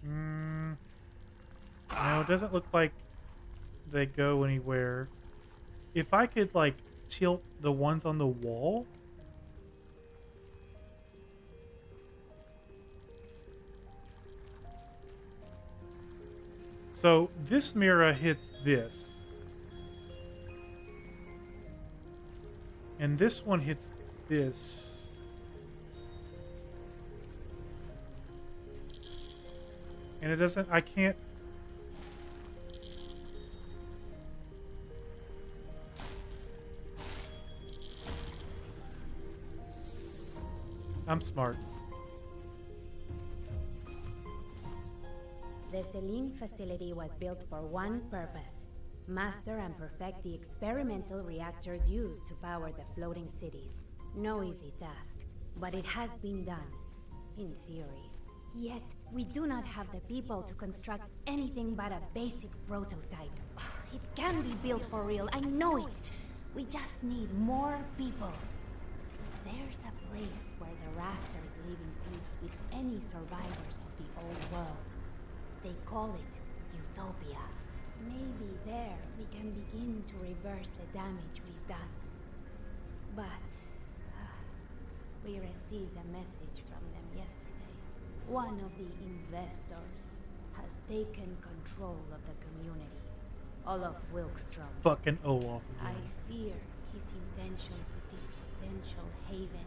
No, it doesn't look like they go anywhere. If I could, like, tilt the ones on the wall... So, this mirror hits this. And this one hits this. And it doesn't... I can't... I'm smart. The Selene facility was built for one purpose: master and perfect the experimental reactors used to power the floating cities. No easy task, but it has been done, in theory. Yet, we do not have the people to construct anything but a basic prototype. It can be built for real, I know it. We just need more people. There's a place where the Rafters live in peace with any survivors of the old world. They call it Utopia. Maybe there we can begin to reverse the damage we've done. But we received a message from them yesterday. One of the investors has taken control of the community. Olaf Wilkstrom. Fucking Olaf I again. fear his intentions with this potential haven.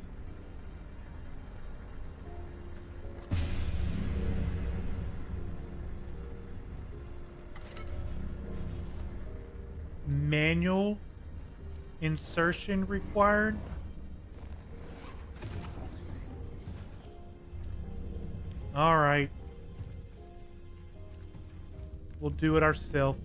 Manual insertion required. All right. We'll do it ourselves.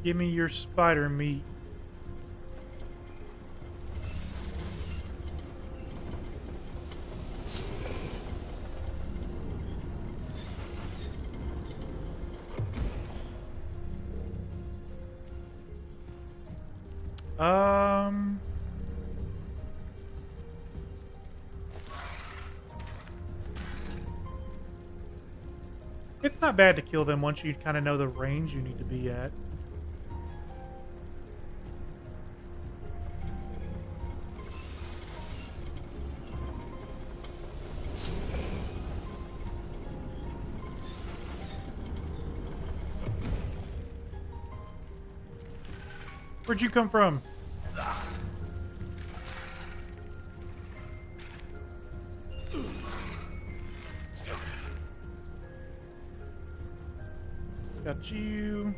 Give me your spider meat. It's not bad to kill them once you kind of know the range you need to be at. Where'd you come from? Got you.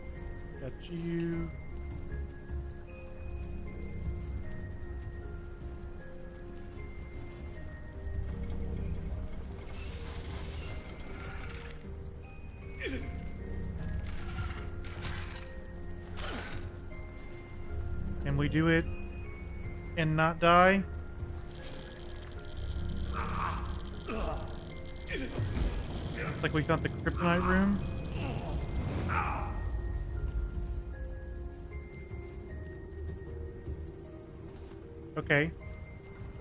Got you. Can we do it and not die? Looks like we found the kryptonite room. Okay.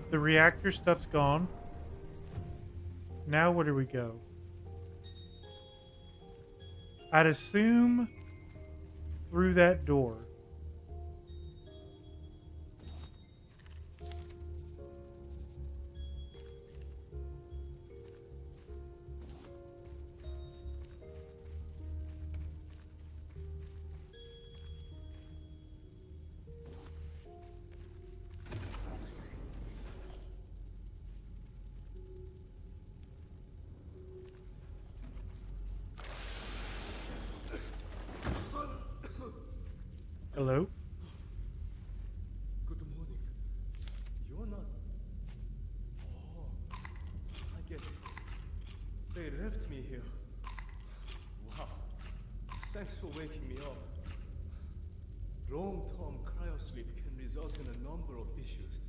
The reactor stuff's gone. Now where do we go? I'd assume through that door. Hello? Good morning. You're not... Oh, I get it. They left me here. Wow. Thanks for waking me up. Long-term cryosleep can result in a number of issues.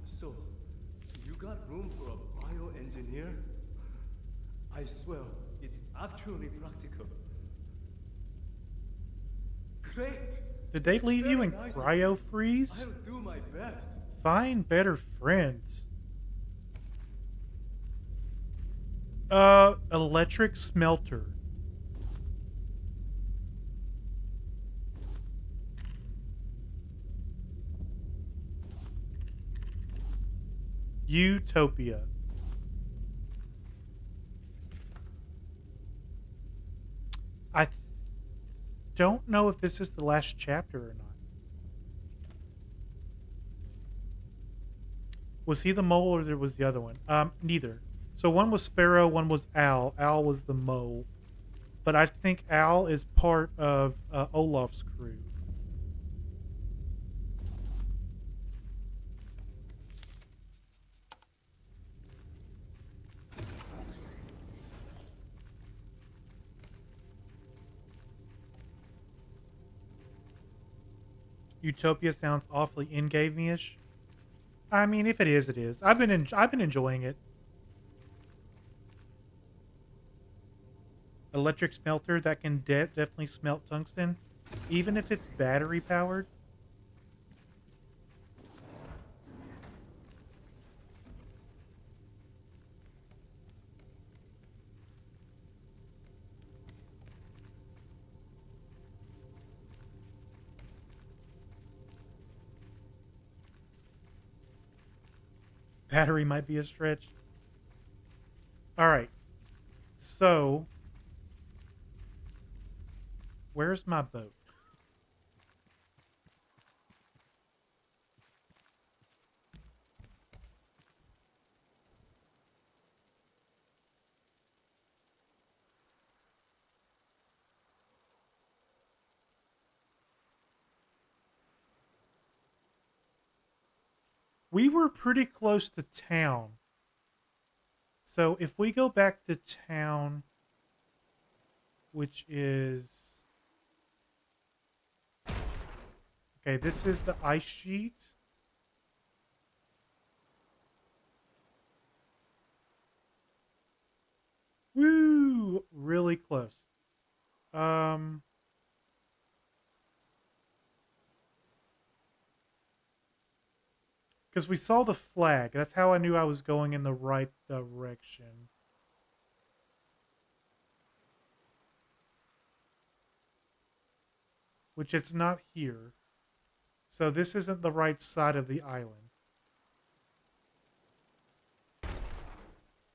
So, you got room for a bioengineer? I swear, it's actually practical. Great! Did they It's leave you very in nice of cryo freeze? I'll do my best. Find better friends. Electric smelter. Utopia. I don't know if this is the last chapter or not. Was he the mole or there was the other one? Neither. So one was Sparrow, one was Al. Al was the mole. But I think Al is part of Olaf's crew. Utopia sounds awfully in-game-ish. I mean, if it is, it is. I've been enjoying it. Electric smelter that can definitely smelt tungsten, even if it's battery powered. Battery might be a stretch. All right. So, where's my boat? We were pretty close to town. So if we go back to town, which is... Okay, this is the ice sheet. Woo! Really close. Because we saw the flag. That's how I knew I was going in the right direction. Which it's not here. So this isn't the right side of the island.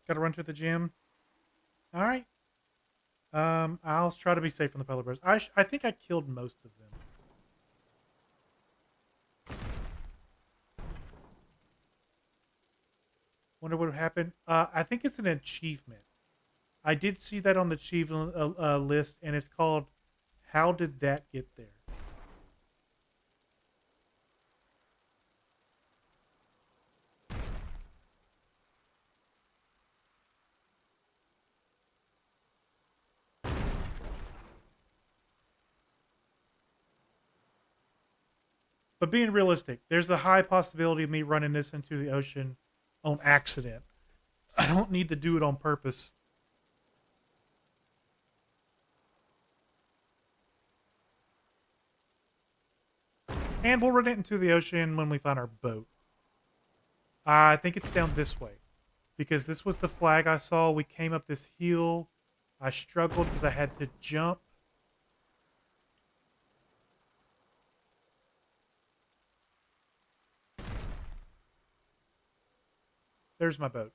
Gotta run to the gym. Alright. I'll try to be safe from the polar bears. I think I killed most of them. Wonder what would happen. I think it's an achievement. I did see that on the achievement list, and it's called "How Did That Get There?" But being realistic, there's a high possibility of me running this into the ocean on accident. I don't need to do it on purpose. And we'll run it into the ocean when we find our boat. I think it's down this way. Because this was the flag I saw. We came up this hill. I struggled because I had to jump. There's my boat.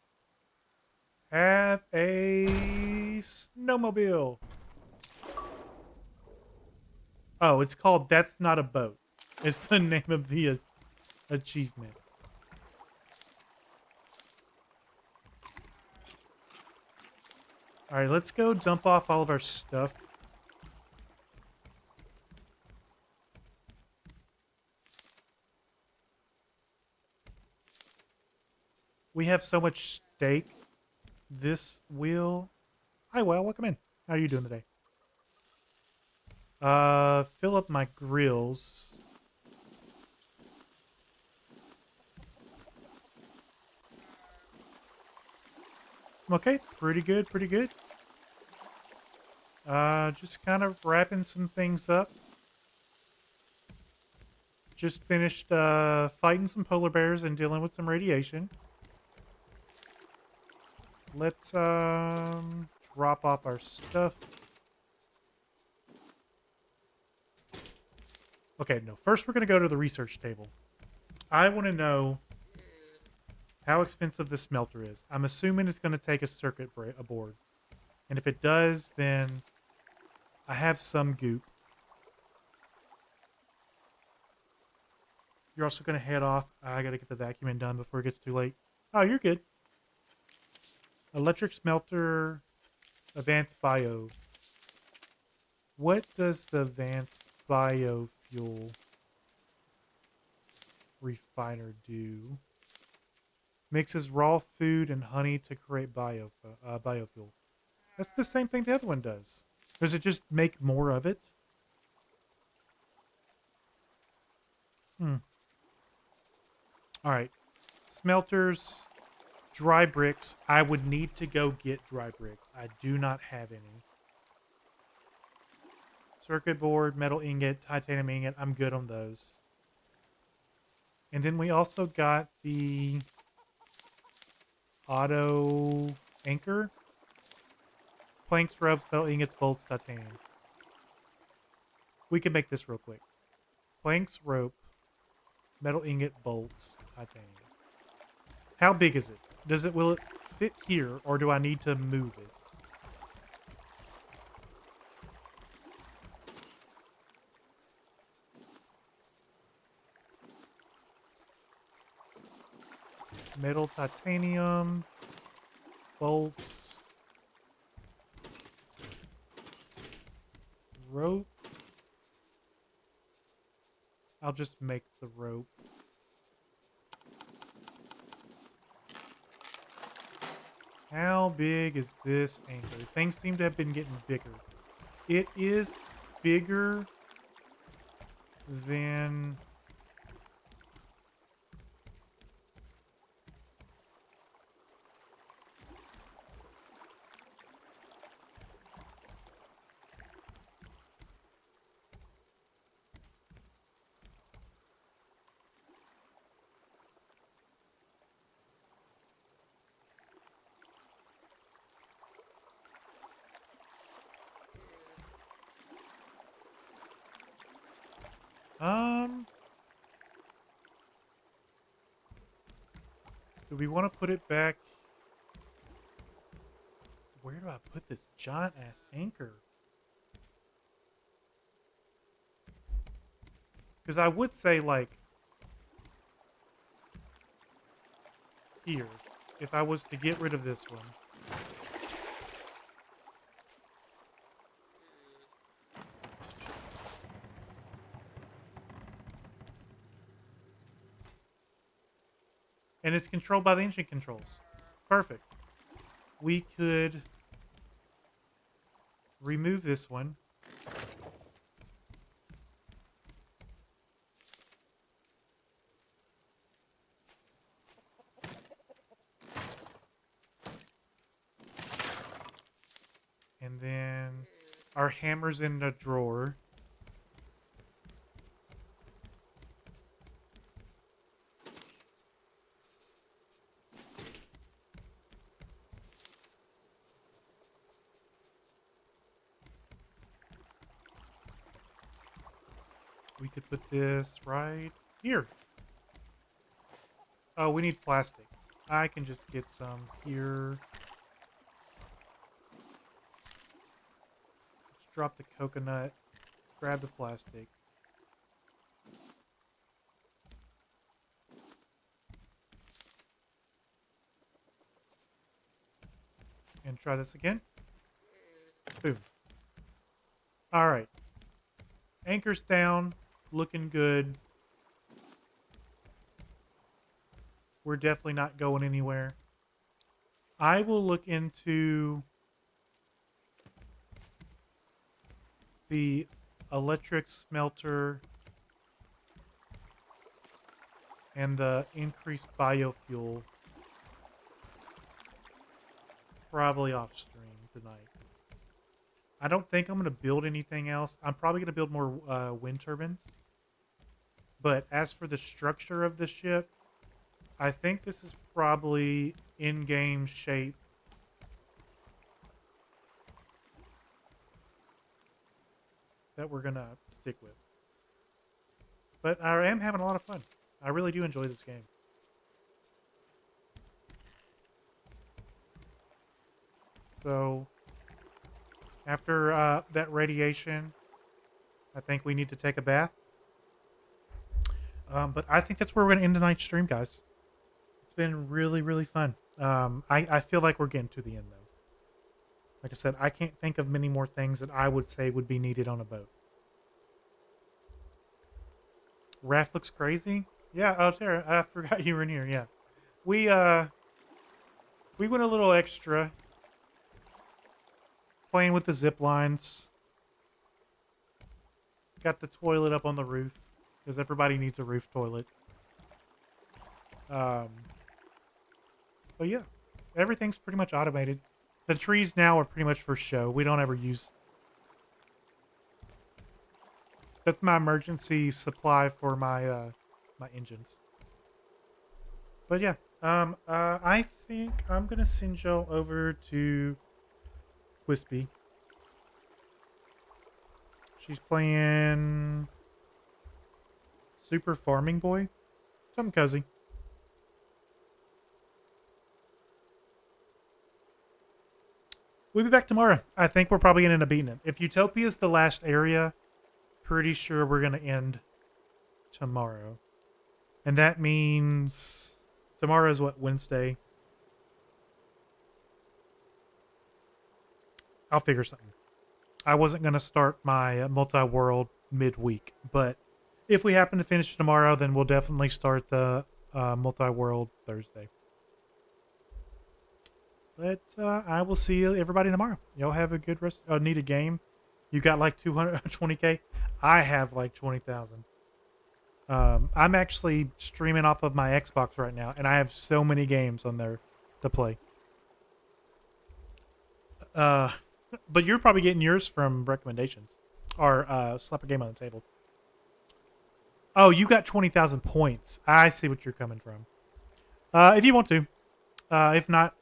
Have a snowmobile. Oh, it's called That's Not a Boat. It's the name of the achievement. All right, let's go dump off all of our stuff. We have so much steak. This will... Hi, well, welcome in. How are you doing today? Fill up my grills. Okay, pretty good, pretty good. Just kind of wrapping some things up. Just finished fighting some polar bears and dealing with some radiation. Let's drop off our stuff. Okay, no. First, we're going to go to the research table. I want to know how expensive the smelter is. I'm assuming it's going to take a circuit board. And if it does, then I have some goop. You're also going to head off. I got to get the vacuuming done before it gets too late. Oh, you're good. Electric smelter, advanced bio. What does the advanced biofuel refiner do? Mixes raw food and honey to create biofuel. That's the same thing the other one does. Does it just make more of it? Hmm. All right. Smelters, dry bricks. I would need to go get dry bricks. I do not have any. Circuit board, metal ingot, titanium ingot. I'm good on those. And then we also got the auto anchor. Planks, ropes, metal ingots, bolts, titanium. We can make this real quick. Planks, rope, metal ingot, bolts, titanium. How big is it? Will it fit here, or do I need to move it? Metal, titanium, bolts, rope. I'll just make the rope. How big is this anchor? Things seem to have been getting bigger. It is bigger than... Do we want to put it back? Where do I put this giant ass anchor? Because I would say, like, here, if I was to get rid of this one. And it's controlled by the engine controls. Perfect. We could remove this one. And then our hammer's in the drawer. We could put this right here. Oh, we need plastic. I can just get some here. Let's drop the coconut. Grab the plastic. And try this again. Boom. All right. Anchor's down. Looking good. We're definitely not going anywhere. I will look into the electric smelter and the increased biofuel probably off stream tonight. I don't think I'm going to build anything else. I'm probably going to build more wind turbines. But as for the structure of the ship, I think this is probably in-game shape. That we're going to stick with. But I am having a lot of fun. I really do enjoy this game. So, after that radiation, I think we need to take a bath. But I think that's where we're going to end tonight's stream, guys. It's been really, really fun. I feel like we're getting to the end, though. Like I said, I can't think of many more things that I would say would be needed on a boat. Raft looks crazy. Yeah, oh, Sarah, I forgot you were in here. Yeah, we went a little extra, playing with the zip lines. Got the toilet up on the roof. because everybody needs a roof toilet. But yeah, everything's pretty much automated. The trees now are pretty much for show. We don't ever use. That's my emergency supply for my my engines. But yeah, I think I'm gonna send y'all over to Wispy. She's playing Super Farming Boy, something cozy. We'll be back tomorrow. I think we're probably gonna end up beating it. If Utopia is the last area, pretty sure we're gonna end tomorrow, and that means tomorrow is what, Wednesday. I'll figure something. I wasn't gonna start my multi-world midweek, but if we happen to finish tomorrow, then we'll definitely start the multi-world Thursday. But I will see everybody tomorrow. Y'all have a good rest. Oh, need a game? You got like 220K? I have like 20,000. I'm actually streaming off of my Xbox right now, and I have so many games on there to play. But you're probably getting yours from recommendations or slap a game on the table. Oh, you got 20,000 points. I see what you're coming from. If you want to. If not,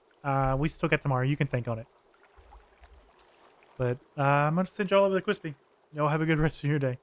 we still got tomorrow. You can think on it. But I'm going to send y'all over the Quispy. Y'all have a good rest of your day.